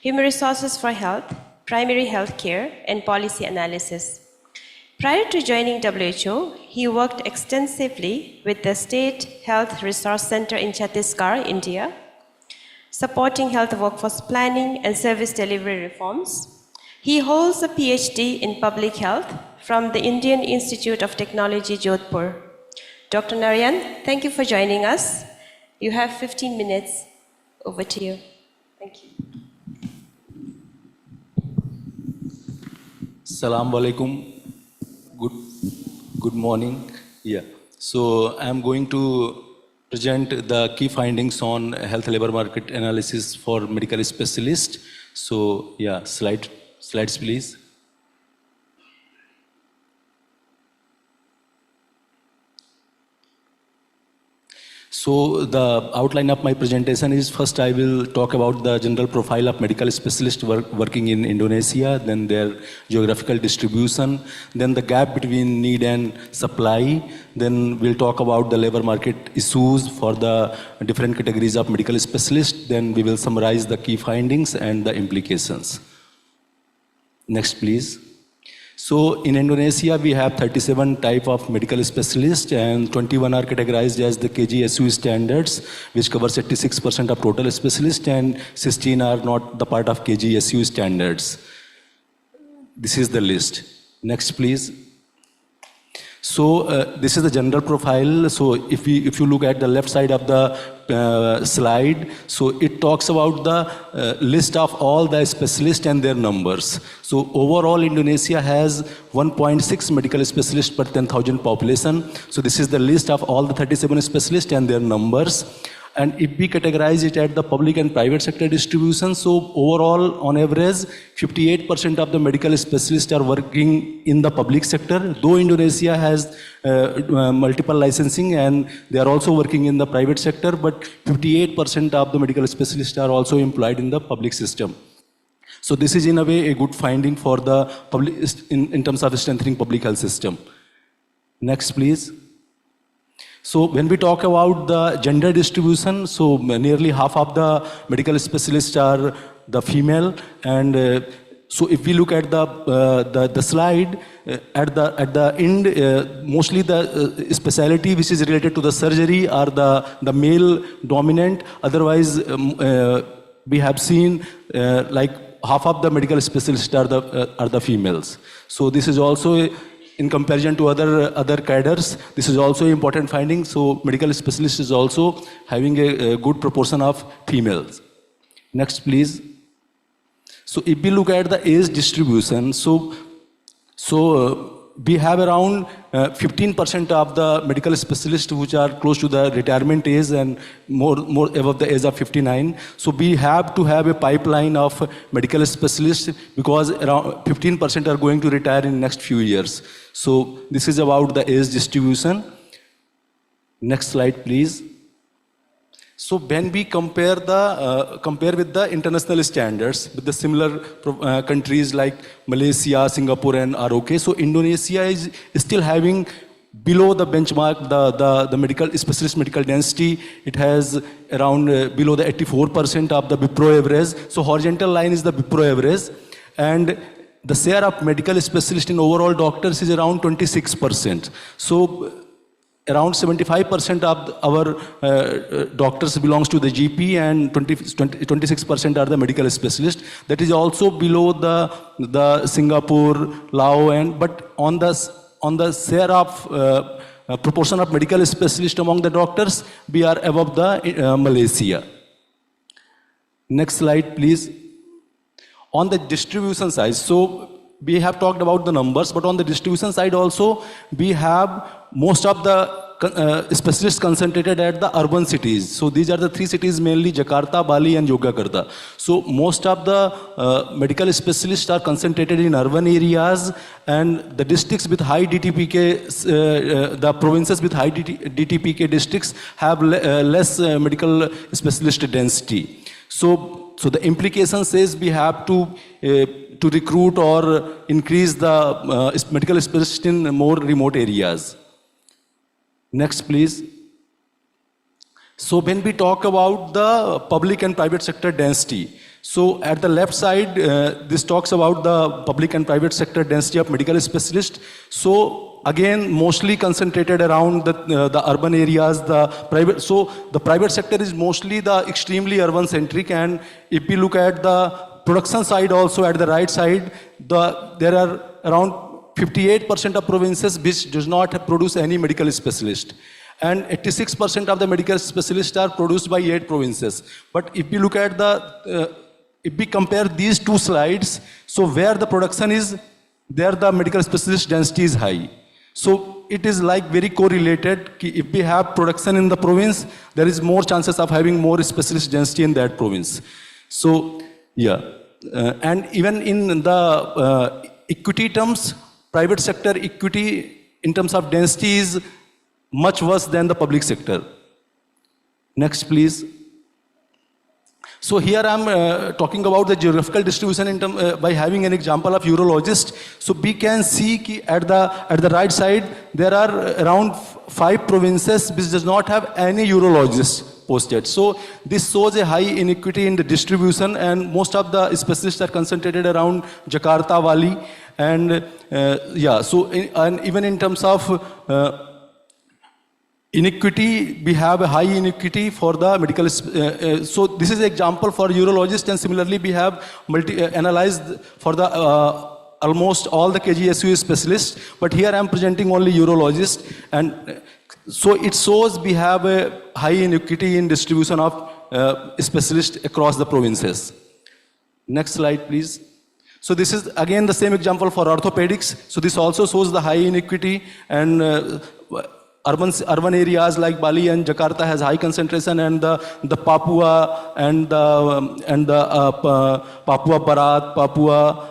human resources for health, primary health care, and policy analysis. Prior to joining WHO, he worked extensively with the State Health Resource Center in Chhattisgarh, India, supporting health workforce planning and service delivery reforms. He holds a PhD in public health from the Indian Institute of Technology, Jodhpur. Dr. Narayan, thank you for joining us. You have 15 minutes. Over to you. Thank you. Assalamu alaikum. Good morning. Yeah. So I'm going to present the key findings on health labor market analysis for medical specialists. So yeah, slides please. So the outline of my presentation is, first I will talk about the general profile of medical specialists working in Indonesia, then their geographical distribution, then the gap between need and supply, then we'll talk about the labor market issues for the different categories of medical specialists, then we will summarize the key findings and the implications. Next please. So in Indonesia, we have 37 type of medical specialists and 21 are categorized as the KGSU standards, which covers 86% of total specialists, and 16 are not the part of KGSU standards. This is the list. Next, please. So this is the general profile. So if you look at the left side of the slide, so it talks about the list of all the specialists and their numbers. So overall, Indonesia has 1.6 medical specialists per 10,000 population. So this is the list of all the 37 specialists and their numbers. And if we categorize it at the public and private sector distribution, so overall, on average, 58% of the medical specialists are working in the public sector, though Indonesia has multiple licensing and they are also working in the private sector, but 58% of the medical specialists are also employed in the public system. So this is in a way a good finding for the public in terms of strengthening public health system. Next, please. So when we talk about the gender distribution, so nearly half of the medical specialists are the female, and so if we look at the slide at the end, mostly the specialty which is related to the surgery are the male dominant. Otherwise, we have seen like half of the medical specialists are the females. So this is also in comparison to other cadres, this is also an important finding. So medical specialist is also having a good proportion of females. Next, please. So if we look at the age distribution, so we have around 15% of the medical specialists which are close to the retirement age and more above the age of 59. So we have to have a pipeline of medical specialists because around 15% are going to retire in the next few years. So this is about the age distribution. Next slide, please. So when we compare with the international standards with the similar countries like Malaysia, Singapore, and ROK, so Indonesia is still having below the benchmark the medical specialist medical density. It has around below the 84% of the BPRO average. So horizontal line is the BPRO average, and the share of medical specialists in overall doctors is around 26%. So around 75% of our doctors belongs to the GP, and 26% are the medical specialists. That is also below the Singapore, Laos, but on the share of proportion of medical specialists among the doctors, we are above the Malaysia. Next slide, please. On the distribution side, so we have talked about the numbers, but on the distribution side also, we have most of the specialists concentrated at the urban cities. So these are the three cities mainly, Jakarta, Bali, and Yogyakarta. So most of the medical specialists are concentrated in urban areas, and the districts with high DTPK, the provinces with high DTPK districts have less medical specialist density. So the implication says we have to recruit or increase the medical specialists in more remote areas. Next, please. So when we talk about the public and private sector density, so at the left side, this talks about the public and private sector density of medical specialists. So again, mostly concentrated around the urban areas, so the private sector is mostly the extremely urban centric, and if we look at the production side also at the right side, there are around 58% of provinces which does not produce any medical specialist, and 86% of the medical specialists are produced by 8 provinces. But if we look at if we compare these two slides, so where the production is, there the medical specialist density is high. So it is like very correlated. If we have production in the province, there is more chances of having more specialist density in that province. So yeah, and even in the equity terms, private sector equity in terms of density is much worse than the public sector. Next, please. So here I am talking about the geographical distribution by having an example of urologist. So we can see at the right side there are around 5 provinces which does not have any urologist posted. So this shows a high inequity in the distribution, and most of the specialists are concentrated around Jakarta, Bali, and yeah. So and even in terms of inequity, we have a high inequity for the medical. So this is an example for urologist, and similarly we have analyzed for the almost all the KGSU specialists. But here I am presenting only urologist, and so it shows we have a high inequity in distribution of specialists across the provinces. Next slide, please. So this is again the same example for orthopedics. So this also shows the high inequity, and urban areas like Bali and Jakarta has high concentration, and the Papua and the Papua Barat, Papua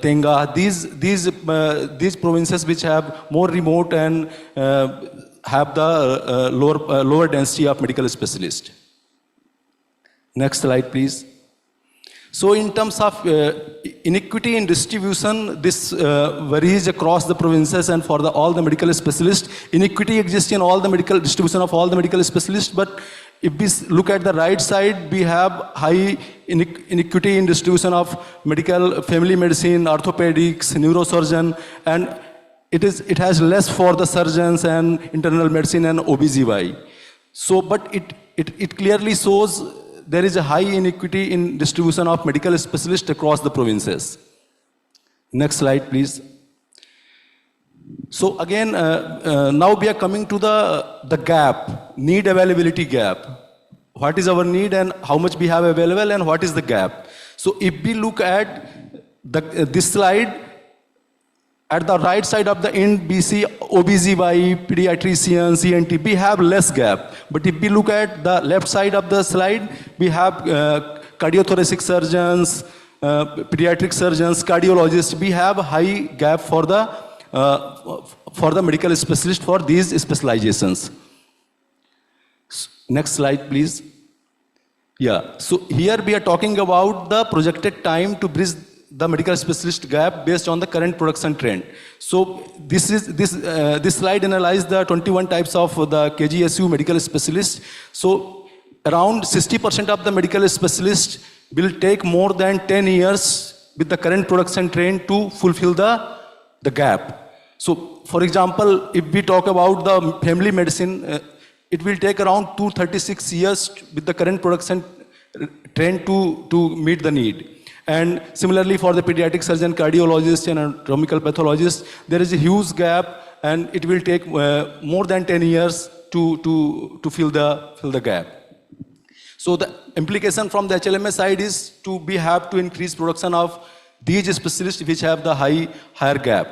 Tenga, these provinces which have more remote and have the lower density of medical specialists. Next slide, please. So in terms of inequity in distribution, this varies across the provinces and for all the medical specialists. Inequity exists in all the medical distribution of all the medical specialists, but if we look at the right side, we have high inequity in distribution of medical, family medicine, orthopedics, neurosurgeon, and it has less for the surgeons and internal medicine and OBGY. So, but it clearly shows there is a high inequity in distribution of medical specialists across the provinces. Next slide, please. So again, now we are coming to the gap, need availability gap. What is our need and how much we have available and what is the gap? So if we look at this slide, at the right side of the end, we see OBGY, pediatricians, ENT, we have less gap. But if we look at the left side of the slide, we have cardiothoracic surgeons, pediatric surgeons, cardiologists. We have a high gap for the medical specialist for these specializations. Next slide, please. Yeah, so here we are talking about the projected time to bridge the medical specialist gap based on the current production trend. So this slide analyzes the 21 types of the KGSU medical specialists. So around 60% of the medical specialists will take more than 10 years with the current production trend to fulfill the gap. So for example, if we talk about the family medicine, it will take around 236 years with the current production trend to meet the need. And similarly for the pediatric surgeon, cardiologist and anatomical pathologist, there is a huge gap and it will take more than 10 years to fill the gap. So the implication from the HLMA side is we have to increase production of these specialists which have the higher gap.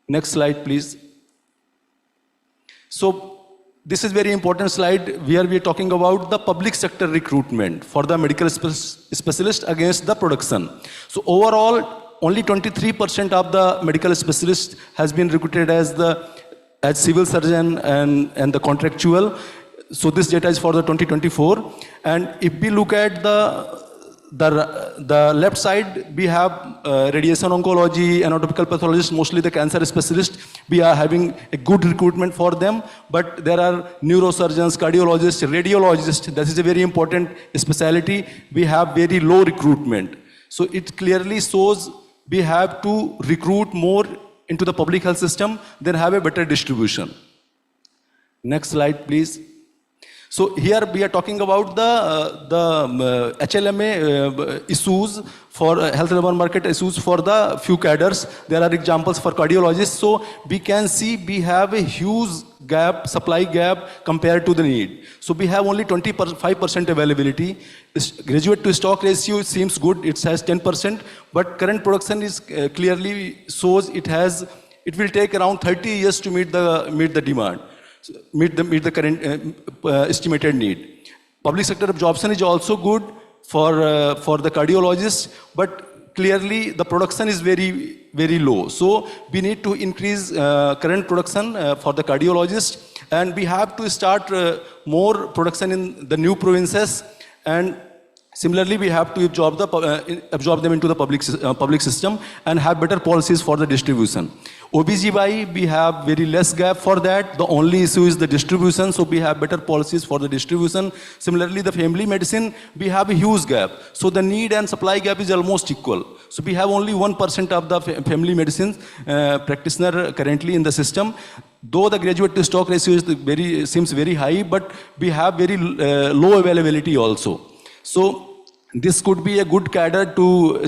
Next slide, please. So this is very important slide where we are talking about the public sector recruitment for the medical specialist against the production. So overall, only 23% of the medical specialists has been recruited as civil surgeon and the contractual. So this data is for the 2024. And if we look at the left side, we have radiation oncology, anatomical pathologists, mostly the cancer specialists. We are having a good recruitment for them, but there are neurosurgeons, cardiologists, radiologists. That is a very important specialty. We have very low recruitment. So it clearly shows we have to recruit more into the public health system, then have a better distribution. Next slide, please. So here we are talking about the HLMA issues for health labor market issues for the few cadres. There are examples for cardiologists. So we can see we have a huge gap, supply gap compared to the need. So we have only 25% availability. Graduate to stock ratio seems good. It has 10%, but current production is clearly shows it will take around 30 years to meet the demand. Meet the current estimated need. Public sector absorption is also good for the cardiologists, but clearly the production is very, very low. So we need to increase current production for the cardiologists, and we have to start more production in the new provinces, and similarly we have to absorb them into the public system and have better policies for the distribution. OBGY, we have very less gap for that. The only issue is the distribution, so we have better policies for the distribution. Similarly, the family medicine, we have a huge gap. So the need and supply gap is almost equal. So we have only 1% of the family medicine practitioner currently in the system. Though the graduate to stock ratio seems very high, but we have very low availability also. So this could be a good cadre to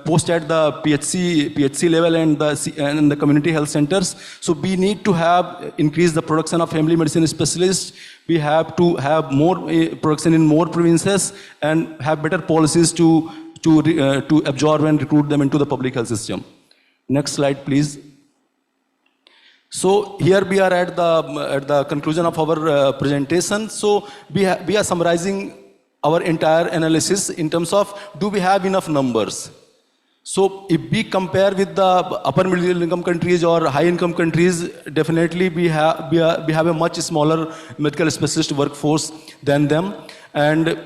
post at the PHC level and the community health centers. So we need to increase the production of family medicine specialists. We have to have more production in more provinces and have better policies to absorb and recruit them into the public health system. Next slide, please. So here we are at the conclusion of our presentation. So we are summarizing our entire analysis in terms of, do we have enough numbers? So if we compare with the upper middle income countries or high income countries, definitely we have a much smaller medical specialist workforce than them. And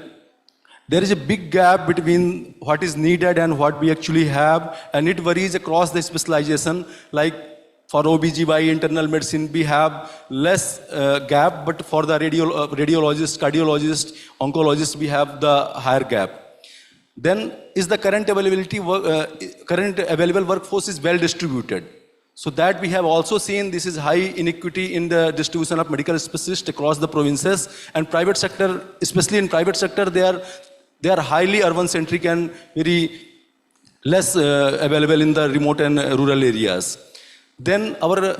there is a big gap between what is needed and what we actually have, and it varies across the specialization. Like for OBGY, internal medicine, we have less gap, but for the radiologist, cardiologist, oncologist, we have the higher gap. Then is the current available workforce is well distributed. So that we have also seen this is high inequity in the distribution of medical specialists across the provinces, and private sector, especially in private sector, they are highly urban centric and very less available in the remote and rural areas. Then our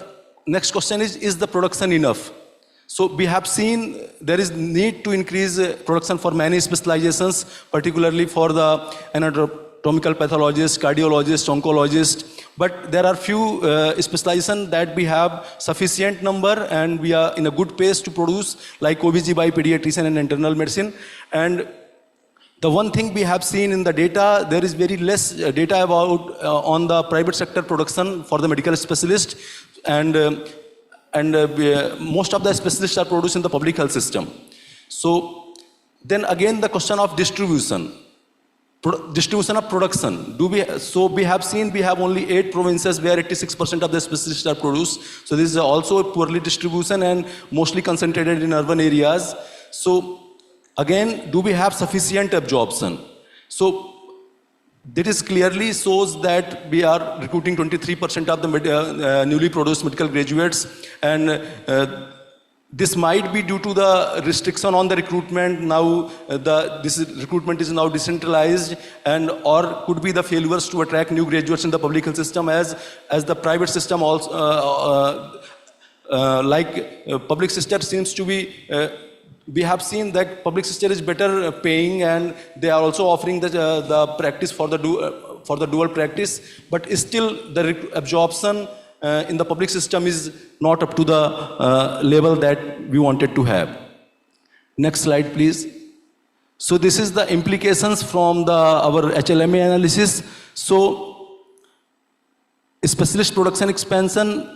next question is the production enough? So we have seen there is need to increase production for many specializations, particularly for the anatomical pathologist, cardiologist, oncologist. But there are few specializations that we have sufficient number and we are in a good pace to produce, like OBGY, pediatrician and internal medicine. And the one thing we have seen in the data, there is very less data about on the private sector production for the medical specialist, and most of the specialists are produced in the public health system. So then again the question of distribution of production. So we have seen we have only 8 provinces where 86% of the specialists are produced. So this is also a poorly distribution and mostly concentrated in urban areas. So again, do we have sufficient absorption? So this clearly shows that we are recruiting 23% of the newly produced medical graduates, and this might be due to the restriction on the recruitment. Now this recruitment is now decentralized, and or could be the failures to attract new graduates in the public health system as the private system also public sector seems to be. We have seen that public sector is better paying, and they are also offering the practice for the dual practice, but still the absorption in the public system is not up to the level that we wanted to have. Next slide, please. So this is the implications from our HLMA analysis. So specialist production expansion,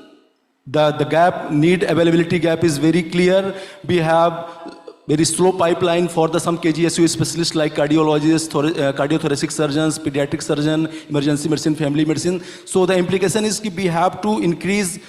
the gap, need availability gap is very clear. We have very slow pipeline for some KGSU specialists like cardiologists, cardiothoracic surgeons, pediatric surgeon, emergency medicine, family medicine. So the implication is that we have to increase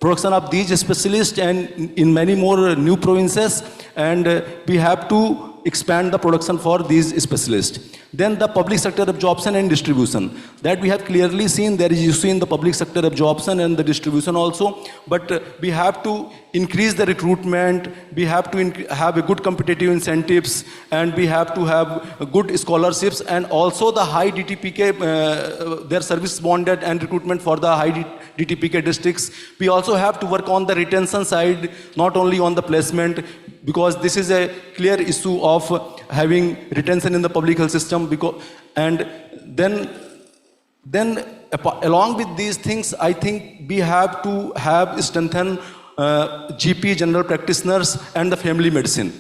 production of these specialists and in many more new provinces, and we have to expand the production for these specialists. Then the public sector absorption and distribution. That we have clearly seen there is issue in the public sector absorption and the distribution also, but we have to increase the recruitment, we have to have a good competitive incentives, and we have to have good scholarships, and also the high DTPK, their service bonded and recruitment for the high DTPK districts. We also have to work on the retention side, not only on the placement, because this is a clear issue of having retention in the public health system. And then along with these things, I think we have to strengthen GP, general practitioners, and the family medicine.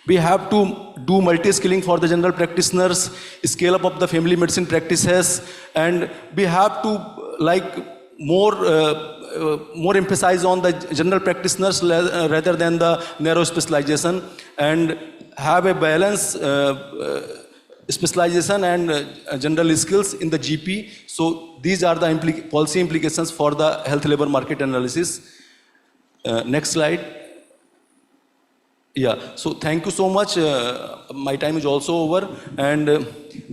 We have to do multi-skilling for the general practitioners, scale up of the family medicine practices, and we have to more emphasize on the general practitioners rather than the narrow specialization, and have a balance specialization and general skills in the GP. So these are the policy implications for the health labor market analysis. Next slide. Yeah, so thank you so much. My time is also over, and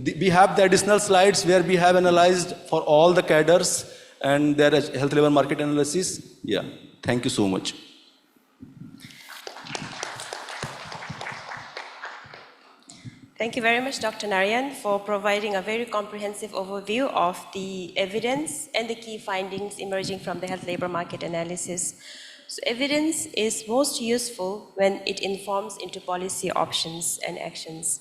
we have the additional slides where we have analyzed for all the cadres and their health labor market analysis. Yeah, thank you so much. Thank you very much, Dr. Narayan, for providing a very comprehensive overview of the evidence and the key findings emerging from the health labor market analysis. So evidence is most useful when it informs into policy options and actions.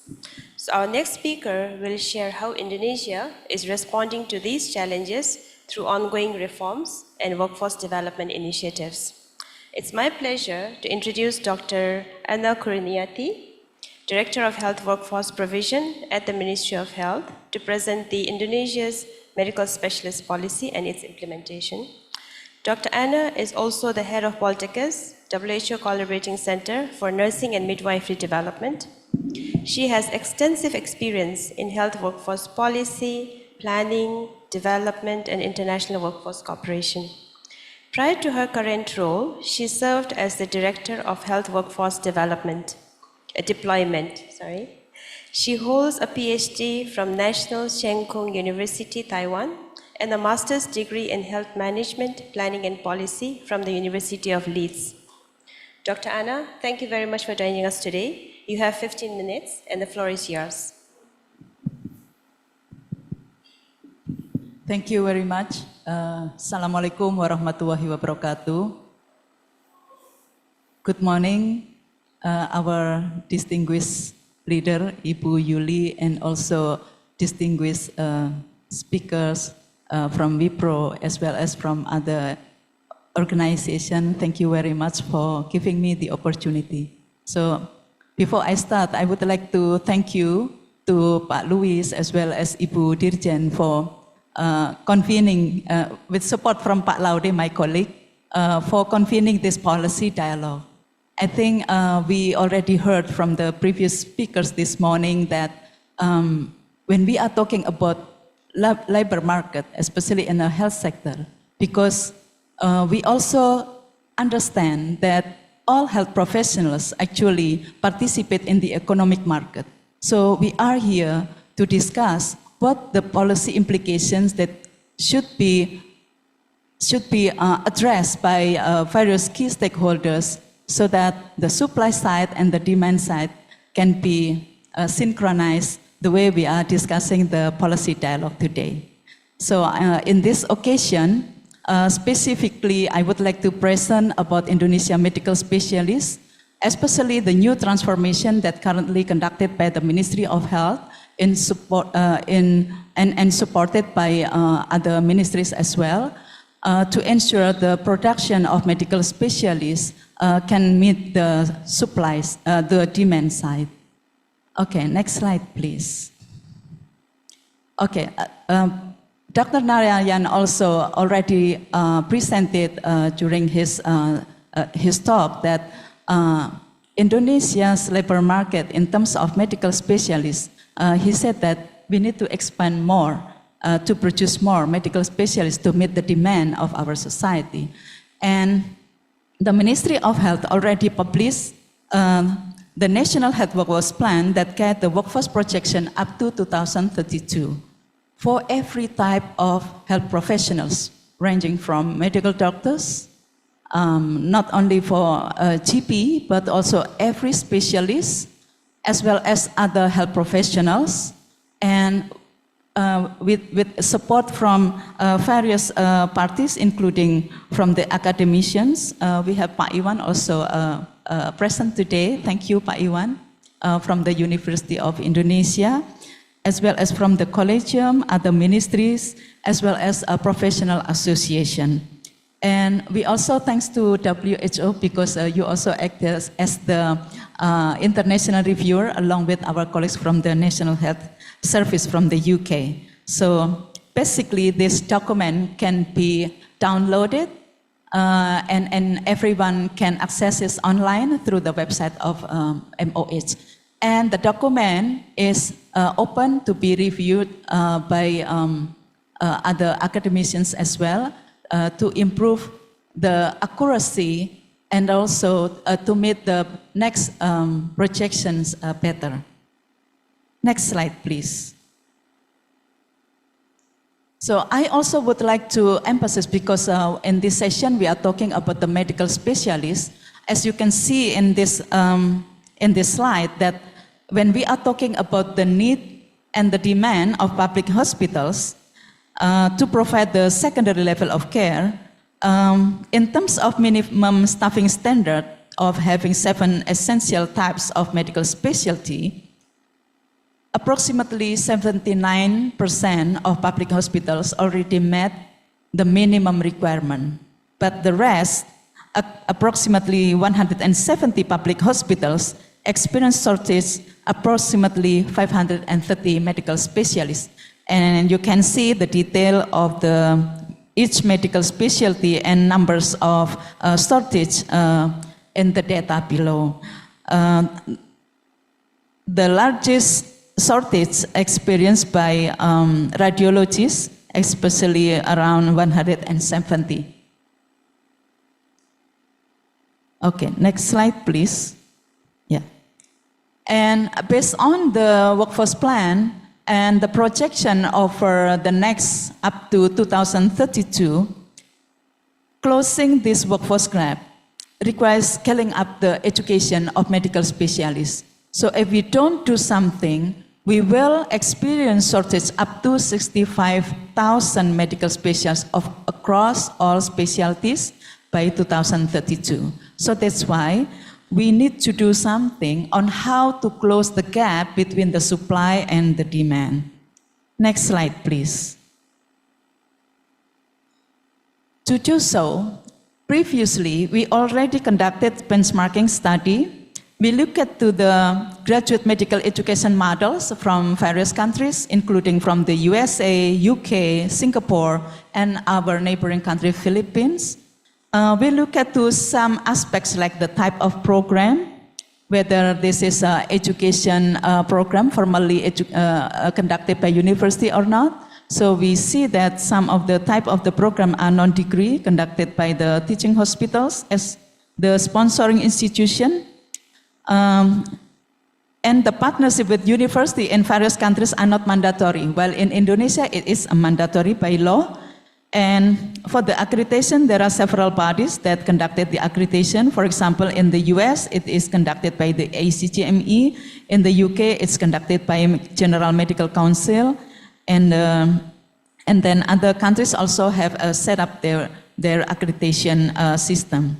So our next speaker will share how Indonesia is responding to these challenges through ongoing reforms and workforce development initiatives. It's my pleasure to introduce Dr. Anna Kurniati, Director of Health Workforce Provision at the Ministry of Health, to present the Indonesia's medical specialist policy and its implementation. Dr. Anna is also the head of Poltekkes, WHO Collaborating Center for Nursing and Midwifery Development. She has extensive experience in health workforce policy, planning, development, and international workforce cooperation. Prior to her current role, she served as the Director of Health Workforce Deployment. She holds a PhD from National Cheng Kung University, Taiwan, and a master's degree in health management, planning, and policy from the University of Leeds. Dr. Anna, thank you very much for joining us today. You have 15 minutes, and the floor is yours. Thank you very much. Assalamualaikum warahmatullahi wabarakatuh. Good morning, our distinguished leader, Ibu Yuli, and also distinguished speakers from Wipro as well as from other organizations. Thank you very much for giving me the opportunity. So before I start, I would like to thank you to Pak Luis as well as Ibu Dirjen for convening, with support from Pak Laude, my colleague, for convening this policy dialogue. I think we already heard from the previous speakers this morning that when we are talking about labor market, especially in the health sector, because we also understand that all health professionals actually participate in the economic market. So we are here to discuss what the policy implications that should be addressed by various key stakeholders so that the supply side and the demand side can be synchronized the way we are discussing the policy dialogue today. So in this occasion, specifically, I would like to present about Indonesia medical specialists, especially the new transformation that currently conducted by the Ministry of Health in support, and supported by other ministries as well, to ensure the production of medical specialists can meet the supplies, the demand side. Okay, next slide, please. Okay, Dr. Narayan also already presented during his talk that Indonesia's labor market in terms of medical specialists, he said that we need to expand more to produce more medical specialists to meet the demand of our society. And the Ministry of Health already published the National Health Workforce Plan that guides the workforce projection up to 2032 for every type of health professionals, ranging from medical doctors, not only for GP, but also every specialist, as well as other health professionals, and with support from various parties, including from the academicians. We have Pak Iwan also present today. Thank you, Pak Iwan, from the University of Indonesia, as well as from the Collegium, other ministries, as well as a professional association. And we also thanks to WHO because you also act as the international reviewer along with our colleagues from the National Health Service from the UK. So basically this document can be downloaded and everyone can access it online through the website of MOH. And the document is open to be reviewed by other academicians as well to improve the accuracy and also to meet the next projections better. Next slide, please. So I also would like to emphasize, because in this session we are talking about the medical specialists. As you can see in this slide, that when we are talking about the need and the demand of public hospitals to provide the secondary level of care, in terms of minimum staffing standard of having 7 essential types of medical specialty, approximately 79% of public hospitals already met the minimum requirement. But the rest, approximately 170 public hospitals, experience shortage approximately 530 medical specialists. And you can see the detail of each medical specialty and numbers of shortage in the data below. The largest shortage experienced by radiologists, especially around 170. Okay, next slide, please. Yeah. And based on the workforce plan and the projection of the next up to 2032, closing this workforce gap requires scaling up the education of medical specialists. So if we don't do something, we will experience shortage up to 65,000 medical specialists across all specialties by 2032. So that's why we need to do something on how to close the gap between the supply and the demand. Next slide, please. To do so, previously, we already conducted benchmarking study. We looked at the graduate medical education models from various countries, including from the USA, UK, Singapore, and our neighboring country, Philippines. We look at some aspects like the type of program, whether this is an education program formally conducted by university or not. So we see that some of the type of the program are non-degree conducted by the teaching hospitals as the sponsoring institution. And the partnership with university in various countries are not mandatory, while in Indonesia it is mandatory by law. And for the accreditation, there are several bodies that conducted the accreditation. For example, in the US, it is conducted by the HLMA. In the UK, it's conducted by General Medical Council. And then other countries also have set up their accreditation system.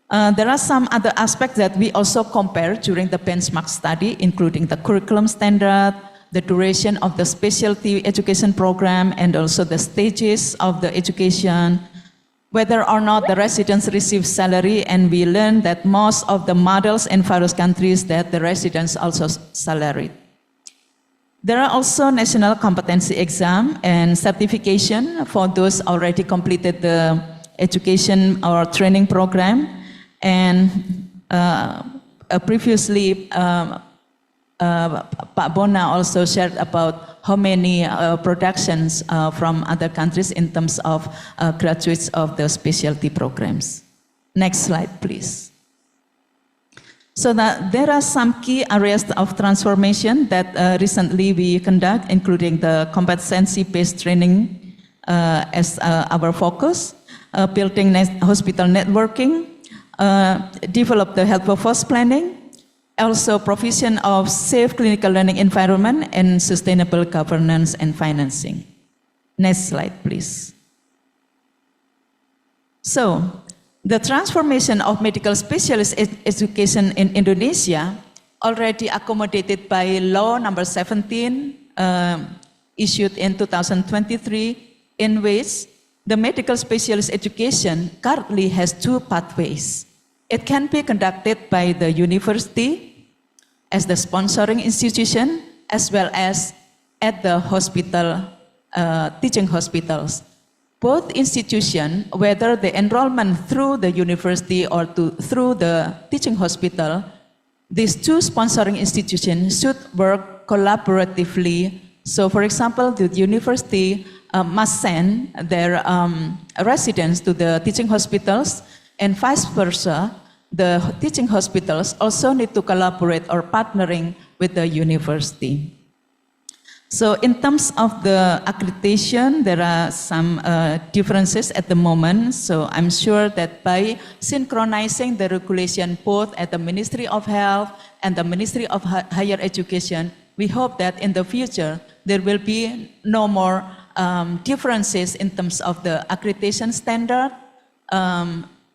There are some other aspects that we also compare during the benchmark study, including the curriculum standard, the duration of the specialty education program, and also the stages of the education, whether or not the residents receive salary, and we learned that most of the models in various countries that the residents also salaried. There are also national competency exam and certification for those already completed the education or training program. And previously, Pak Bona also shared about how many productions from other countries in terms of graduates of the specialty programs. Next slide, please. So that there are some key areas of transformation that recently we conduct, including the competency-based training as our focus, building hospital networking, develop the health workforce planning, also provision of safe clinical learning environment, and sustainable governance and financing. Next slide, please. So, the transformation of medical specialist education in Indonesia, already accommodated by Law number 17, issued in 2023, in which the medical specialist education currently has two pathways. It can be conducted by the university as the sponsoring institution, as well as at the hospital, teaching hospitals. Both institutions, whether the enrollment through the university or through the teaching hospital, these two sponsoring institutions should work collaboratively. So for example, the university must send their residents to the teaching hospitals, and vice versa, the teaching hospitals also need to collaborate or partnering with the university. So in terms of the accreditation, there are some differences at the moment. So I'm sure that by synchronizing the regulation both at the Ministry of Health and the Ministry of Higher Education, we hope that in the future there will be no more differences in terms of the accreditation standard,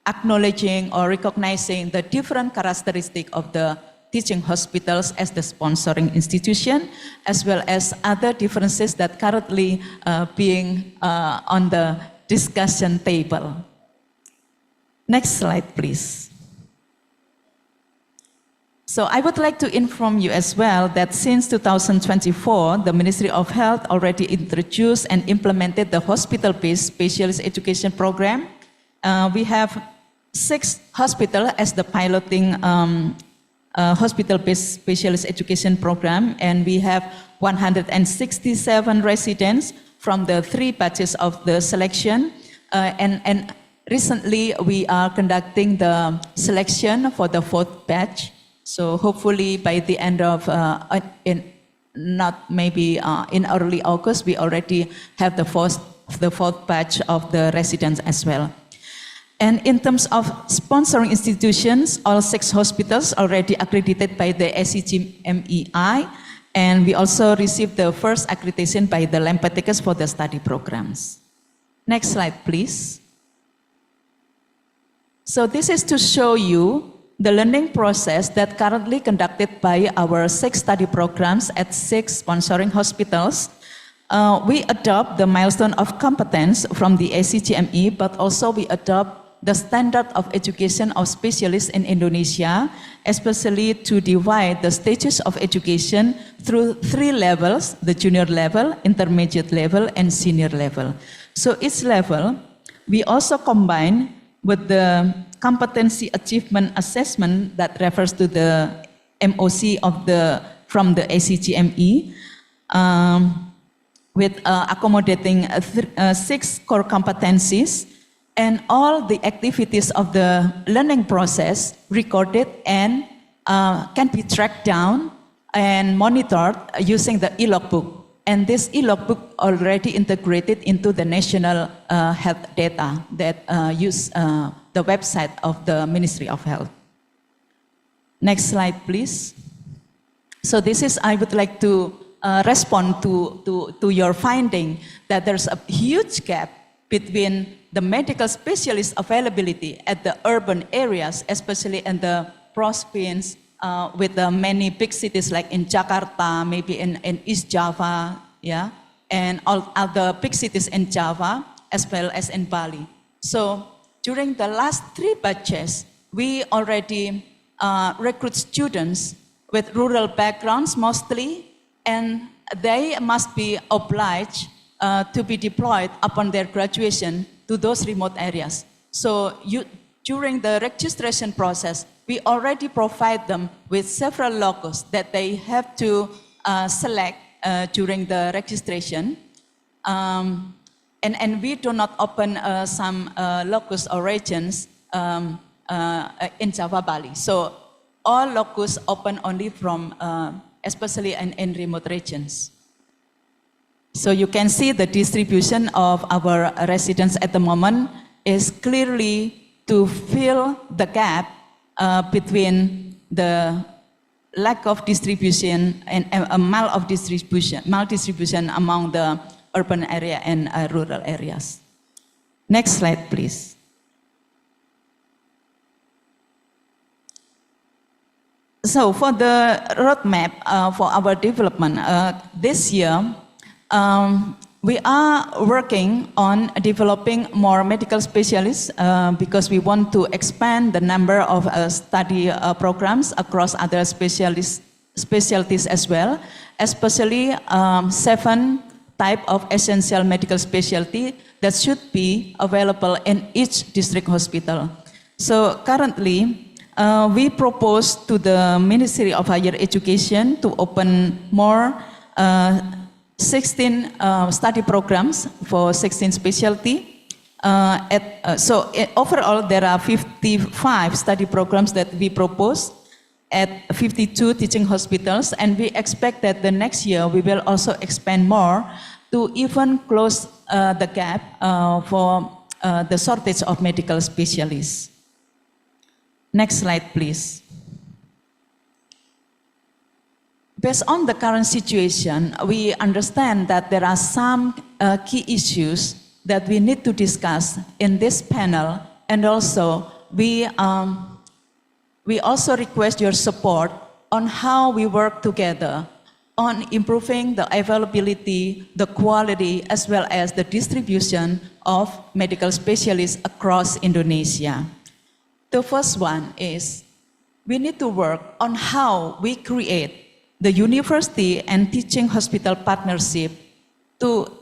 acknowledging or recognizing the different characteristics of the teaching hospitals as the sponsoring institution, as well as other differences that currently being on the discussion table. Next slide, please. So I would like to inform you as well that since 2024, the Ministry of Health already introduced and implemented the hospital-based specialist education program. We have 6 hospitals as the piloting hospital-based specialist education program, and we have 167 residents from the 3 batches of the selection, and recently we are conducting the selection for the 4th batch. So hopefully by the end of, in early August, we already have the 4th batch of the residents as well. And in terms of sponsoring institutions, all 6 hospitals already accredited by the HLMA, and we also received the first accreditation by the Lampaticus for the study programs. Next slide, please. So this is to show you the learning process that currently conducted by our 6 study programs at 6 sponsoring hospitals. We adopt the milestone of competence from the HLMA, but also we adopt the standard of education of specialists in Indonesia, especially to divide the stages of education through 3 levels, the junior level, intermediate level, and senior level. So each level, we also combine with the competency achievement assessment that refers to the MOC from the HLMA, with accommodating 6 core competencies, and all the activities of the learning process recorded and can be tracked down and monitored using the e-logbook. And this e-logbook already integrated into the national health data that use the website of the Ministry of Health. Next slide, please. So this is, I would like to respond to your finding that there's a huge gap between the medical specialist availability at the urban areas, especially in the province, with the many big cities like in Jakarta, maybe in East Java, yeah, and all other big cities in Java, as well as in Bali. So during the last 3 batches, we already recruit students with rural backgrounds mostly, and they must be obliged to be deployed upon their graduation to those remote areas. So during the registration process, we already provide them with several locus that they have to select during the registration. And we do not open some locus or regions in Java, Bali. So all locus open only from, especially in remote regions. So you can see the distribution of our residents at the moment is clearly to fill the gap between the lack of distribution and maldistribution among the urban area and rural areas. Next slide, please. So for the roadmap for our development this year, we are working on developing more medical specialists because we want to expand the number of study programs across other specialties as well, especially 7 types of essential medical specialty that should be available in each district hospital. So currently, we propose to the Ministry of Higher Education to open more 16 study programs for 16 specialty. Overall, there are 55 study programs that we propose at 52 teaching hospitals, and we expect that the next year we will also expand more to even close the gap for the shortage of medical specialists. Next slide, please. Based on the current situation, we understand that there are some key issues that we need to discuss in this panel, and also we also request your support on how we work together on improving the availability, the quality, as well as the distribution of medical specialists across Indonesia. The first one is we need to work on how we create the university and teaching hospital partnership to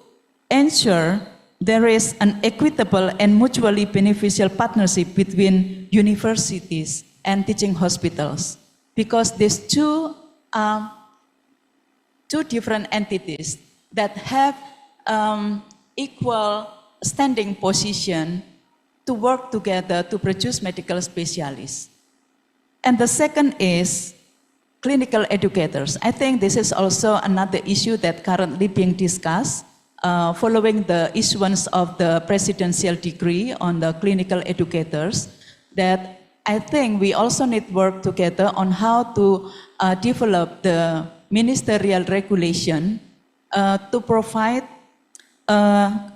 ensure there is an equitable and mutually beneficial partnership between universities and teaching hospitals, because these two are two different entities that have equal standing position to work together to produce medical specialists. And the second is clinical educators. I think this is also another issue that currently being discussed following the issuance of the presidential decree on the clinical educators, that I think we also need work together on how to develop the ministerial regulation to provide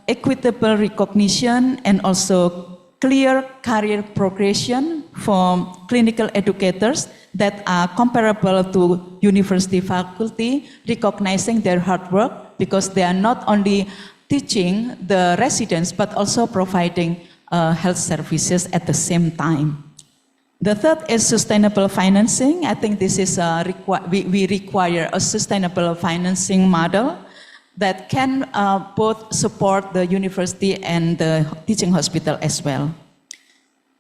equitable recognition and also clear career progression for clinical educators that are comparable to university faculty, recognizing their hard work, because they are not only teaching the residents but also providing health services at the same time. The third is sustainable financing. I think this is we require a sustainable financing model that can both support the university and the teaching hospital as well.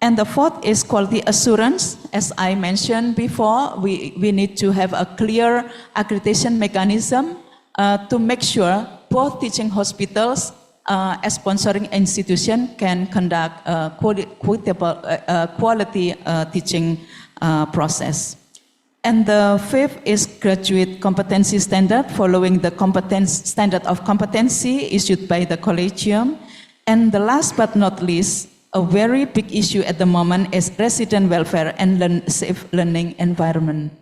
And the fourth is quality assurance. As I mentioned before, we need to have a clear accreditation mechanism to make sure both teaching hospitals as sponsoring institution can conduct quality teaching process. And the fifth is graduate competency standard, following the standard of competency issued by the collegium. And the last but not least, a very big issue at the moment is resident welfare and safe learning environment.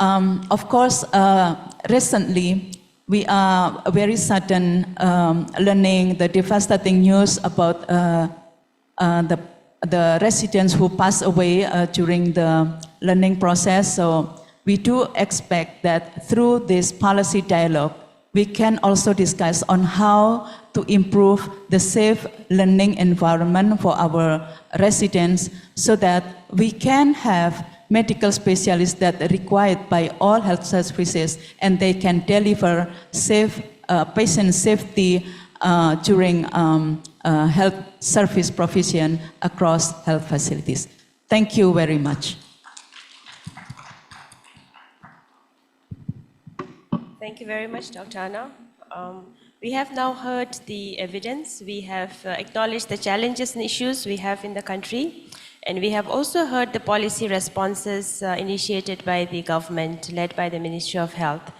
Of course, recently, we are very sudden learning the devastating news about the residents who passed away during the learning process. So we do expect that through this policy dialogue, we can also discuss on how to improve the safe learning environment for our residents, so that we can have medical specialists that are required by all health services, and they can deliver safe patient safety during health service provision across health facilities. Thank you very much. Thank you very much, Dr. Anna. We have now heard the evidence. We have acknowledged the challenges and issues we have in the country. And we have also heard the policy responses initiated by the government, led by the Ministry of Health.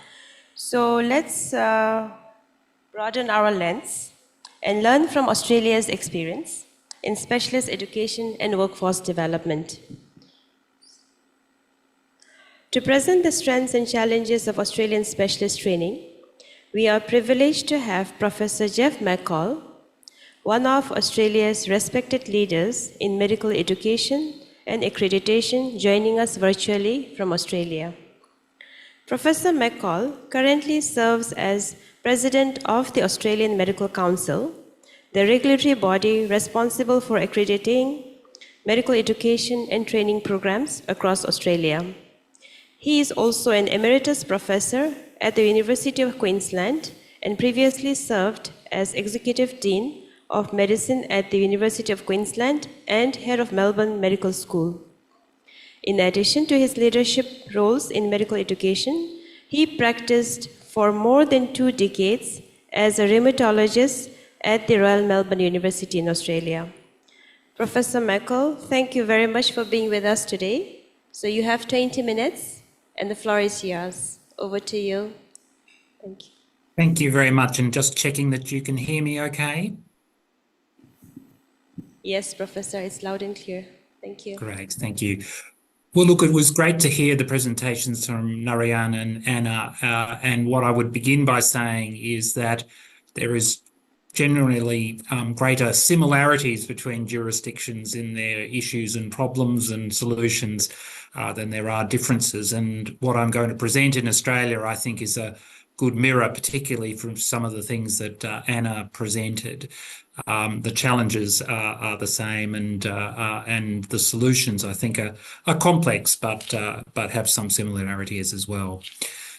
So let's broaden our lens and learn from Australia's experience in specialist education and workforce development. To present the strengths and challenges of Australian specialist training, we are privileged to have Professor Jeff McCall, one of Australia's respected leaders in medical education and accreditation, joining us virtually from Australia. Professor McCall currently serves as President of the Australian Medical Council, the regulatory body responsible for accrediting medical education and training programs across Australia. He is also an emeritus professor at the University of Queensland and previously served as Executive Dean of Medicine at the University of Queensland and head of Melbourne Medical School. In addition to his leadership roles in medical education, he practiced for more than 2 decades as a rheumatologist at the Royal Melbourne University in Australia. Professor McCall, thank you very much for being with us today. So you have 20 minutes and the floor is yours. Over to you. Thank you. Thank you very much. And just checking that you can hear me okay. Yes, Professor, it's loud and clear. Thank you. Great, thank you. Well, look, it was great to hear the presentations from Narayan and Anna. And what I would begin by saying is that there is generally greater similarities between jurisdictions in their issues and problems and solutions than there are differences. And what I'm going to present in Australia, I think, is a good mirror, particularly from some of the things that Anna presented. The challenges are the same, and the solutions, I think, are complex, but have some similarities as well.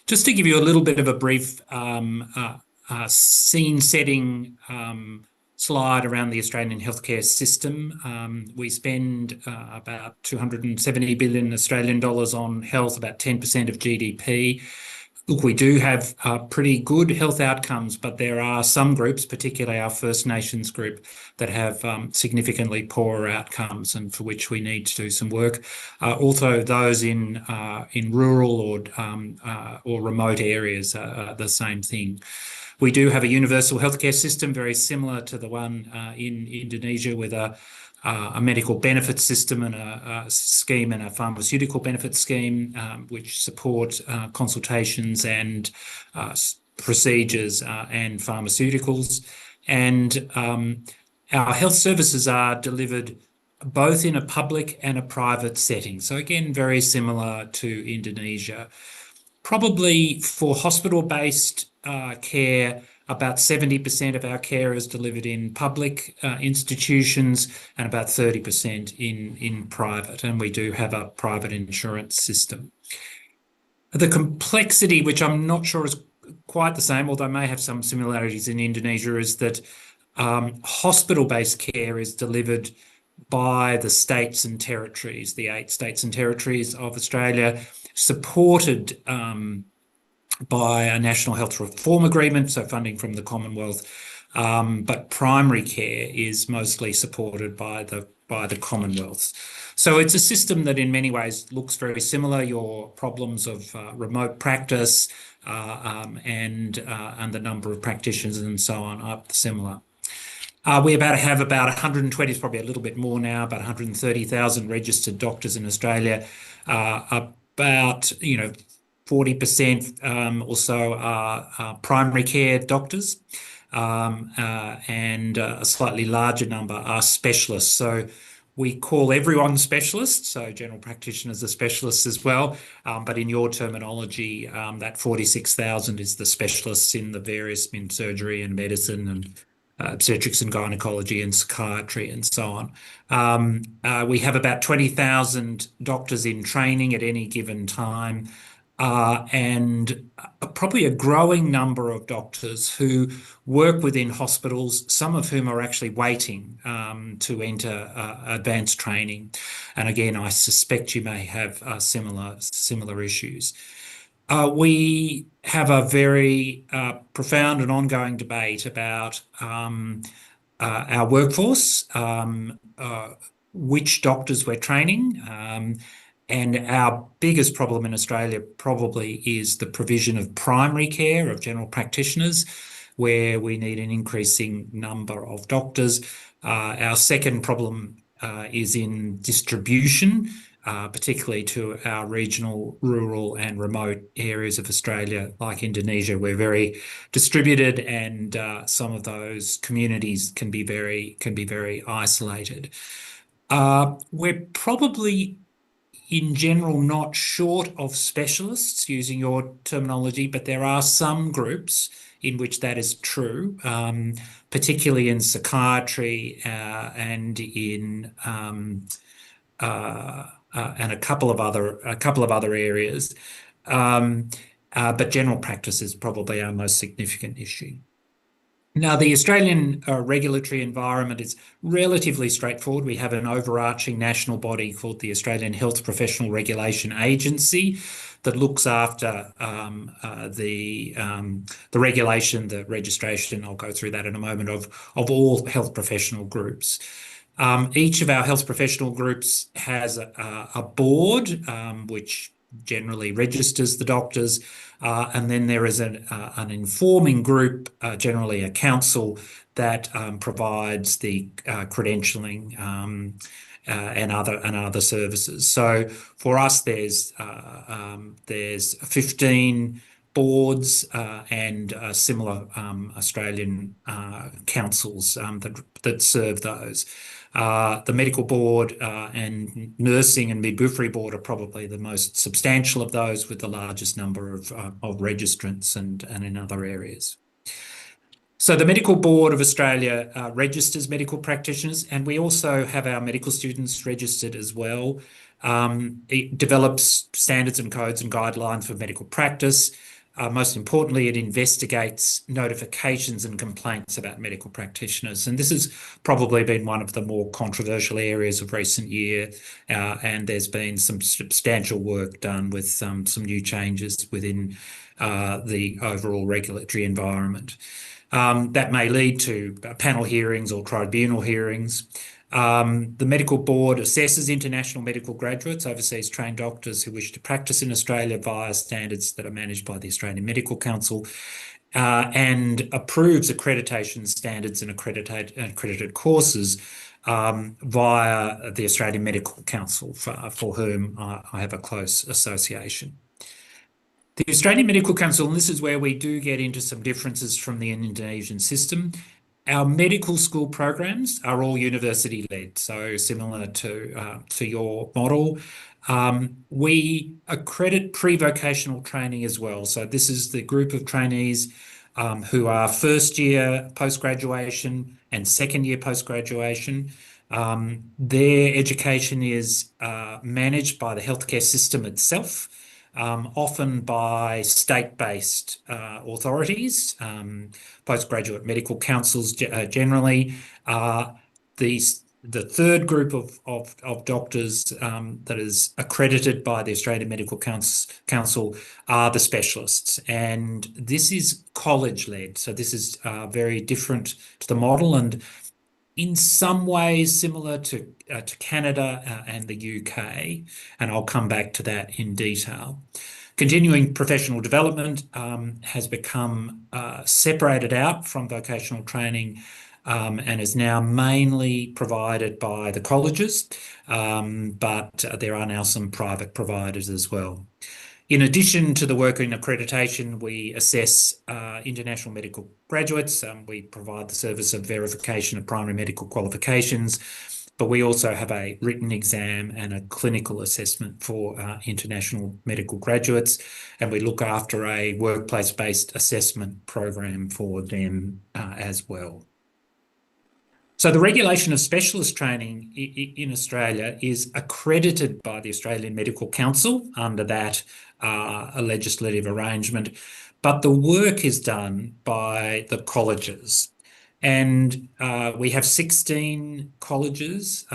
Just to give you a little bit of a brief scene-setting slide around the Australian healthcare system. We spend about 270 billion Australian dollars on health, about 10% of GDP. Look, we do have pretty good health outcomes, but there are some groups, particularly our First Nations group, that have significantly poorer outcomes and for which we need to do some work. Also, those in rural or remote areas are the same thing. We do have a universal healthcare system, very similar to the one in Indonesia, with a medical benefit system and a scheme and a pharmaceutical benefit scheme, which support consultations and procedures and pharmaceuticals. And our health services are delivered both in a public and a private setting. So again, very similar to Indonesia. Probably for hospital-based care, about 70% of our care is delivered in public institutions and about 30% in private, and we do have a private insurance system. The complexity, which I'm not sure is quite the same, although may have some similarities in Indonesia, is that hospital-based care is delivered by the states and territories, the 8 states and territories of Australia, supported by a National Health Reform Agreement, so funding from the Commonwealth, but primary care is mostly supported by the Commonwealth. So it's a system that in many ways looks very similar. Your problems of remote practice and the number of practitioners and so on are similar. We have about 120, it's probably a little bit more now, about 130,000 registered doctors in Australia. About 40% or so are primary care doctors, and a slightly larger number are specialists. So we call everyone specialists, so general practitioners are specialists as well, but in your terminology, that 46,000 is the specialists in the various, in surgery and medicine and obstetrics and gynecology and psychiatry and so on. We have about 20,000 doctors in training at any given time, and probably a growing number of doctors who work within hospitals, some of whom are actually waiting to enter advanced training. And again, I suspect you may have similar issues. We have a very profound and ongoing debate about our workforce, which doctors we're training, and our biggest problem in Australia probably is the provision of primary care, of general practitioners, where we need an increasing number of doctors. Our second problem is in distribution, particularly to our regional, rural and remote areas of Australia, like Indonesia. We're very distributed, and some of those communities can be very isolated. We're probably in general not short of specialists, using your terminology, but there are some groups in which that is true, particularly in psychiatry and in and a couple of other areas, but general practice is probably our most significant issue. Now, the Australian regulatory environment is relatively straightforward. We have an overarching national body called the Australian Health Professional Regulation Agency that looks after the regulation, the registration, I'll go through that in a moment, of all health professional groups. Each of our health professional groups has a board which generally registers the doctors, and then there is an informing group, generally a council, that provides the credentialing and other services. So for us, there's 15 boards and similar Australian councils that serve those. The Medical Board and Nursing and Midwifery Board are probably the most substantial of those, with the largest number of registrants and in other areas. So the Medical Board of Australia registers medical practitioners, and we also have our medical students registered as well. It develops standards and codes and guidelines for medical practice. Most importantly, it investigates notifications and complaints about medical practitioners. And this has probably been one of the more controversial areas of recent year. And there's been some substantial work done with some new changes within the overall regulatory environment. That may lead to panel hearings or tribunal hearings. The Medical Board assesses international medical graduates, overseas trained doctors who wish to practice in Australia via standards that are managed by the Australian Medical Council, and approves accreditation standards and accredited courses via the Australian Medical Council, for whom I have a close association. The Australian Medical Council, and this is where we do get into some differences from the Indonesian system. Our medical school programs are all university-led, so similar to your model. We accredit pre-vocational training as well. So this is the group of trainees who are first year post-graduation and second year post-graduation. Their education is managed by the healthcare system itself. Often by state-based authorities, postgraduate medical councils generally. The third group of doctors that is accredited by the Australian Medical Council are the specialists. And this is college-led, so this is very different to the model, and in some ways similar to Canada and the UK, and I'll come back to that in detail. Continuing professional development has become separated out from vocational training and is now mainly provided by the colleges, but there are now some private providers as well. In addition to the work in accreditation, we assess international medical graduates. We provide the service of verification of primary medical qualifications, but we also have a written exam and a clinical assessment for international medical graduates, and we look after a workplace-based assessment program for them as well. So the regulation of specialist training in Australia is accredited by the Australian Medical Council under that a legislative arrangement, but the work is done by the colleges. And we have 16 colleges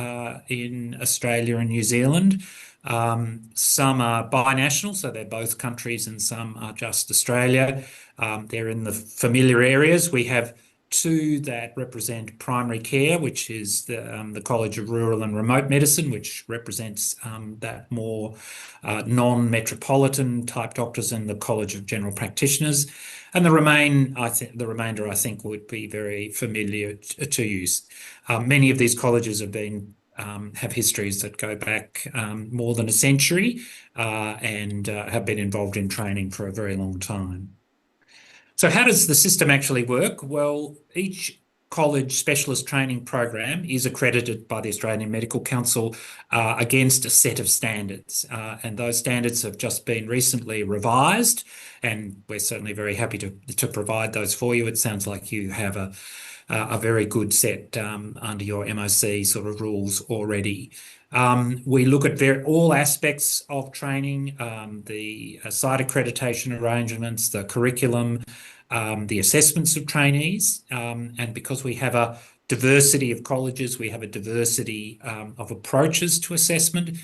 in Australia and New Zealand. Some are binational, so they're both countries, and some are just Australia. They're in the familiar areas. We have 2 that represent primary care, which is the College of Rural and Remote Medicine, which represents that more non-metropolitan type doctors, and the College of General Practitioners. And the remainder, I think, would be very familiar to you. Many of these colleges have histories that go back more than a century and have been involved in training for a very long time. So how does the system actually work? Well, each college specialist training program is accredited by the Australian Medical Council against a set of standards. And those standards have just been recently revised, and we're certainly very happy to provide those for you. It sounds like you have a very good set under your MOC sort of rules already. We look at all aspects of training, the site accreditation arrangements, the curriculum, the assessments of trainees, and because we have a diversity of colleges, we have a diversity of approaches to assessment.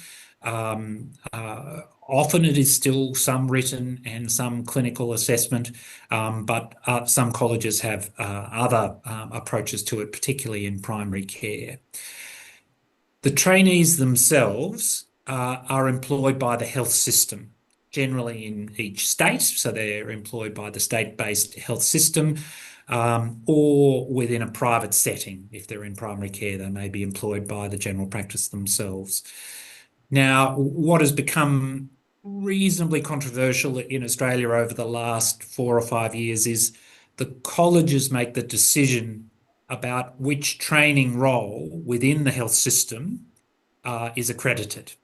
Often it is still some written and some clinical assessment, but some colleges have other approaches to it, particularly in primary care. The trainees themselves are employed by the health system, generally in each state, so they're employed by the state-based health system, or within a private setting. If they're in primary care, they may be employed by the general practice themselves. Now, what has become reasonably controversial in Australia over the last 4 or 5 years is the colleges make the decision about which training role within the health system is accredited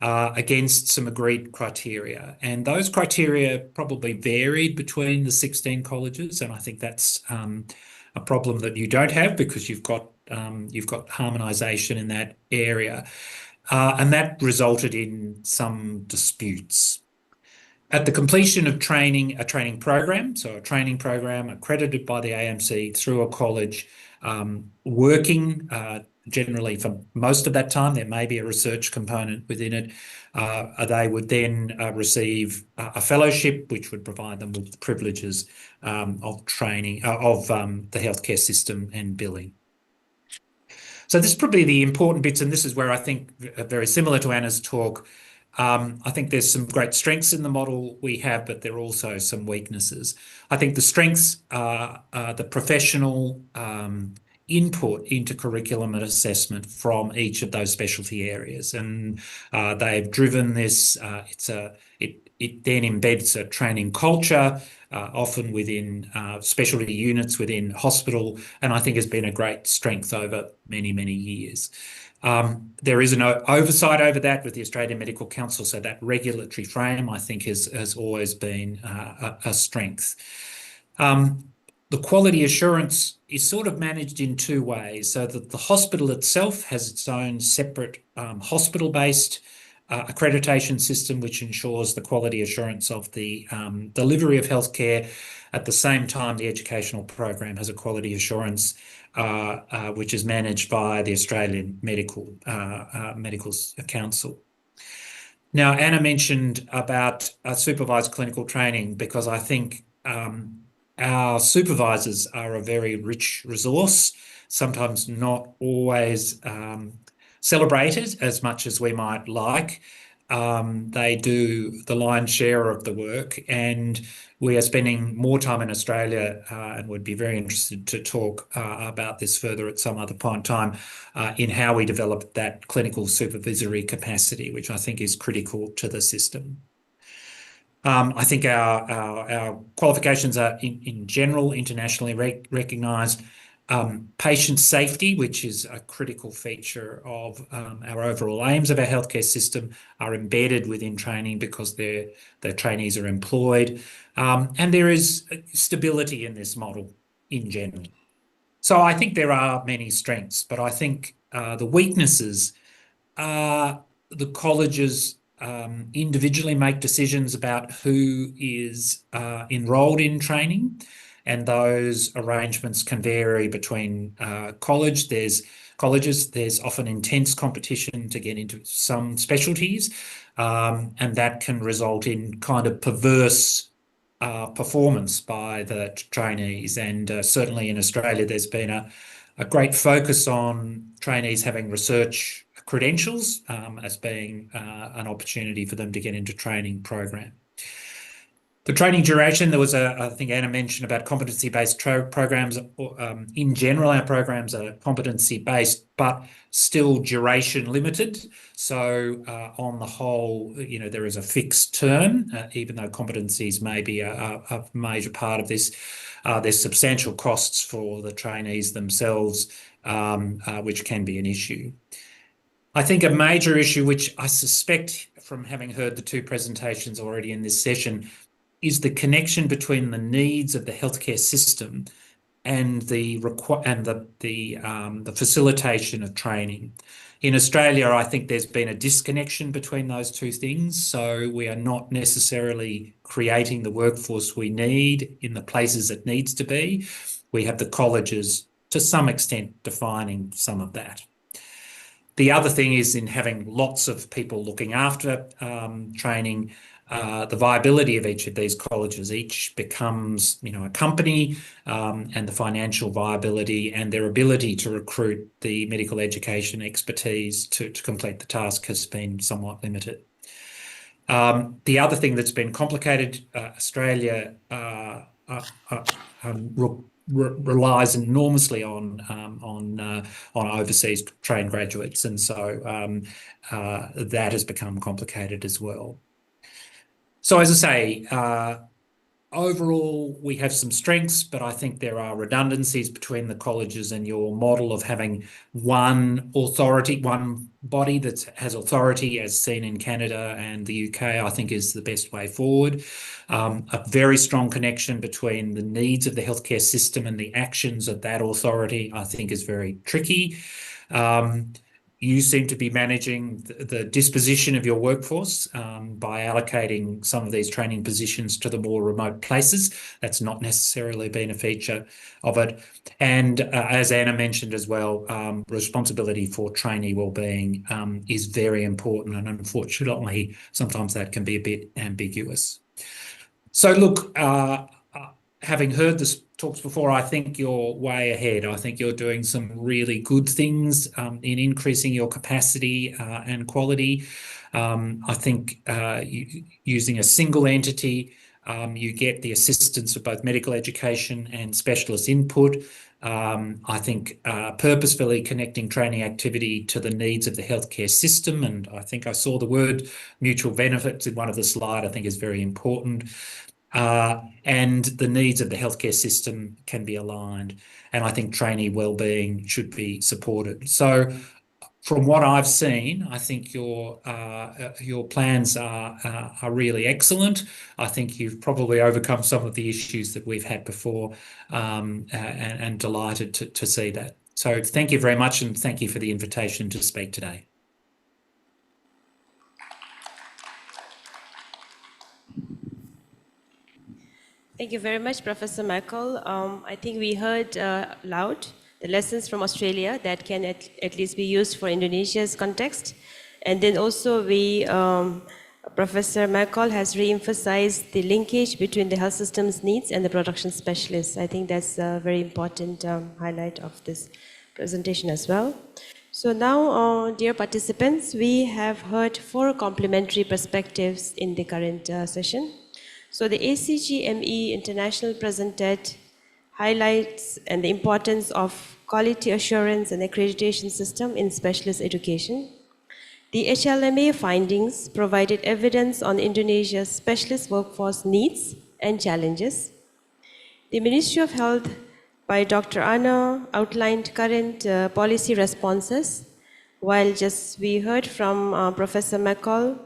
against some agreed criteria. And those criteria probably varied between the 16 colleges, and I think that's a problem that you don't have because you've got harmonisation in that area. And that resulted in some disputes. At the completion of training, a training program, so a training program accredited by the AMC through a college, working generally for most of that time, there may be a research component within it. They would then receive a fellowship, which would provide them with the privileges of training of the healthcare system and billing. So this is probably the important bits, and this is where I think, very similar to Anna's talk, I think there's some great strengths in the model we have, but there are also some weaknesses. I think the strengths are the professional input into curriculum and assessment from each of those specialty areas, and they've driven this. It then embeds a training culture, often within specialty units within hospital, and I think has been a great strength over many, many years. There is an oversight over that with the Australian Medical Council, so that regulatory frame, I think, has always been a strength. The quality assurance is sort of managed in two ways, so that the hospital itself has its own separate hospital-based accreditation system, which ensures the quality assurance of the delivery of healthcare. At the same time, the educational program has a quality assurance which is managed by the Australian Medical Council. Now, Anna mentioned about supervised clinical training, because I think our supervisors are a very rich resource, sometimes not always celebrated as much as we might like. They do the lion's share of the work, and we are spending more time in Australia and would be very interested to talk about this further at some other point in time in how we develop that clinical supervisory capacity, which I think is critical to the system. I think our qualifications are in general internationally recognised. Patient safety, which is a critical feature of our overall aims of our healthcare system, are embedded within training because their trainees are employed. And there is stability in this model in general. So I think there are many strengths, but I think the weaknesses are the colleges individually make decisions about who is enrolled in training, and those arrangements can vary between colleges. There's often intense competition to get into some specialties, and that can result in kind of perverse performance by the trainees. And certainly in Australia, there's been a great focus on trainees having research credentials as being an opportunity for them to get into training program. The training duration, there was I think Anna mentioned about competency-based programs. In general, our programs are competency-based, but still duration limited. So on the whole, there is a fixed term, even though competencies may be a major part of this. There's substantial costs for the trainees themselves, which can be an issue. I think a major issue, which I suspect from having heard the two presentations already in this session, is the connection between the needs of the healthcare system and the facilitation of training. In Australia, I think there's been a disconnection between those two things. So we are not necessarily creating the workforce we need in the places it needs to be. We have the colleges, to some extent, defining some of that. The other thing is in having lots of people looking after training, the viability of each of these colleges, each becomes, a company, and the financial viability and their ability to recruit the medical education expertise to complete the task has been somewhat limited. The other thing that's been complicated, Australia relies enormously on overseas trained graduates, and so that has become complicated as well. So as I say, overall, we have some strengths, but I think there are redundancies between the colleges, and your model of having one authority, one body that has authority, as seen in Canada and the UK, I think is the best way forward. A very strong connection between the needs of the healthcare system and the actions of that authority, I think is very tricky. You seem to be managing the disposition of your workforce by allocating some of these training positions to the more remote places. That's not necessarily been a feature of it. And as Anna mentioned as well, responsibility for trainee wellbeing is very important, and unfortunately, sometimes that can be a bit ambiguous. So look, having heard the talks before, I think you're way ahead. I think you're doing some really good things in increasing your capacity and quality. I think using a single entity, you get the assistance of both medical education and specialist input. I think purposefully connecting training activity to the needs of the healthcare system, and I think I saw the word mutual benefits in one of the slides, I think is very important. And the needs of the healthcare system can be aligned. And I think trainee wellbeing should be supported. So from what I've seen, I think your plans are really excellent. I think you've probably overcome some of the issues that we've had before, and delighted to see that. So thank you very much, and thank you for the invitation to speak today. Thank you very much, Professor Michael. I think we heard loud the lessons from Australia that can at least be used for Indonesia's context. And then also Professor Michael has re-emphasized the linkage between the health system's needs and the production specialists. I think that's a very important highlight of this presentation as well. So now, dear participants, we have heard 4 complementary perspectives in the current session. So the HLMA International presented highlights and the importance of quality assurance and accreditation system in specialist education. The HLMA findings provided evidence on Indonesia's specialist workforce needs and challenges. The Ministry of Health by Dr. Anna outlined current policy responses, while just we heard from Professor McCall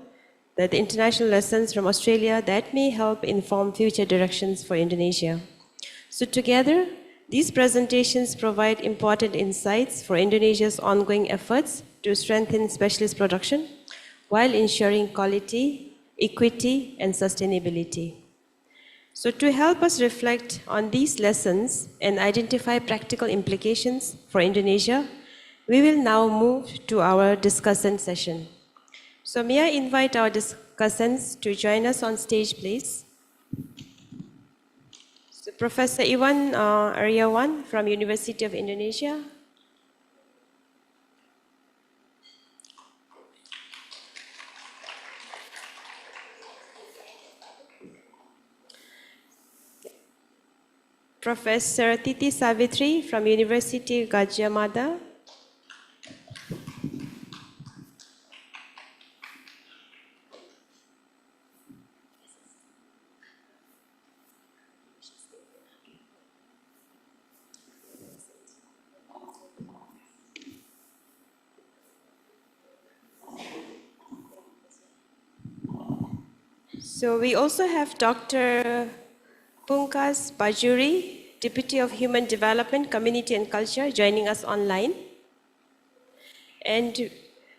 that the international lessons from Australia that may help inform future directions for Indonesia. So together, these presentations provide important insights for Indonesia's ongoing efforts to strengthen specialist production while ensuring quality, equity, and sustainability. So to help us reflect on these lessons and identify practical implications for Indonesia, we will now move to our discussion session. So may I invite our discussants to join us on stage, please. So Professor Iwan Aryawan from University of Indonesia. Professor Titi Savitri from University Gadjah Mada. So we also have Dr. Pungkas Bajuri, Deputy of Human Development, Community and Culture, joining us online. And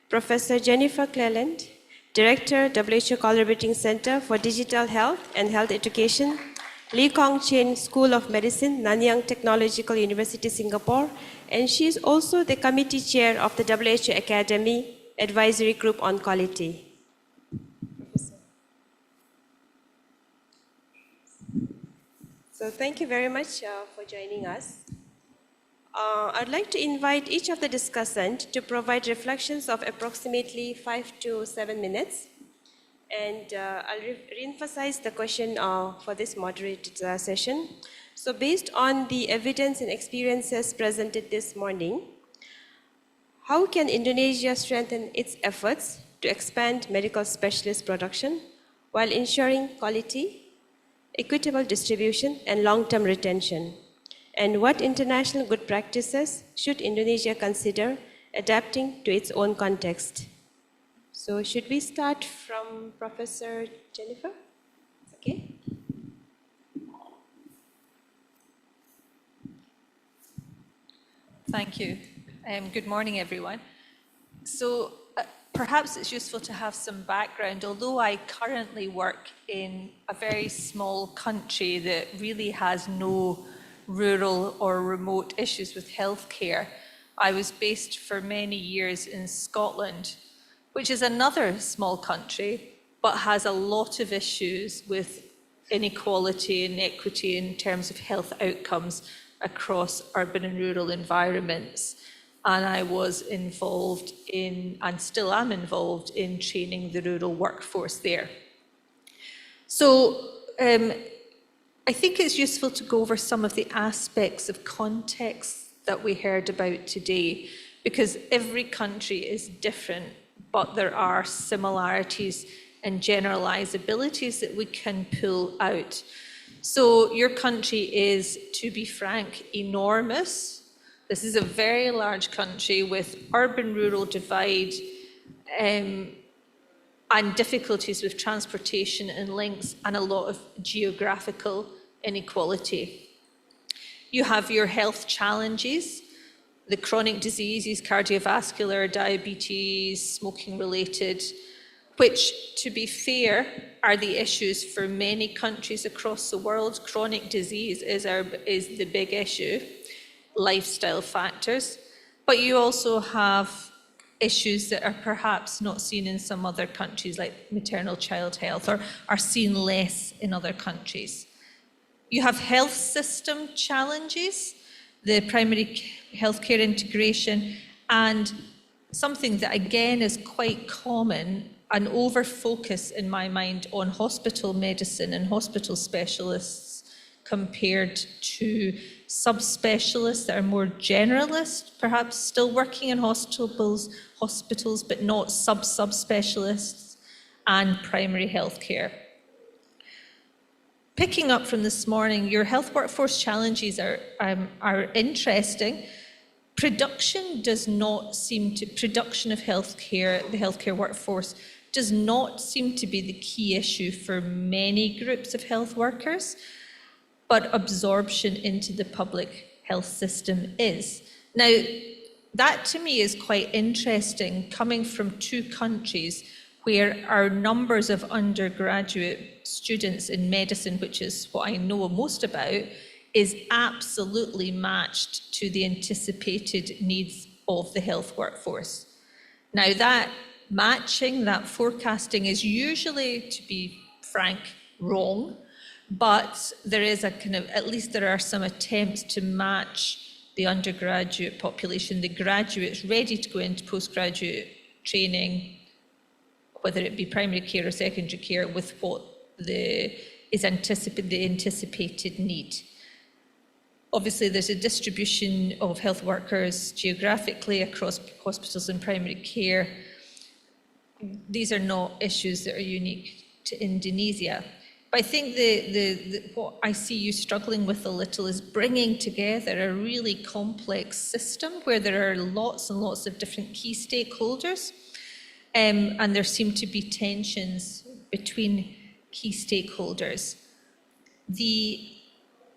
Professor Jennifer Cleland, Director, WHO Collaborating Center for Digital Health and Health Education, Lee Kong Chin School of Medicine, Nanyang Technological University, Singapore, and she is also the committee chair of the WHO Academy Advisory Group on Quality. So thank you very much for joining us. I'd like to invite each of the discussants to provide reflections of approximately 5 to 7 minutes. And I'll re-emphasize the question for this moderated session. So based on the evidence and experiences presented this morning, how can Indonesia strengthen its efforts to expand medical specialist production while ensuring quality, equitable distribution, and long-term retention? And what international good practices should Indonesia consider adapting to its own context? So should we start from Professor Jennifer? Okay. Thank you. Good morning, everyone. So perhaps it's useful to have some background. Although I currently work in a very small country that really has no rural or remote issues with healthcare, I was based for many years in Scotland, which is another small country, but has a lot of issues with inequality and equity in terms of health outcomes across urban and rural environments. And I was involved in, and still am involved in, training the rural workforce there. So I think it's useful to go over some of the aspects of context that we heard about today, because every country is different, but there are similarities and generalizabilities that we can pull out. So your country is, to be frank, enormous. This is a very large country with urban-rural divide and difficulties with transportation and links, and a lot of geographical inequality. You have your health challenges, the chronic diseases, cardiovascular, diabetes, smoking-related, which, to be fair, are the issues for many countries across the world. Chronic disease is the big issue, lifestyle factors, but you also have issues that are perhaps not seen in some other countries, like maternal child health, or are seen less in other countries. You have health system challenges, the primary healthcare integration, and something that again is quite common, an over-focus in my mind on hospital medicine and hospital specialists compared to subspecialists that are more generalist, perhaps still working in hospitals, but not subspecialists, and primary healthcare. Picking up from this morning, your health workforce challenges are interesting. Production of healthcare, the healthcare workforce, does not seem to be the key issue for many groups of health workers, but absorption into the public health system is. Now, that to me is quite interesting, coming from two countries where our numbers of undergraduate students in medicine, which is what I know most about, is absolutely matched to the anticipated needs of the health workforce. Now, that matching, that forecasting is usually, to be frank, wrong, but there is a kind of, at least there are some attempts to match the undergraduate population, the graduates ready to go into postgraduate training, whether it be primary care or secondary care, with what the anticipated need. Obviously, there's a distribution of health workers geographically across hospitals and primary care. These are not issues that are unique to Indonesia. But I think what I see you struggling with a little is bringing together a really complex system where there are lots and lots of different key stakeholders, and there seem to be tensions between key stakeholders. The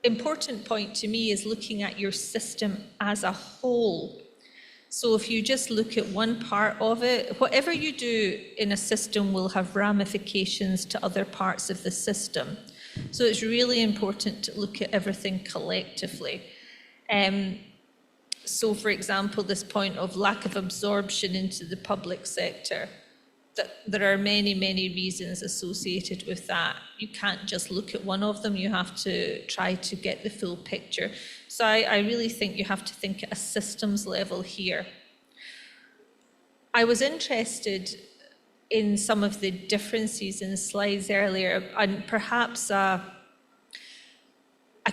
important point to me is looking at your system as a whole. So if you just look at one part of it, whatever you do in a system will have ramifications to other parts of the system. So it's really important to look at everything collectively. So for example, this point of lack of absorption into the public sector, that there are many, many reasons associated with that. You can't just look at one of them, you have to try to get the full picture. So I really think you have to think at a systems level here. I was interested in some of the differences in slides earlier, and perhaps a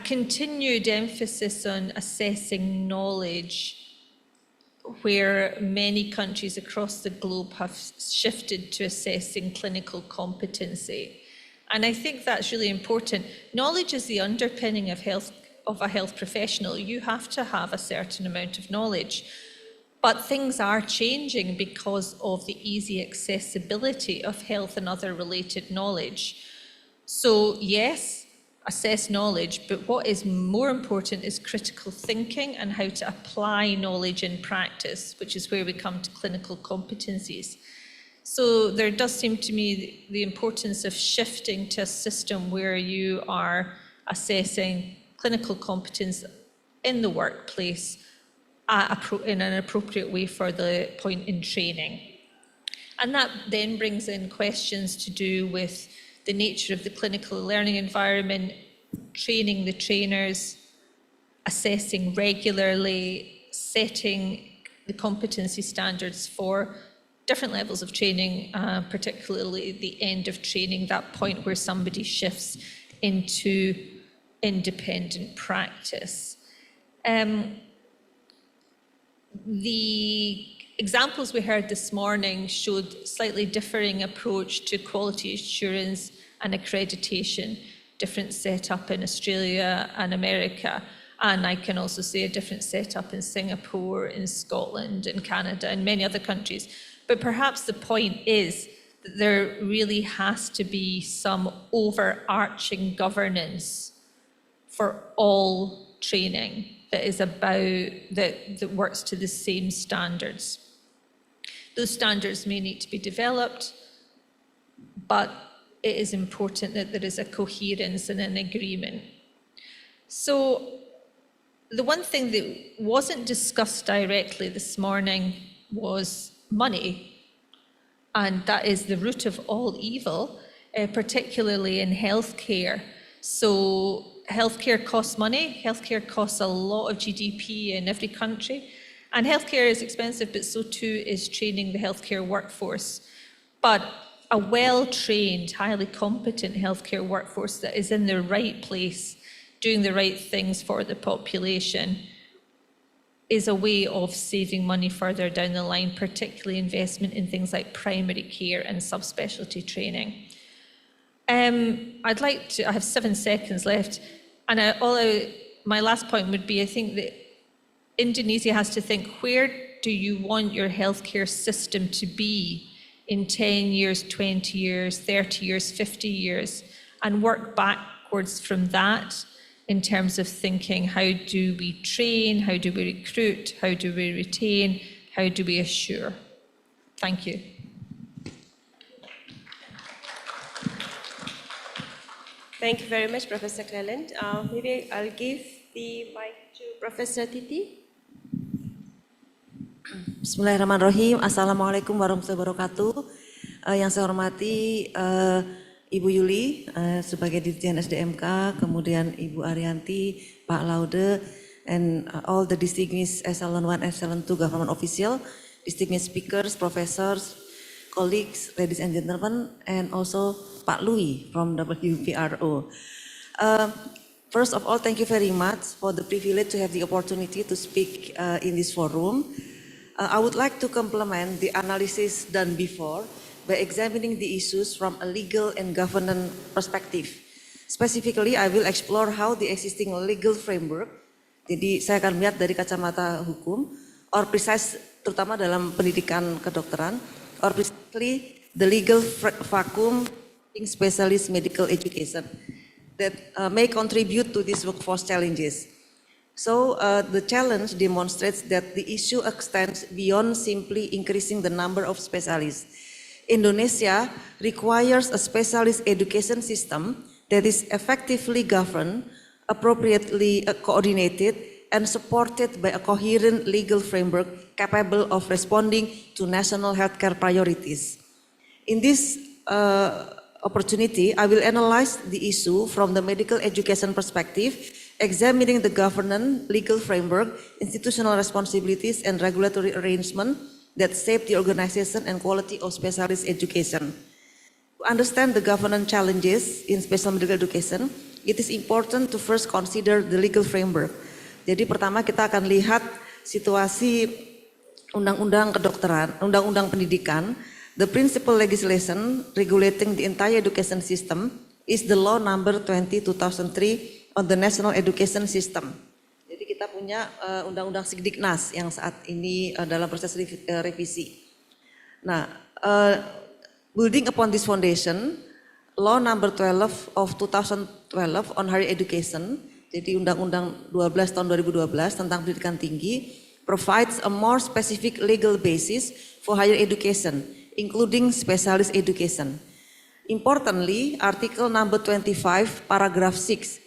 continued emphasis on assessing knowledge, where many countries across the globe have shifted to assessing clinical competency. And I think that's really important. Knowledge is the underpinning of a health professional. You have to have a certain amount of knowledge. But things are changing because of the easy accessibility of health and other related knowledge. So yes, assess knowledge, but what is more important is critical thinking and how to apply knowledge in practice, which is where we come to clinical competencies. So there does seem to me the importance of shifting to a system where you are assessing clinical competence in the workplace in an appropriate way for the point in training. And that then brings in questions to do with the nature of the clinical learning environment, training the trainers, assessing regularly, setting the competency standards for different levels of training, particularly the end of training, that point where somebody shifts into independent practice. The examples we heard this morning showed slightly differing approach to quality assurance and accreditation, different setup in Australia and America. And I can also see a different setup in Singapore, in Scotland, in Canada, and many other countries. But perhaps the point is that there really has to be some overarching governance for all training that is that works to the same standards. Those standards may need to be developed, but it is important that there is a coherence and an agreement. So the one thing that wasn't discussed directly this morning was money, and that is the root of all evil, particularly in healthcare. So healthcare costs money, healthcare costs a lot of GDP in every country, and healthcare is expensive, but so too is training the healthcare workforce. But a well-trained, highly competent healthcare workforce that is in the right place, doing the right things for the population, is a way of saving money further down the line, particularly investment in things like primary care and subspecialty training. I have 7 seconds left, and my last point would be, I think that Indonesia has to think, where do you want your healthcare system to be in 10 years, 20 years, 30 years, 50 years, and work backwards from that in terms of thinking, how do we train, how do we recruit, how do we retain, how do we assure? Thank you. Thank you very much, Professor Cleland. Maybe I'll give the mic to Professor Titi. Bismillahirrahmanirrahim. Assalamualaikum warahmatullahi wabarakatuh. Yang saya hormati Ibu Yuli sebagai Dirjen SDMK, kemudian Ibu Arianti, Pak Laude, and all the distinguished Echelon 1, Echelon 2 government official, distinguished speakers, professors, colleagues, ladies and gentlemen, and also Pak Louis from WPRO. First of all, thank you very much for the privilege to have the opportunity to speak in this forum. I would like to complement the analysis done before by examining the issues from a legal and governance perspective. Specifically, I will explore how the existing legal framework, jadi saya akan melihat dari kacamata hukum, or precise, terutama dalam pendidikan kedokteran, or precisely the legal vacuum in specialist medical education that may contribute to these workforce challenges. So the challenge demonstrates that the issue extends beyond simply increasing the number of specialists. Indonesia requires a specialist education system that is effectively governed, appropriately coordinated, and supported by a coherent legal framework capable of responding to national healthcare priorities. In this opportunity, I will analyze the issue from the medical education perspective, examining the governance, legal framework, institutional responsibilities, and regulatory arrangement that shape the organization and quality of specialist education. To understand the governance challenges in special medical education, it is important to first consider the legal framework. Jadi pertama kita akan lihat situasi undang-undang kedokteran, undang-undang pendidikan, the principal legislation regulating the entire education system is the law number 20/2003 on the national education system. Jadi kita punya undang-undang Sigdiknas yang saat ini dalam proses revisi. Nah, building upon this foundation, law number 12 of 2012 on higher education, jadi undang-undang 12 tahun 2012 tentang pendidikan tinggi, provides a more specific legal basis for higher education, including specialist education. Importantly, Article number 25, paragraph 6,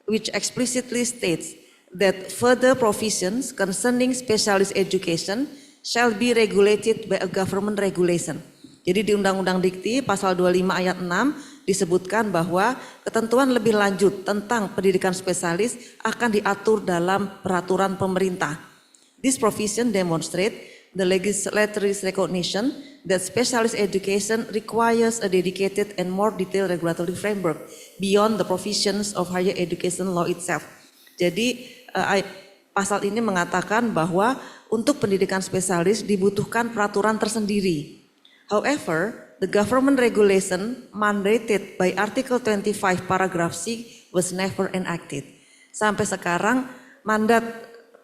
which explicitly states that further provisions concerning specialist education shall be regulated by a government regulation. Jadi di Undang-Undang Dikti pasal 25 ayat 6 disebutkan bahwa ketentuan lebih lanjut tentang pendidikan spesialis akan diatur dalam peraturan pemerintah. This provision demonstrate the legislature's recognition that specialist education requires a dedicated and more detailed regulatory framework beyond the provisions of higher education law itself. Jadi pasal ini mengatakan bahwa untuk pendidikan spesialis dibutuhkan peraturan tersendiri. However, the government regulation mandated by Article 25 paragraph C was never enacted. Sampai sekarang mandat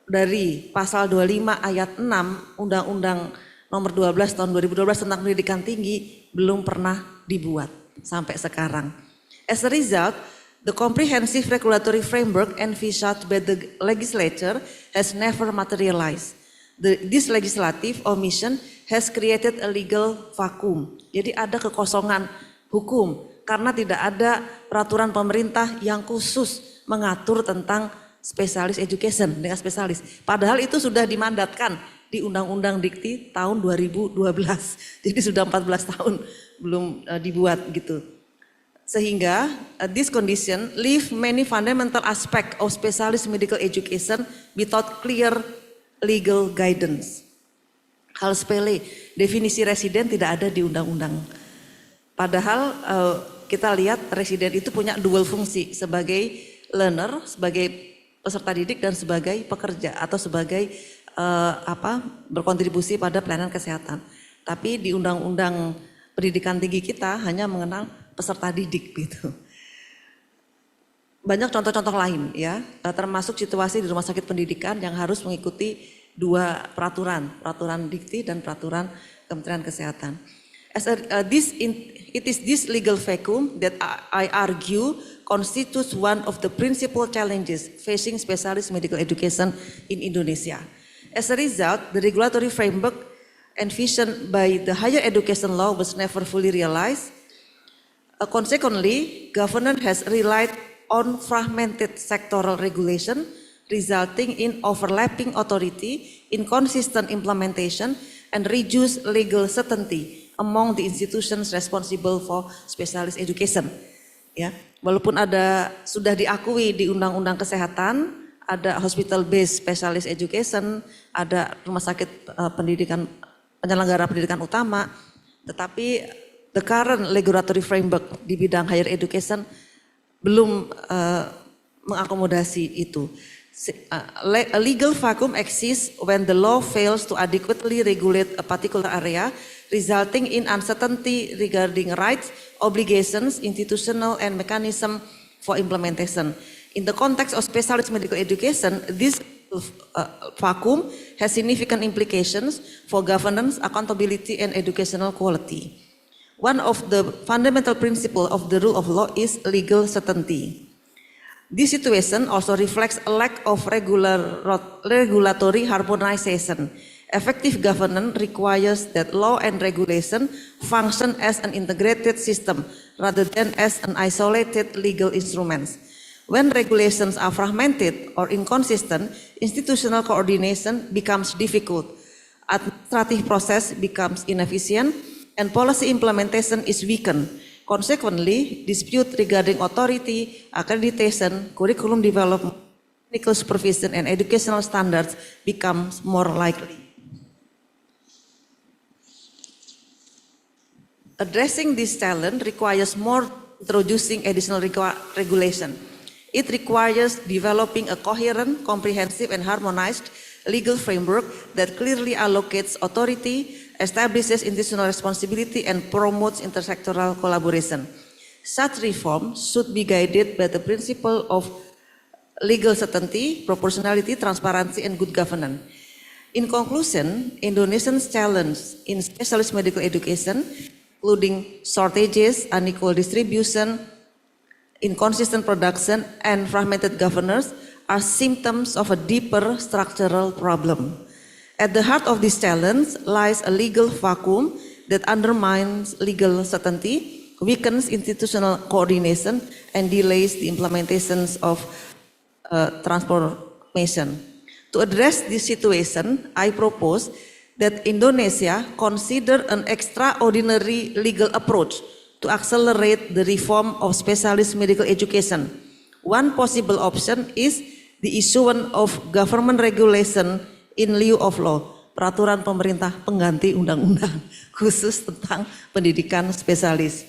dari pasal 25 ayat 6 Undang-Undang nomor 12 tahun 2012 tentang pendidikan tinggi belum pernah dibuat sampai sekarang. As a result, the comprehensive regulatory framework envisaged by the legislature has never materialized. This legislative omission has created a legal vacuum. Jadi ada kekosongan hukum karena tidak ada peraturan pemerintah yang khusus mengatur tentang spesialis education dengan spesialis. Padahal itu sudah dimandatkan di Undang-Undang Dikti tahun 2012. Jadi sudah 14 tahun belum dibuat gitu. Sehingga this condition leave many fundamental aspect of specialist medical education without clear legal guidance. Hal sepele, definisi residen tidak ada di undang-undang. Padahal kita lihat residen itu punya dual fungsi sebagai learner, sebagai peserta didik dan sebagai pekerja atau sebagai berkontribusi pada pelayanan kesehatan. Tapi di undang-undang pendidikan tinggi kita hanya mengenal peserta didik gitu. Banyak contoh-contoh lain ya, termasuk situasi di rumah sakit pendidikan yang harus mengikuti dua peraturan dikti dan peraturan Kementerian Kesehatan. It is this legal vacuum that I argue constitutes one of the principal challenges facing specialist medical education in Indonesia. As a result, the regulatory framework envisioned by the higher education law was never fully realized. Consequently, government has relied on fragmented sectoral regulation, resulting in overlapping authority, inconsistent implementation, and reduced legal certainty among the institutions responsible for specialist education. Ya, walaupun sudah diakui di Undang-Undang Kesehatan, ada hospital based specialist education, ada rumah sakit penyelenggara pendidikan utama, tetapi the current regulatory framework di bidang higher education belum mengakomodasi itu. A legal vacuum exists when the law fails to adequately regulate a particular area, resulting in uncertainty regarding rights, obligations, institutional and mechanism for implementation. In the context of specialist medical education, this vacuum has significant implications for governance, accountability, and educational quality. One of the fundamental principles of the rule of law is legal certainty. This situation also reflects a lack of regulatory harmonization. Effective governance requires that law and regulation function as an integrated system rather than as an isolated legal instruments. When regulations are fragmented or inconsistent, institutional coordination becomes difficult, administrative process becomes inefficient, and policy implementation is weakened. Consequently, dispute regarding authority, accreditation, curriculum development, clinical supervision, and educational standards becomes more likely. Addressing this challenge requires more introducing additional regulation. It requires developing a coherent, comprehensive, and harmonized legal framework that clearly allocates authority, establishes institutional responsibility, and promotes intersectoral collaboration. Such reform should be guided by the principle of legal certainty, proportionality, transparency, and good governance. In conclusion, Indonesia's challenge in specialist medical education, including shortages, unequal distribution, inconsistent production, and fragmented governance, are symptoms of a deeper structural problem. At the heart of this challenge lies a legal vacuum that undermines legal certainty, weakens institutional coordination, and delays the implementations of transformation. To address this situation, I propose that Indonesia consider an extraordinary legal approach to accelerate the reform of specialist medical education. One possible option is the issuance of government regulation in lieu of law, peraturan pemerintah pengganti undang-undang khusus tentang pendidikan spesialis.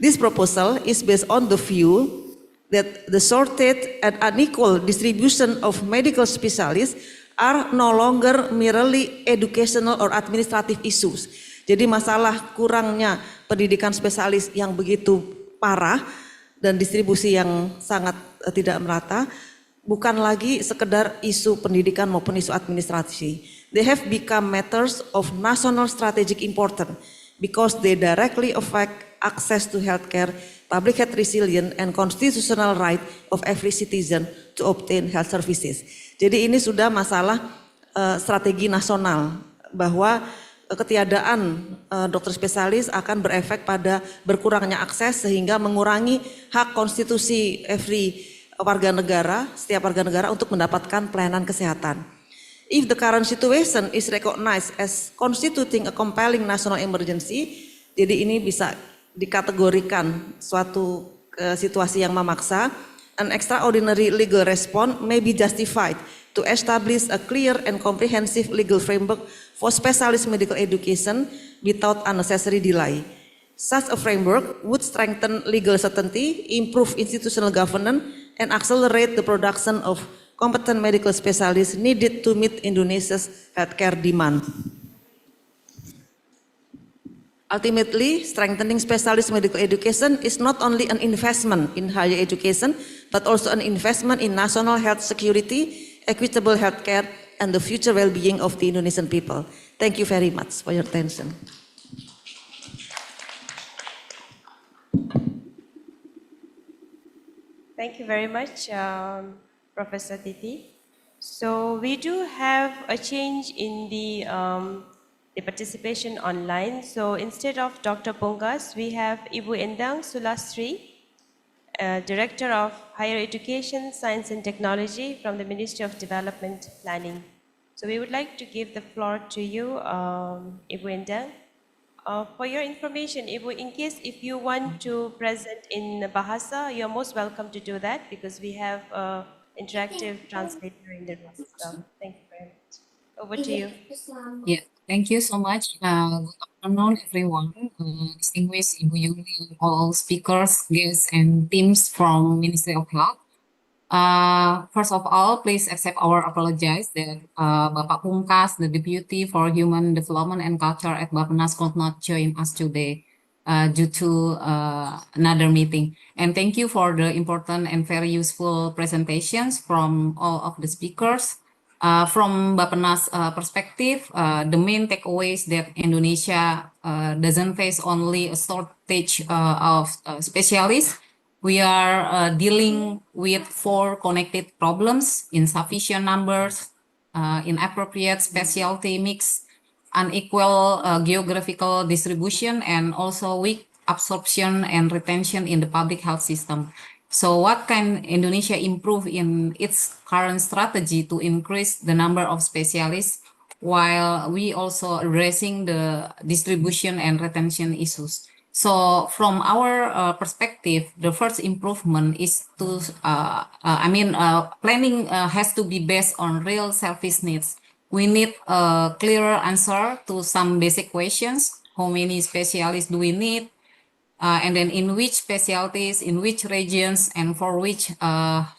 This proposal is based on the view that the shortage and unequal distribution of medical specialists are no longer merely educational or administrative issues. Jadi masalah kurangnya pendidikan spesialis yang begitu parah dan distribusi yang sangat tidak merata bukan lagi sekedar isu pendidikan maupun isu administrasi. They have become matters of national strategic importance because they directly affect access to healthcare, public health resilience, and constitutional right of every citizen to obtain health services. Jadi ini sudah masalah strategi nasional bahwa ketiadaan dokter spesialis akan berefek pada berkurangnya akses sehingga mengurangi hak konstitusi setiap warga negara untuk mendapatkan pelayanan kesehatan. If the current situation is recognized as constituting a compelling national emergency, jadi ini bisa dikategorikan suatu situasi yang memaksa, an extraordinary legal response may be justified to establish a clear and comprehensive legal framework for specialist medical education without unnecessary delay. Such a framework would strengthen legal certainty, improve institutional governance, and accelerate the production of competent medical specialists needed to meet Indonesia's healthcare demand. Ultimately, strengthening specialist medical education is not only an investment in higher education, but also an investment in national health security, equitable healthcare, and the future well-being of the Indonesian people. Thank you very much for your attention. Thank you very much, Professor Titi. So we do have a change in the participation online. So instead of Dr. Pungkas, we have Ibu Endang Sulastri, Director of Higher Education, Science and Technology from the Ministry of Development Planning. So we would like to give the floor to you, Ibu Endang. For your information, Ibu, in case if you want to present in Bahasa, you're most welcome to do that because we have interactive translator in the room. So thank you very much. Over to you. Yeah, thank you so much. Good afternoon, everyone. Distinguished Ibu Yuli, all speakers, guests, and teams from Ministry of Health. First of all, please accept our apologies that Bapak Pungkas, the Deputy for Human Development and Culture at Bappenas, could not join us today due to another meeting. And thank you for the important and very useful presentations from all of the speakers. From Bappenas perspective, the main takeaways that Indonesia doesn't face only a shortage of specialists. We are dealing with 4 connected problems: insufficient numbers, inappropriate specialty mix, unequal geographical distribution, and also weak absorption and retention in the public health system. So what can Indonesia improve in its current strategy to increase the number of specialists while we also addressing the distribution and retention issues? So from our perspective, the first improvement is to, planning has to be based on real service needs. We need a clearer answer to some basic questions. How many specialists do we need? And then in which specialties, in which regions, and for which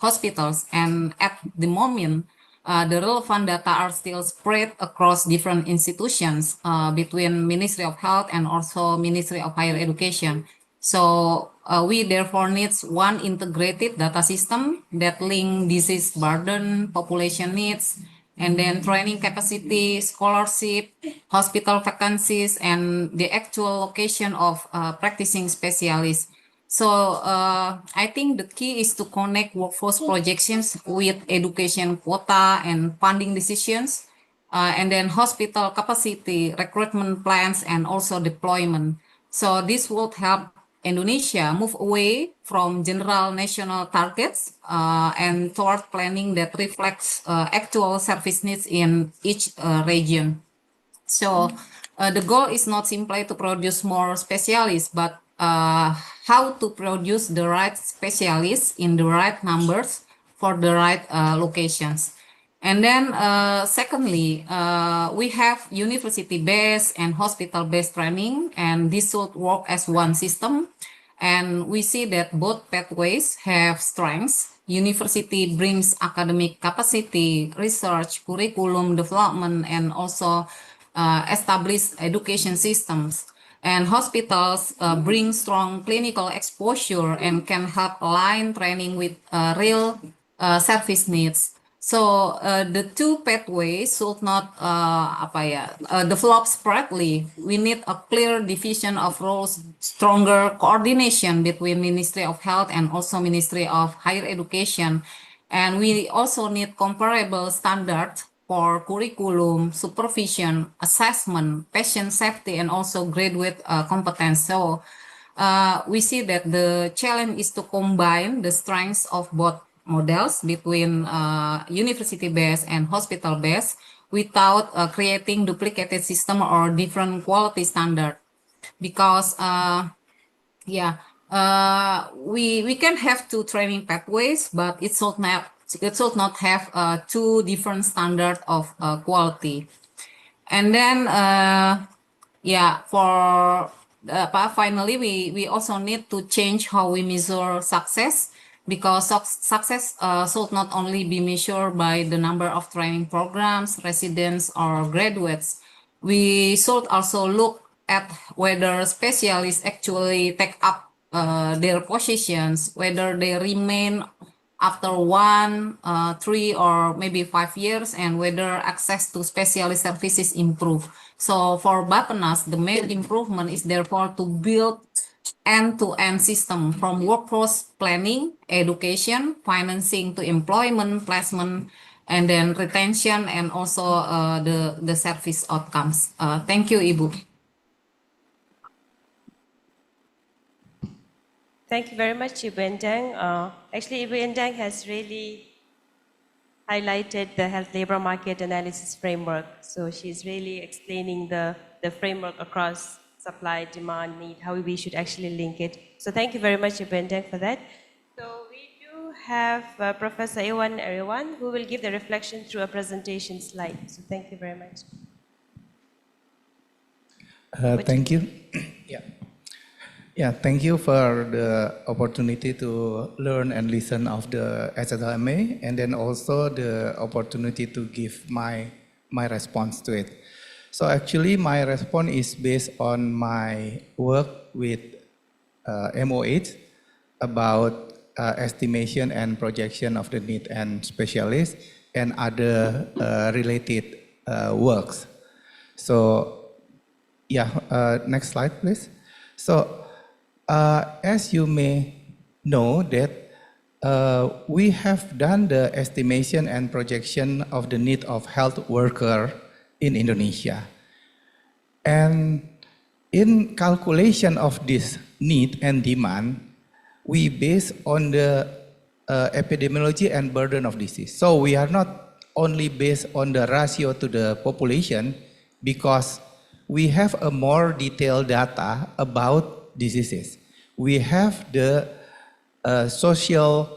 hospitals. And at the moment, the relevant data are still spread across different institutions between Ministry of Health and also Ministry of Higher Education. So we therefore needs one integrated data system that link disease burden, population needs, and then training capacity, scholarship, hospital vacancies, and the actual location of practicing specialists. So I think the key is to connect workforce projections with education quota and funding decisions, and then hospital capacity, recruitment plans, and also deployment. So this would help Indonesia move away from general national targets and toward planning that reflects actual service needs in each region. So the goal is not simply to produce more specialists, but how to produce the right specialists in the right numbers for the right locations. And then secondly, we have university-based and hospital-based training, and this should work as one system. And we see that both pathways have strengths. University brings academic capacity, research, curriculum development, and also established education systems. And hospitals bring strong clinical exposure and can help align training with real service needs. So the two pathways should not develop separately. We need a clear division of roles, stronger coordination between Ministry of Health and also Ministry of Higher Education. And we also need comparable standards for curriculum, supervision, assessment, patient safety, and also graduate competence. So we see that the challenge is to combine the strengths of both models between university-based and hospital-based without creating duplicated system or different quality standard. Because we can have two training pathways, but it should not have two different standard of quality. And then finally we also need to change how we measure success, because success should not only be measured by the number of training programs, residents, or graduates. We should also look at whether specialists actually take up their positions, whether they remain after 1, 3, or maybe 5 years, and whether access to specialist services improve. So for Bappenas, the main improvement is therefore to build end-to-end system from workforce planning, education, financing to employment, placement, and then retention, and also the service outcomes. Thank you, Ibu. Thank you very much, Ibu Endang. Actually, Ibu Endang has really highlighted the health labor market analysis framework. So she's really explaining the framework across supply, demand, need, how we should actually link it. So thank you very much, Ibu Endang, for that. So we do have Professor Iwan Eriwan, who will give the reflection through a presentation slide. So thank you very much. Thank you. Thank you for the opportunity to learn and listen of the HLMA, and then also the opportunity to give my response to it. So actually my response is based on my work with MOH about estimation and projection of the need and specialists and other related works. So next slide please. So as you may know that we have done the estimation and projection of the need of health worker in Indonesia. And in calculation of this need and demand, we base on the epidemiology and burden of disease. So we are not only based on the ratio to the population, because we have a more detailed data about diseases. We have the social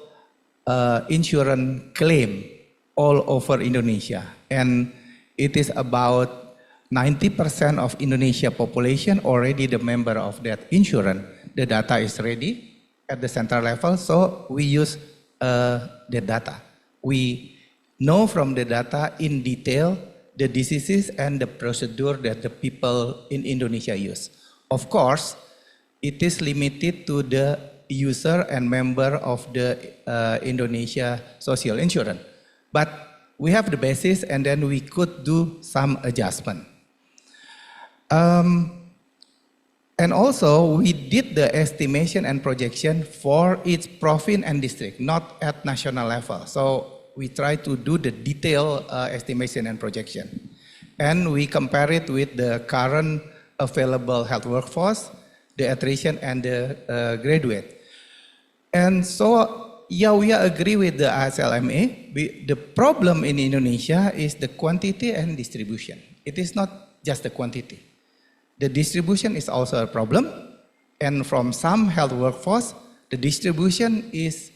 insurance claim all over Indonesia, and it is about 90% of Indonesia population already the member of that insurance. The data is ready at the central level, so we use the data. We know from the data in detail the diseases and the procedure that the people in Indonesia use. Of course, it is limited to the user and member of the Indonesia social insurance. But we have the basis and then we could do some adjustment. And also we did the estimation and projection for each province and district, not at national level. So we try to do the detailed estimation and projection. And we compare it with the current available health workforce, the attrition and the graduate. And so, yeah, we agree with the HLMA. The problem in Indonesia is the quantity and distribution. It is not just the quantity. The distribution is also a problem. And from some health workforce, the distribution is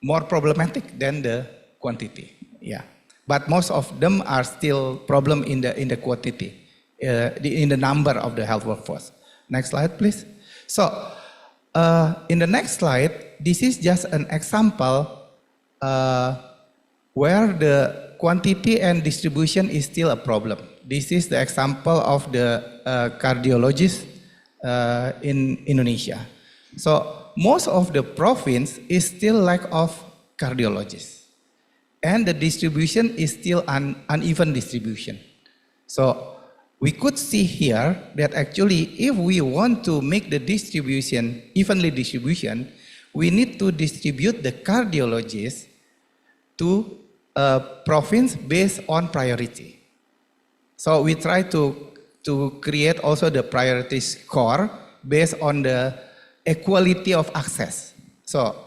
more problematic than the quantity. Yeah. But most of them are still problem in the quantity, in the number of the health workforce. Next slide, please. So, in the next slide, this is just an example where the quantity and distribution is still a problem. This is the example of the cardiologist in Indonesia. So, most of the province is still lack of cardiologists. And the distribution is still uneven distribution. So we could see here that actually if we want to make the distribution, evenly distribution, we need to distribute the cardiologists to a province based on priority. So we try to create also the priority score based on the equality of access. So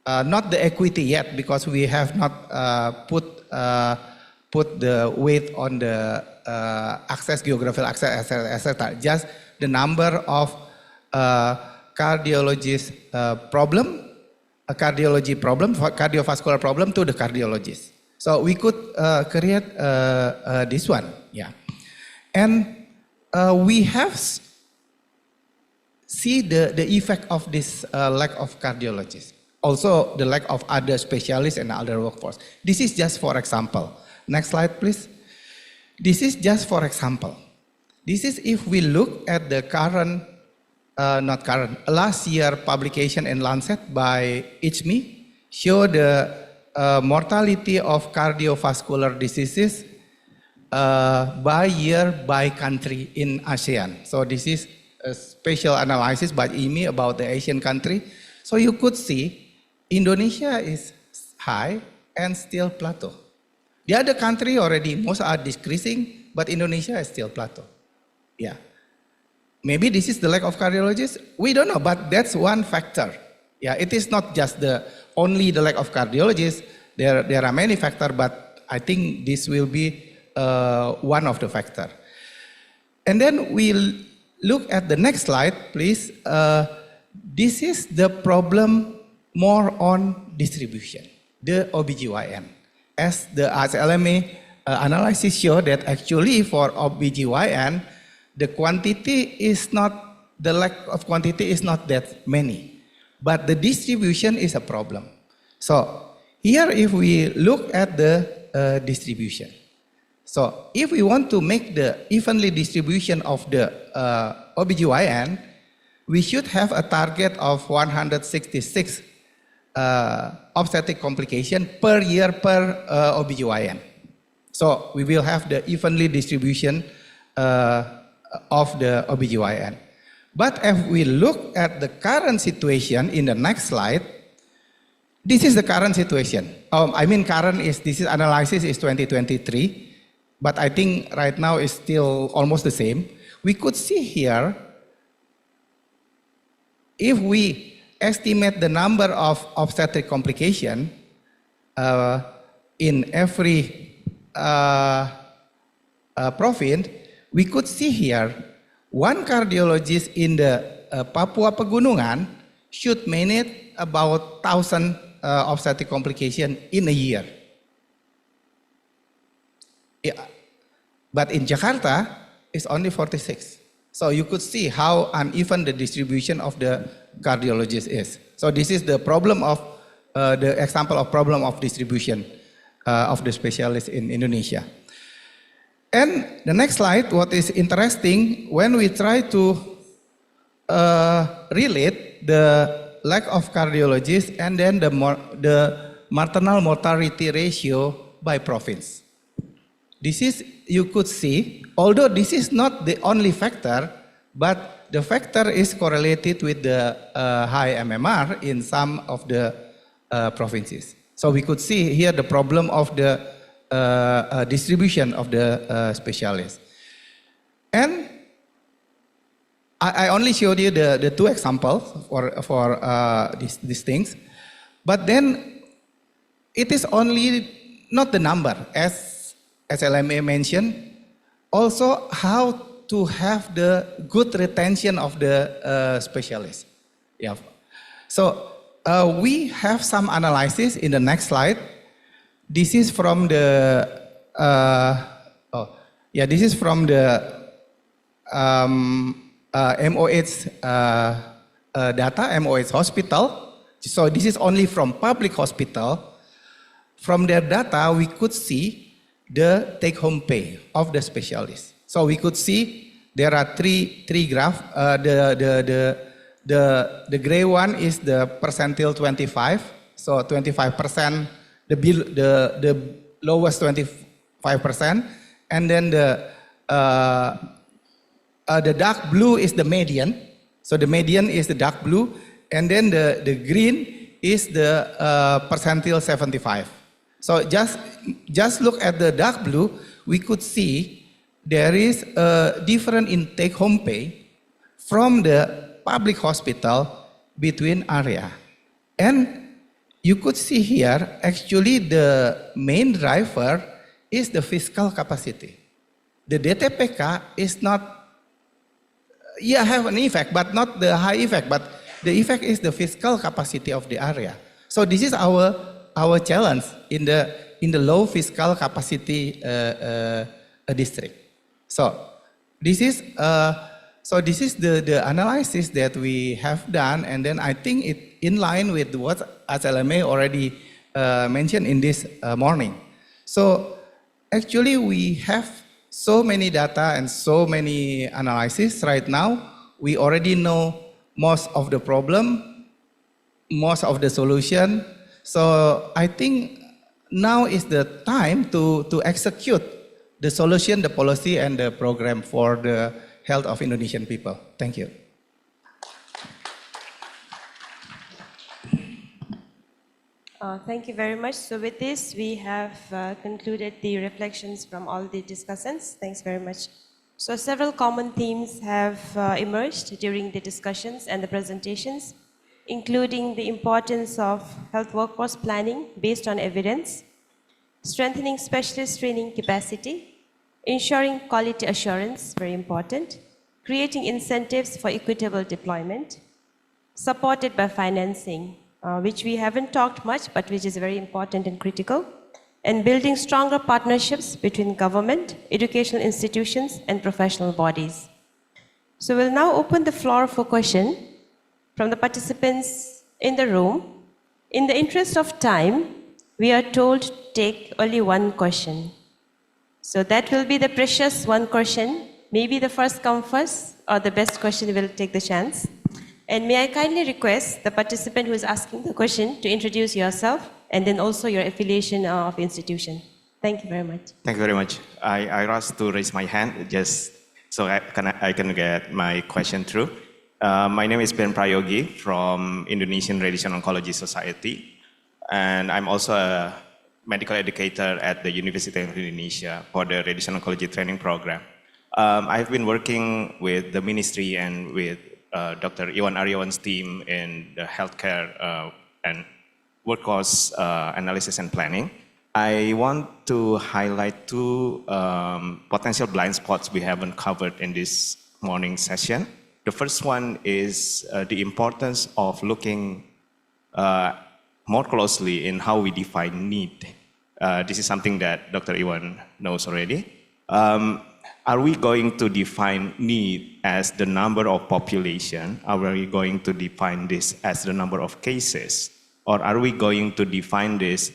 not the equity yet because we have not put the weight on the access, geographical access, etc. Just the number of cardiologist problem, a cardiology problem, cardiovascular problem to the cardiologist. So we could create this one, yeah. And we have see the effect of this lack of cardiologists. Also the lack of other specialists and other workforce. This is just for example. Next slide, please. This is just for example. This is if we look at the current, last year publication in Lancet by HLMA, show the mortality of cardiovascular diseases by year, by country in ASEAN. So this is a special analysis by HLMA about the Asian country. So you could see Indonesia is high and still plateau. The other country already, most are decreasing, but Indonesia is still plateau. Yeah. Maybe this is the lack of cardiologists. We don't know, but that's one factor. Yeah, it is not just only the lack of cardiologists. There are many factors, but I think this will be one of the factors. And then we'll look at the next slide, please. This is the problem more on distribution, the OBGYN. As the HLMA analysis show that actually for OBGYN, the quantity is not, the lack of quantity is not that many, but the distribution is a problem. So here if we look at the distribution, so if we want to make the evenly distribution of the OBGYN, we should have a target of 166 obstetric complication per year per OBGYN. So we will have the evenly distribution of the OBGYN. But if we look at the current situation in the next slide, this is the current situation. This is analysis is 2023, but I think right now is still almost the same. We could see here, if we estimate the number of obstetric complication in every province, we could see here one cardiologist in the Papua Pegunungan should manage about 1,000 obstetric complication in a year. Yeah. But in Jakarta, it's only 46. So you could see how uneven the distribution of the cardiologist is. So this is the problem of, the example of problem of distribution of the specialists in Indonesia. And the next slide, what is interesting, when we try to relate the lack of cardiologists and then the maternal mortality ratio by province. This is, you could see, although this is not the only factor, but the factor is correlated with the high MMR in some of the provinces. So we could see here the problem of the distribution of the specialists. And I only showed you the two examples for these things, but then it is only not the number, as HLMA mentioned, also how to have the good retention of the specialists. Yeah. So we have some analysis in the next slide. This is from the this is from the MOH data, MOH hospital. So this is only from public hospital. From their data, we could see the take-home pay of the specialists. So we could see there are three graphs. The gray one is the percentile 25. So 25%, the lowest 25%, and then the dark blue is the median. So the median is the dark blue, and then the green is the percentile 75. So just look at the dark blue, we could see there is a different in take-home pay from the public hospital between area. And you could see here, actually the main driver is the fiscal capacity. The DTPK is not, have an effect, but not the high effect, but the effect is the fiscal capacity of the area. So this is our challenge in the low fiscal capacity district. So this is the analysis that we have done, and then I think it in line with what HLMA already mentioned in this morning. So actually we have so many data and so many analysis right now. We already know most of the problem, most of the solution. So I think now is the time to execute the solution, the policy, and the program for the health of Indonesian people. Thank you. Thank you very much. So with this, we have concluded the reflections from all the discussants. Thanks very much. So several common themes have emerged during the discussions and the presentations, including the importance of health workforce planning based on evidence, strengthening specialist training capacity, ensuring quality assurance, very important, creating incentives for equitable deployment, supported by financing, which we haven't talked much, but which is very important and critical, and building stronger partnerships between government, educational institutions, and professional bodies. So we'll now open the floor for question from the participants in the room. In the interest of time, we are told to take only one question. So that will be the precious one question. Maybe the first come first, or the best question will take the chance. And may I kindly request the participant who is asking the question to introduce yourself and then also your affiliation of institution. Thank you very much. Thank you very much. I rush to raise my hand just so I can get my question through. My name is Ben Prayogi from Indonesian Radiation Oncology Society, and I'm also a medical educator at the University of Indonesia for the Radiation Oncology Training Program. I've been working with the ministry and with Dr. Iwan Aryawan's team in the healthcare and workforce analysis and planning. I want to highlight two potential blind spots we haven't covered in this morning session. The first one is the importance of looking more closely in how we define need. This is something that Dr. Iwan knows already. Are we going to define need as the number of population? Are we going to define this as the number of cases? Or are we going to define this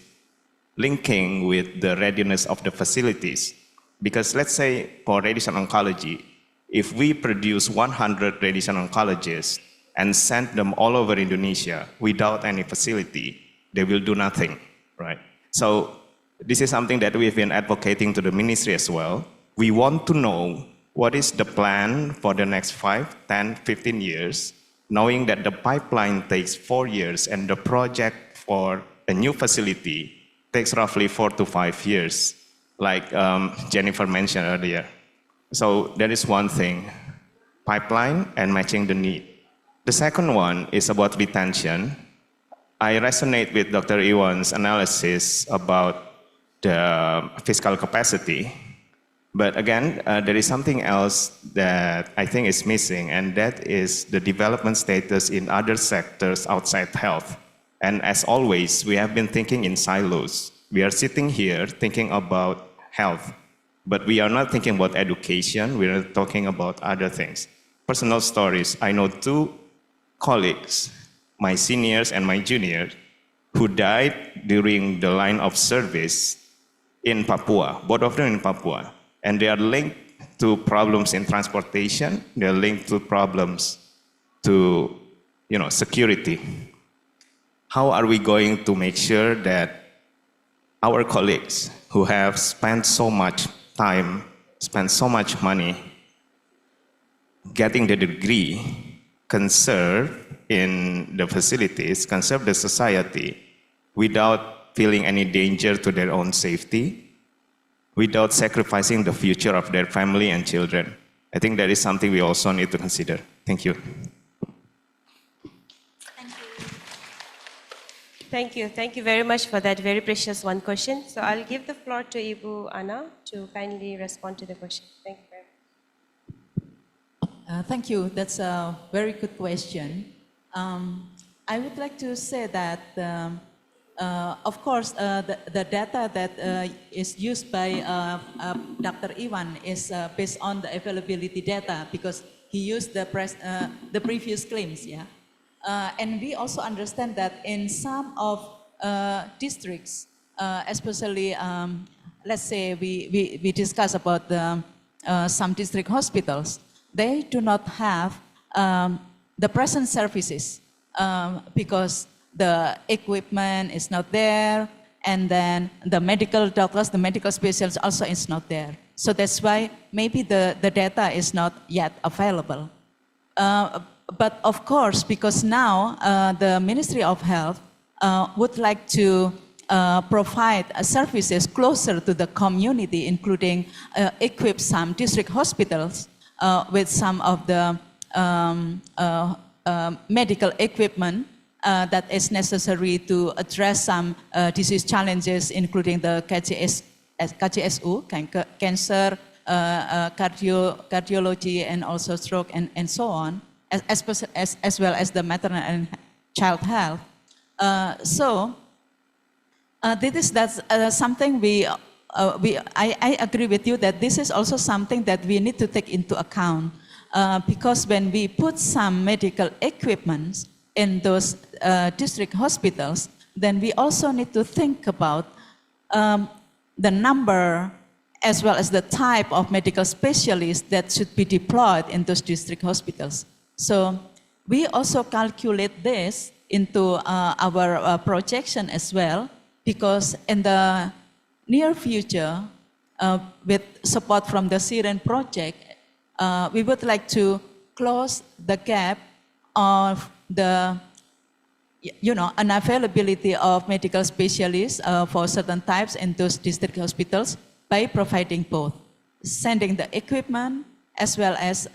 linking with the readiness of the facilities? Because let's say for radiation oncology, If we produce 100 radiation oncologists and send them all over Indonesia without any facility, they will do nothing, right? So this is something that we've been advocating to the ministry as well. We want to know what is the plan for the next 5, 10, 15 years, knowing that the pipeline takes 4 years and the project for a new facility takes roughly 4 to 5 years, like Jennifer mentioned earlier. So that is one thing, pipeline and matching the need. The second one is about retention. I resonate with Dr. Iwan's analysis about the fiscal capacity. But again, there is something else that I think is missing, and that is the development status in other sectors outside health. And as always, we have been thinking in silos. We are sitting here thinking about health, but we are not thinking about education. We are talking about other things. Personal stories. I know 2 colleagues, my seniors and my juniors, who died during the line of service in Papua, both of them in Papua. And they are linked to problems in transportation. They are linked to problems to, security. How are we going to make sure that our colleagues who have spent so much time, spent so much money getting the degree, conserve in the facilities, conserve the society without feeling any danger to their own safety, without sacrificing the future of their family and children? I think that is something we also need to consider. Thank you. Thank you. Thank you very much for that very precious one question. So I'll give the floor to Ibu Ana to kindly respond to the question. Thank you very much. Thank you. That's a very good question. I would like to say that, of course, the data that is used by Dr. Iwan is based on the availability data, because he used the previous claims, yeah. And we also understand that in some of districts, especially, let's say we discuss about some district hospitals, they do not have the present services because the equipment is not there, and then the medical doctors, the medical specialists also is not there. So that's why maybe the data is not yet available. But of course, because now the Ministry of Health would like to provide services closer to the community, including equip some district hospitals with some of the medical equipment that is necessary to address some disease challenges, including the KJSU, cancer, cardiology, and also stroke, and so on, as well as the maternal and child health. That's something I agree with you that this is also something that we need to take into account, because when we put some medical equipment in those district hospitals, then we also need to think about the number as well as the type of medical specialists that should be deployed in those district hospitals. So we also calculate this into our projection as well, because in the near future, with support from the Syrian project, we would like to close the gap of the unavailability of medical specialists for certain types in those district hospitals by providing both, sending the equipment as well as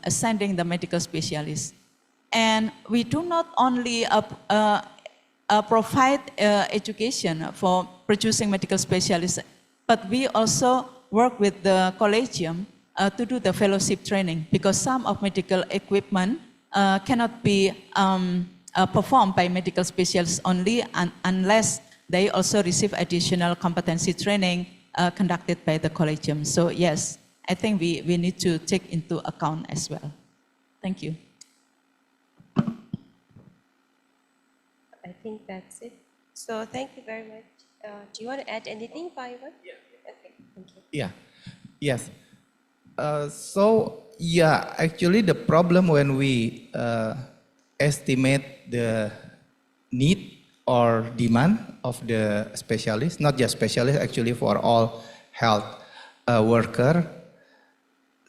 sending the medical specialists. And we do not only provide education for producing medical specialists, but we also work with the collegium to do the fellowship training, because some of medical equipment cannot be performed by medical specialists only unless they also receive additional competency training conducted by the collegium. So yes, I think we need to take into account as well. Thank you. I think that's it. So thank you very much. Do you want to add anything, Pak Iwan? Yeah. Okay, thank you. Yeah. Yes. So Yeah, actually the problem when we estimate the need or demand of the specialist, not just specialist, actually for all health worker.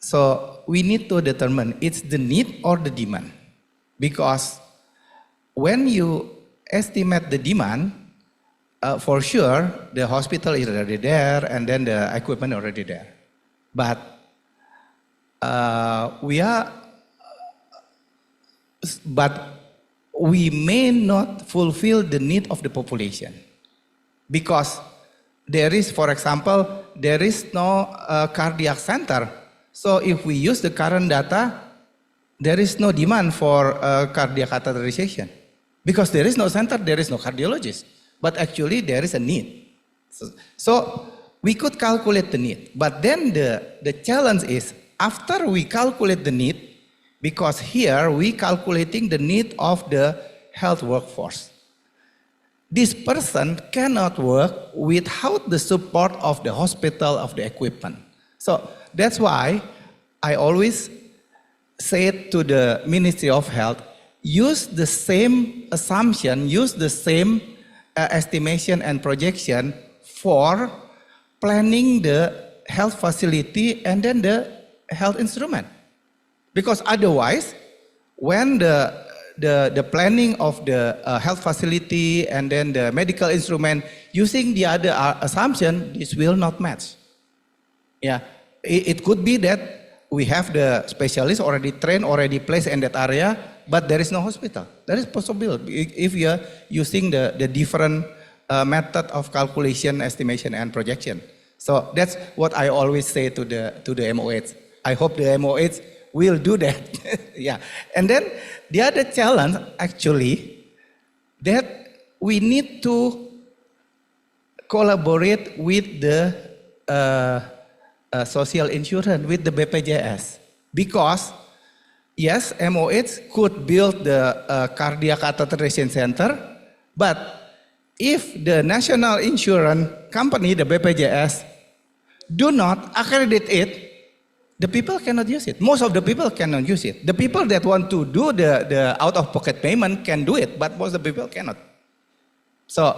So we need to determine it's the need or the demand. Because when you estimate the demand, for sure the hospital is already there and then the equipment already there. But we may not fulfill the need of the population because there is, for example, there is no cardiac center. So if we use the current data, there is no demand for cardiac catheterization because there is no center, there is no cardiologist. But actually there is a need. So we could calculate the need, but then the challenge is after we calculate the need, because here we calculating the need of the health workforce. This person cannot work without the support of the hospital, of the equipment. So that's why I always say to the Ministry of Health, use the same assumption, use the same estimation and projection for planning the health facility and then the health instrument. Because otherwise, when the planning of the health facility and then the medical instrument using the other assumption, this will not match. Yeah, it could be that we have the specialist already trained, already placed in that area, but there is no hospital. That is possible if you are using the different method of calculation, estimation, and projection. So that's what I always say to the MOH. I hope the MOH will do that. Yeah. And then the other challenge actually that we need to collaborate with the social insurance, with the BPJS, because yes, MOH could build the cardiac catheterization center, but if the national insurance company, the BPJS, do not accredit it, the people cannot use it. Most of the people cannot use it. The people that want to do the out-of-pocket payment can do it, but most of the people cannot. So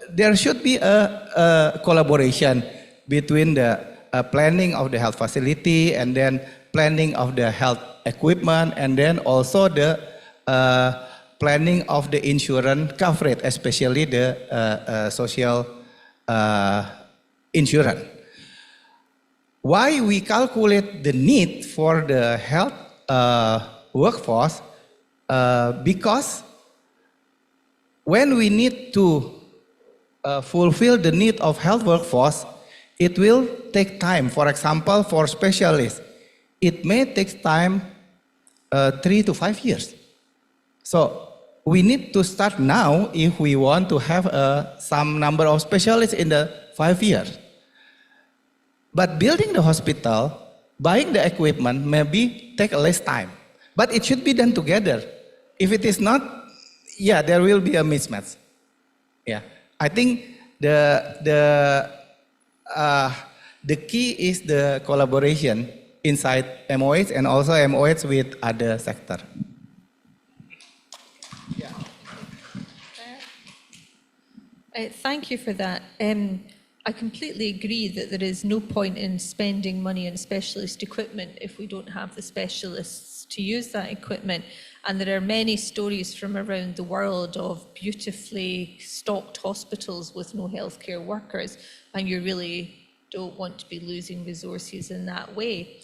there should be a collaboration between the planning of the health facility and then planning of the health equipment and then also the planning of the insurance coverage, especially the social insurance. Why we calculate the need for the health workforce? Because when we need to fulfill the need of health workforce, it will take time. For example, for specialists, it may take time 3 to 5 years. So we need to start now if we want to have some number of specialists in the 5 years. But building the hospital, buying the equipment maybe take less time. But it should be done together. If it is not, yeah, there will be a mismatch. Yeah, I think the key is the collaboration inside MOH and also MOH with other sector. Thank you for that. I completely agree that there is no point in spending money on specialist equipment if we don't have the specialists to use that equipment. And there are many stories from around the world of beautifully stocked hospitals with no healthcare workers, and you really don't want to be losing resources in that way.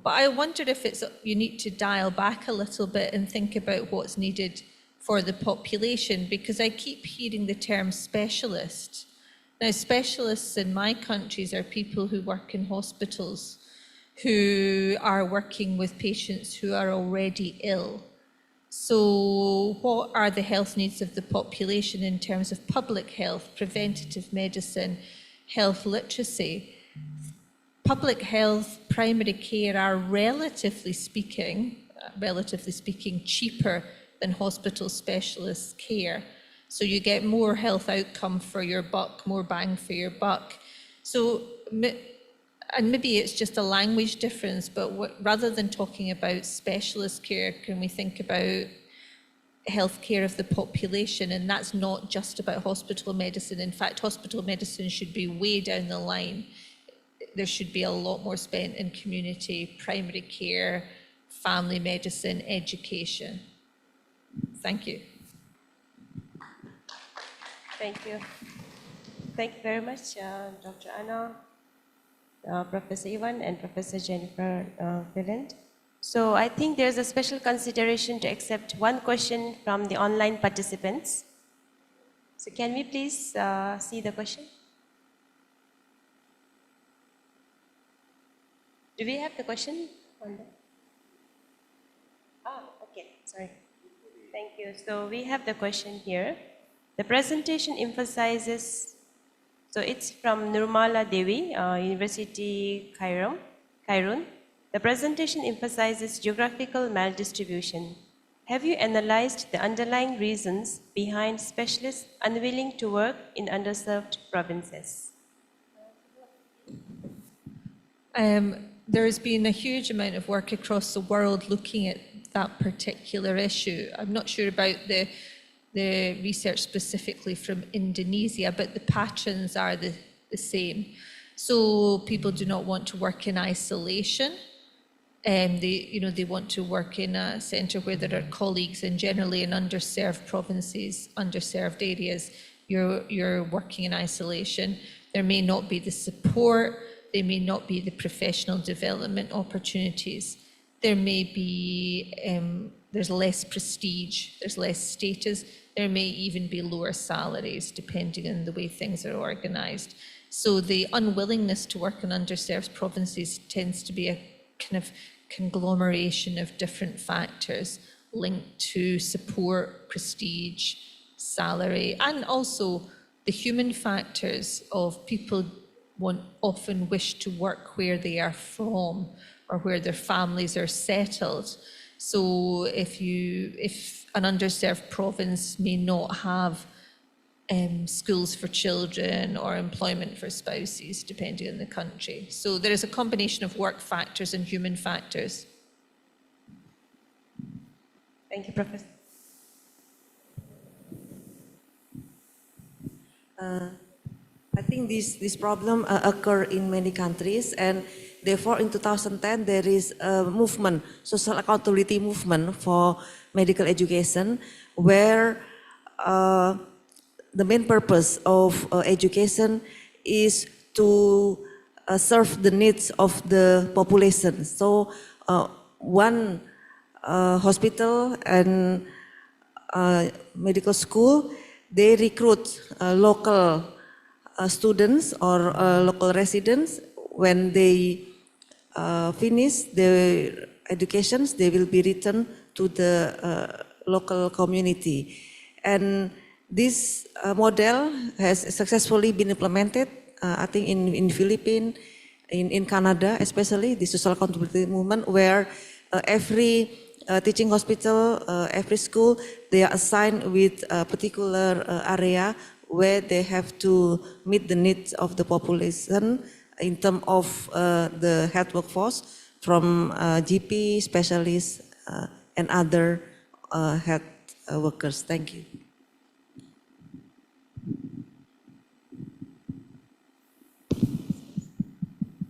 But I wondered if you need to dial back a little bit and think about what's needed for the population, because I keep hearing the term specialist. Now, specialists in my countries are people who work in hospitals, who are working with patients who are already ill. So what are the health needs of the population in terms of public health, preventative medicine, health literacy? Public health, primary care are relatively speaking, cheaper than hospital specialist care. So you get more health outcome for your buck, more bang for your buck. So and maybe it's just a language difference, but rather than talking about specialist care, can we think about healthcare of the population? And that's not just about hospital medicine. In fact, hospital medicine should be way down the line. There should be a lot more spent in community, primary care, family medicine, education. Thank you. Thank you. Thank you very much, Dr. Anna, Professor Ivan, and Professor Jennifer Villand. So I think there's a special consideration to accept one question from the online participants. So can we please see the question? Do we have the question? Okay, sorry. Thank you. So we have the question here. The presentation emphasizes, so it's from Nurmala Devi, University Khairun. The presentation emphasizes geographical maldistribution. Have you analyzed the underlying reasons behind specialists unwilling to work in underserved provinces? There has been a huge amount of work across the world looking at that particular issue. I'm not sure about the research specifically from Indonesia, but the patterns are the same. So people do not want to work in isolation. They want to work in a centre where there are colleagues, and generally in underserved provinces, underserved areas, you're working in isolation. There may not be the support, there may not be the professional development opportunities. There may be, there's less prestige, there's less status, there may even be lower salaries depending on the way things are organised. So the unwillingness to work in underserved provinces tends to be a kind of conglomeration of different factors linked to support, prestige, salary, and also the human factors of people often wish to work where they are from or where their families are settled. So if an underserved province may not have schools for children or employment for spouses, depending on the country. So there is a combination of work factors and human factors. Thank you, Professor. I think this problem occur in many countries, and therefore in 2010 there is a movement, social accountability movement for medical education, where the main purpose of education is to serve the needs of the population. So one hospital and medical school, they recruit local students or local residents. When they finish their educations, they will be returned to the local community. And this model has successfully been implemented, I think in Philippines, in Canada especially, the social accountability movement, where every teaching hospital, every school, they are assigned with a particular area where they have to meet the needs of the population in terms of the health workforce from GP, specialists, and other health workers. Thank you.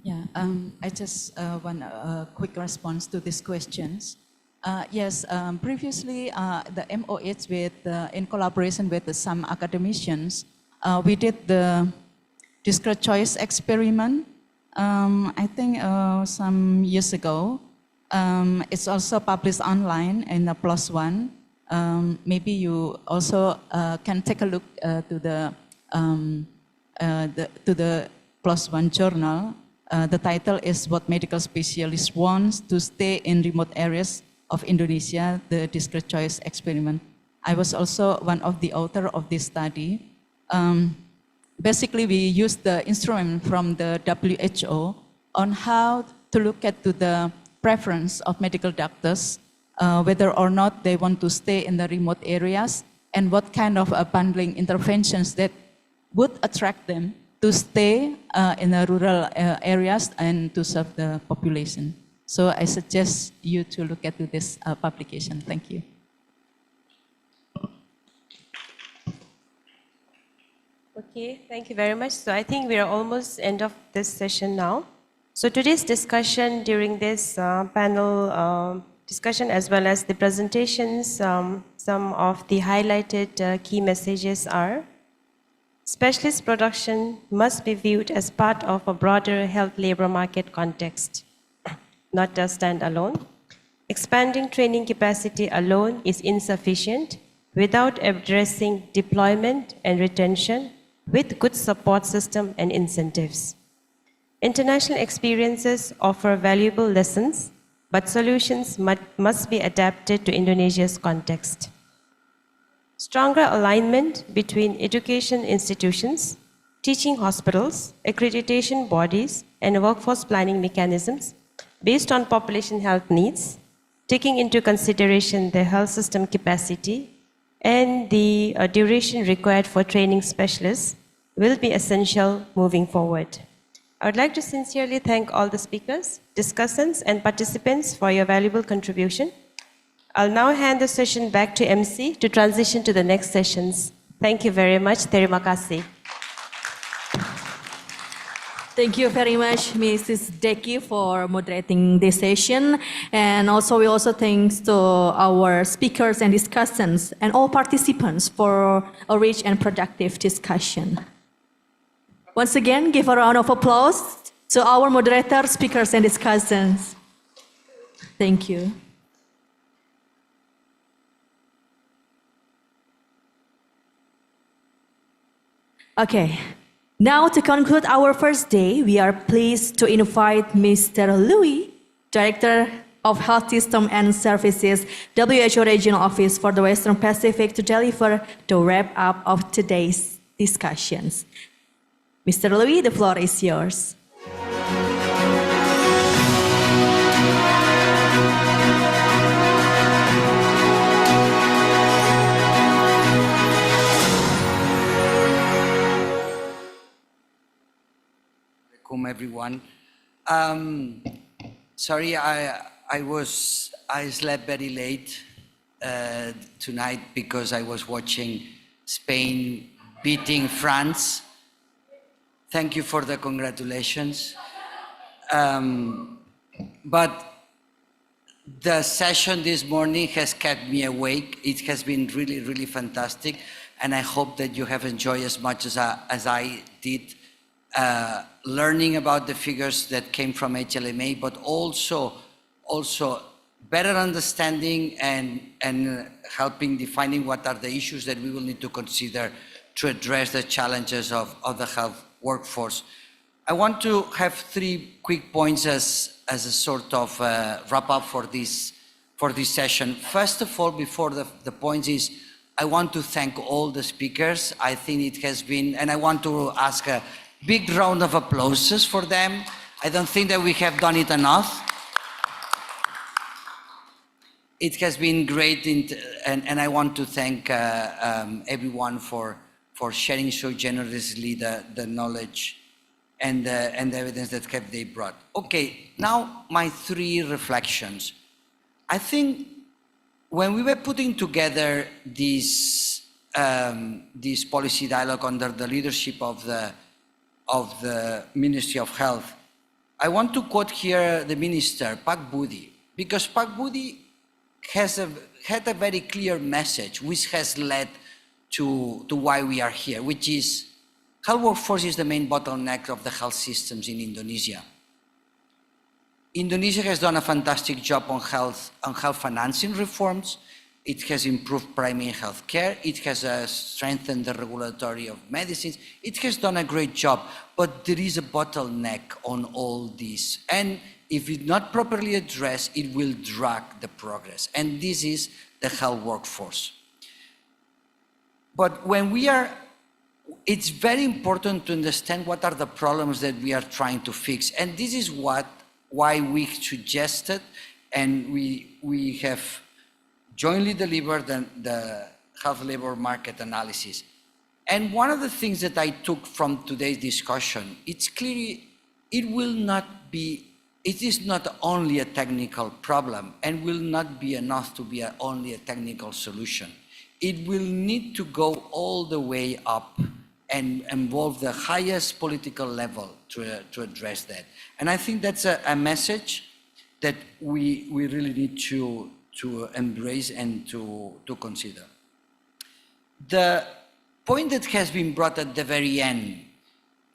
Yeah, I just want a quick response to these questions. Yes, previously the MOH in collaboration with some academicians, we did the discrete choice experiment, I think some years ago. It's also published online in the +1. Maybe you also can take a look to the +1 journal. The title is What Medical Specialists Want to Stay in Remote Areas of Indonesia, the Discrete Choice Experiment. I was also one of the author of this study. Basically, we used the instrument from the WHO on how to look at the preference of medical doctors, whether or not they want to stay in the remote areas, and what kind of bundling interventions that would attract them to to stay in the rural areas and to serve the population. So I suggest you to look at this publication. Thank you. Okay, thank you very much. So I think we are almost end of this session now. So today's discussion during this panel discussion as well as the presentations, some of the highlighted key messages are: specialist production must be viewed as part of a broader health labor market context, not just stand alone. Expanding training capacity alone is insufficient without addressing deployment and retention with good support system and incentives. International experiences offer valuable lessons, but solutions must be adapted to Indonesia's context. Stronger alignment between education institutions, teaching hospitals, accreditation bodies, and workforce planning mechanisms based on population health needs, taking into consideration the health system capacity and the duration required for training specialists will be essential moving forward. I would like to sincerely thank all the speakers, discussants, and participants for your valuable contribution. I'll now hand the session back to MC to transition to the next sessions. Thank you very much. Terima kasih. Thank you very much, Mrs. Deki, for moderating this session. And also, we also thanks to our speakers and discussants and all participants for a rich and productive discussion. Once again, give a round of applause to our moderators, speakers, and discussants. Thank you. Okay. Now, to conclude our first day, we are pleased to invite Mr. Louis, Director of Health System and Services, WHO Regional Office for the Western Pacific, to deliver the wrap-up of today's discussions. Mr. Louis, the floor is yours. Welcome everyone. Sorry, I slept very late tonight because I was watching Spain beating France. Thank you for the congratulations. But the session this morning has kept me awake. It has been really, really fantastic, and I hope that you have enjoyed as much as I did. Learning about the figures that came from HLMA, but also better understanding and helping defining what are the issues that we will need to consider to address the challenges of the health workforce. I want to have 3 quick points as a sort of wrap up for this session. First of all, before the points is, I want to thank all the speakers. I think it has been, and I want to ask a big round of applause for them. I don't think that we have done it enough. It has been great, and I want to thank everyone for sharing so generously the knowledge and the evidence that they brought. Okay, now my 3 reflections. I think when we were putting together this policy dialogue under the leadership of the Ministry of Health, I want to quote here the Minister, Pak Budi, because Pak Budi had a very clear message which has led to why we are here, which is health workforce is the main bottleneck of the health systems in Indonesia. Indonesia has done a fantastic job on health financing reforms. It has improved primary health care. It has strengthened the regulatory of medicines. It has done a great job, but there is a bottleneck on all this. And if it's not properly addressed, it will drag the progress. And this is the health workforce. But it's very important to understand what are the problems that we are trying to fix. And this is why we suggested, and we have jointly delivered the health labor market analysis. And one of the things that I took from today's discussion, it's clearly, it is not only a technical problem and will not be enough to be only a technical solution. It will need to go all the way up and involve the highest political level to address that. And I think that's a message that we really need to embrace and to consider. The point that has been brought at the very end,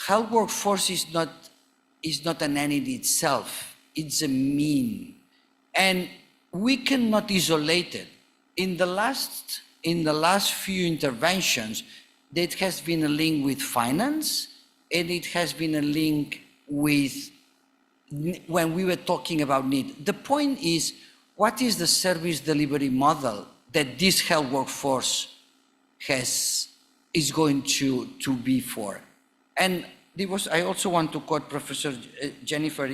health workforce is not an end in itself, it's a mean. And we cannot isolate it. In the last few interventions, there has been a link with finance, and it has been a link with when we were talking about need. The point is, what is the service delivery model that this health workforce is going to be for? And I also want to quote Professor Jennifer,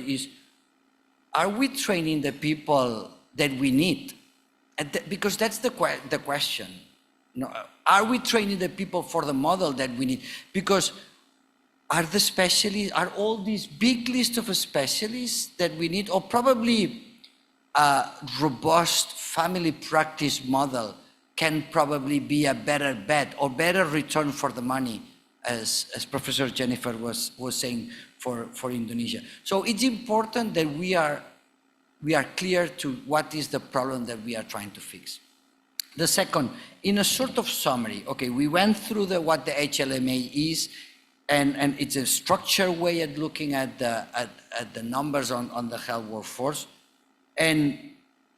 are we training the people that we need? Because that's the question. No, are we training the people for the model that we need? Because are all these big list of specialists that we need, or probably a robust family practice model can probably be a better bet or better return for the money, as Professor Jennifer was saying for Indonesia. So it's important that we are clear to what is the problem that we are trying to fix. The second, in a sort of summary, okay, we went through what the HLMA is, and it's a structured way at looking at the numbers on the health workforce. And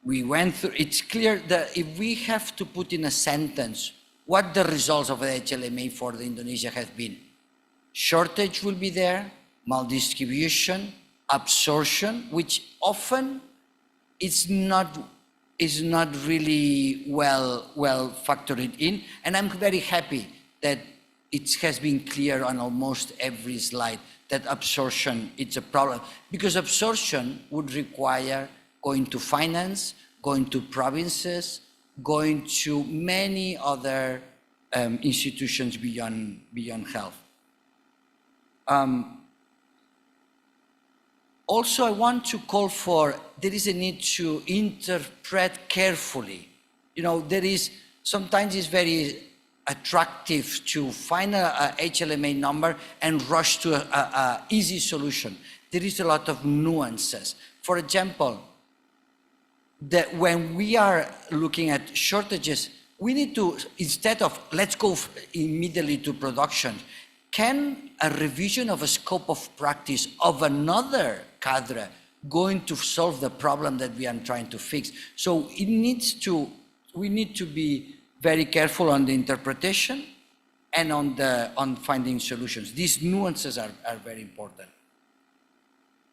we went through, it's clear that if we have to put in a sentence what the results of the HLMA for the Indonesia have been, shortage will be there, maldistribution, absorption, which often is not really well factored in. And I'm very happy that it has been clear on almost every slide that absorption, it's a problem, because absorption would require going to finance, going to provinces, going to many other institutions beyond health. Also, I want to call for, there is a need to interpret carefully. You know, sometimes it's very attractive to find a HLMA number and rush to a easy solution. There is a lot of nuances. For example, that when we are looking at shortages, we need to, instead of let's go immediately to production, can a revision of a scope of practice of another cadre going to solve the problem that we are trying to fix? So we need to be very careful on the interpretation and on finding solutions. These nuances are very important.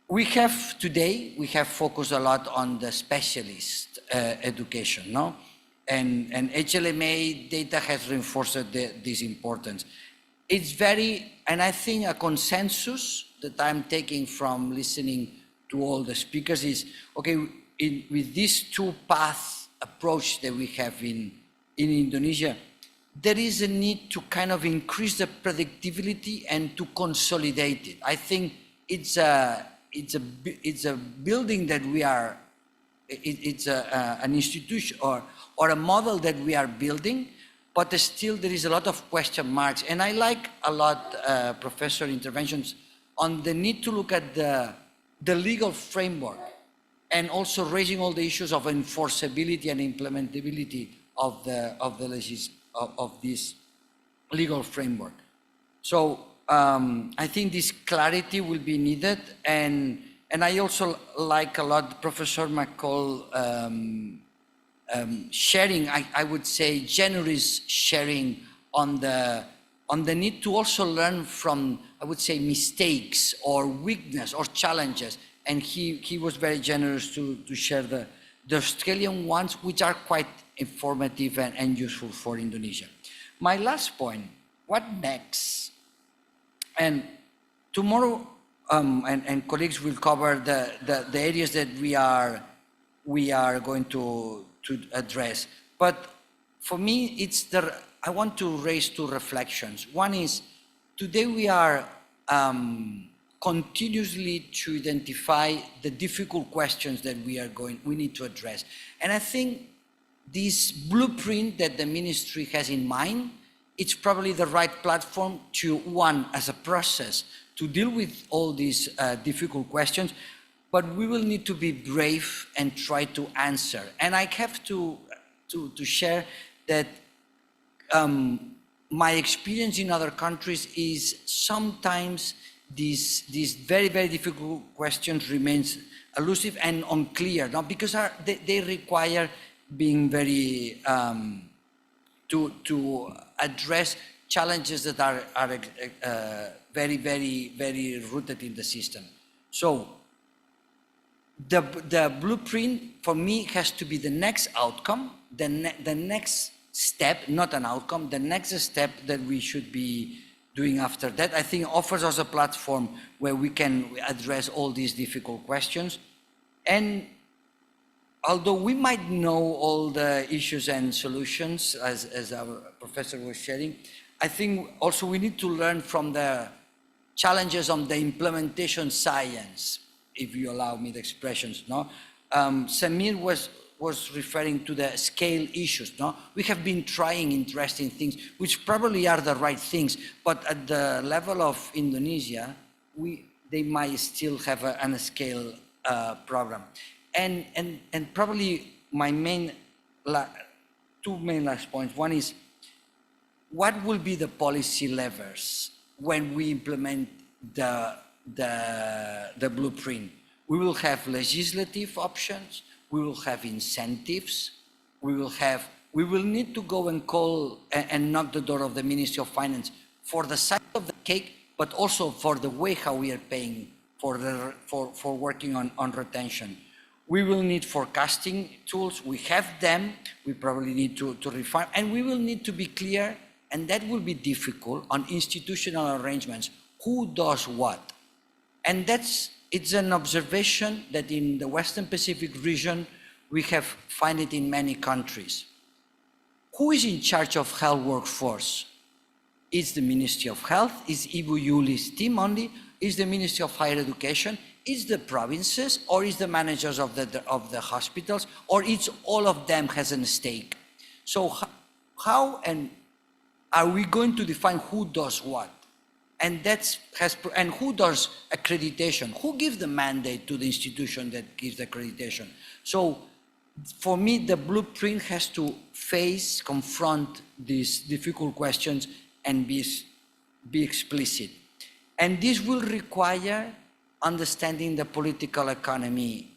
We have focused a lot on the specialist education, no? And HLMA data has reinforced this importance. It's and I think a consensus that I'm taking from listening to all the speakers is, okay, with this two-path approach that we have in Indonesia, there is a need to kind of increase the predictability and to consolidate it. I think it's a building that we are, it's an institution or a model that we are building, but still there is a lot of question marks. And I like a lot Professor interventions on the need to look at the legal framework and also raising all the issues of enforceability and implementability of this legal framework. So I think this clarity will be needed, and I also like a lot Professor McCall sharing, I would say generous sharing on the need to also learn from, I would say, mistakes or weakness or challenges. And he was very generous to share the Australian ones, which are quite informative and useful for Indonesia. My last point, what next? And tomorrow, and colleagues will cover the areas that we are going to address. But for me, it's I want to raise two reflections. One is, today we are continuously to identify the difficult questions that we need to address. And I think this blueprint that the ministry has in mind, it's probably the right platform to, one, as a process, to deal with all these difficult questions, but we will need to be brave and try to answer. And I have to share that my experience in other countries is sometimes these very, very difficult questions remains elusive and unclear, not because they require being very, to address challenges that are very, very, very rooted in the system. So the blueprint for me has to be the next outcome, the next step, not an outcome, the next step that we should be doing after that. I think offers us a platform where we can address all these difficult questions. And although we might know all the issues and solutions, as our professor was sharing, I think also we need to learn from the challenges on the implementation science, if you allow me the expressions, no? Samir was referring to the scale issues, no? We have been trying interesting things, which probably are the right things, but at the level of Indonesia, they might still have a scale problem. And probably my two main last points. One is, what will be the policy levers when we implement the blueprint? We will have legislative options, we will have incentives, we will need to go and call and knock the door of the Ministry of Finance for the size of the cake, but also for the way how we are paying for working on retention. We will need forecasting tools. We have them. We probably need to refine, and we will need to be clear, and that will be difficult, on institutional arrangements. Who does what? And it's an observation that in the Western Pacific region, we find it in many countries. Who is in charge of health workforce? Is the Ministry of Health? Is Ibu Yuli's team only? Is the Ministry of Higher Education? Is the provinces, or is the managers of the hospitals, or it's all of them has a stake? So how and are we going to define who does what? And and who does accreditation? Who gives the mandate to the institution that gives the accreditation? So for me, the blueprint has to confront these difficult questions and be explicit. And this will require understanding the political economy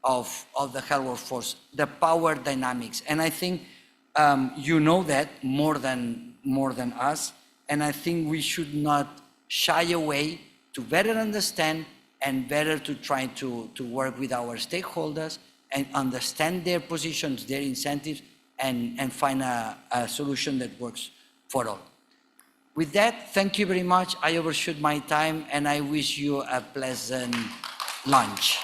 of the health workforce, the power dynamics. And I think you know that more than us. And I think we should not shy away to better understand and better to try to work with our stakeholders and understand their positions, their incentives, and find a solution that works for all. With that, thank you very much. I overshoot my time, and I wish you a pleasant lunch.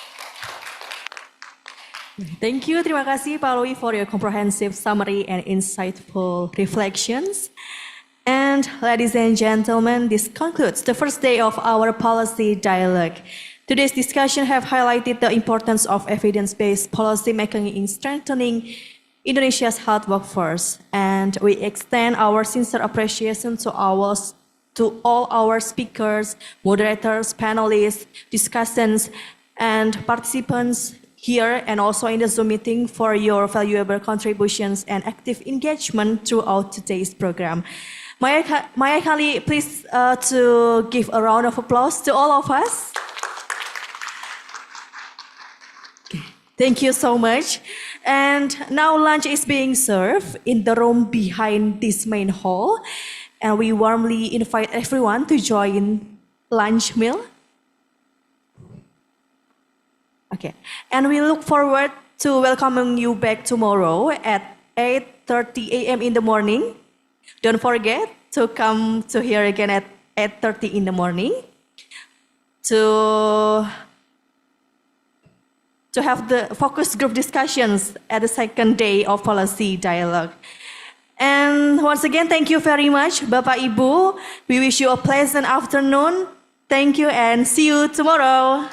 Thank you, terima kasih Pak Louis for your comprehensive summary and insightful reflections. And ladies and gentlemen, this concludes the first day of our policy dialogue. Today's discussion have highlighted the importance of evidence-based policy making in strengthening Indonesia's health workforce, and we extend our sincere appreciation to all our speakers, moderators, panelists, discussants, and participants here and also in the Zoom meeting for your valuable contributions and active engagement throughout today's program. May I kindly please to give a round of applause to all of us. Okay. Thank you so much. And now lunch is being served in the room behind this main hall. And we warmly invite everyone to join lunch meal. Okay. And we look forward to welcoming you back tomorrow at 8:30 a.m. in the morning. Don't forget to come to here again at 8:30 in the morning to have the focus group discussions at the second day of policy dialogue. And once again, thank you very much, Bapak Ibu. We wish you a pleasant afternoon. Thank you and see you tomorrow.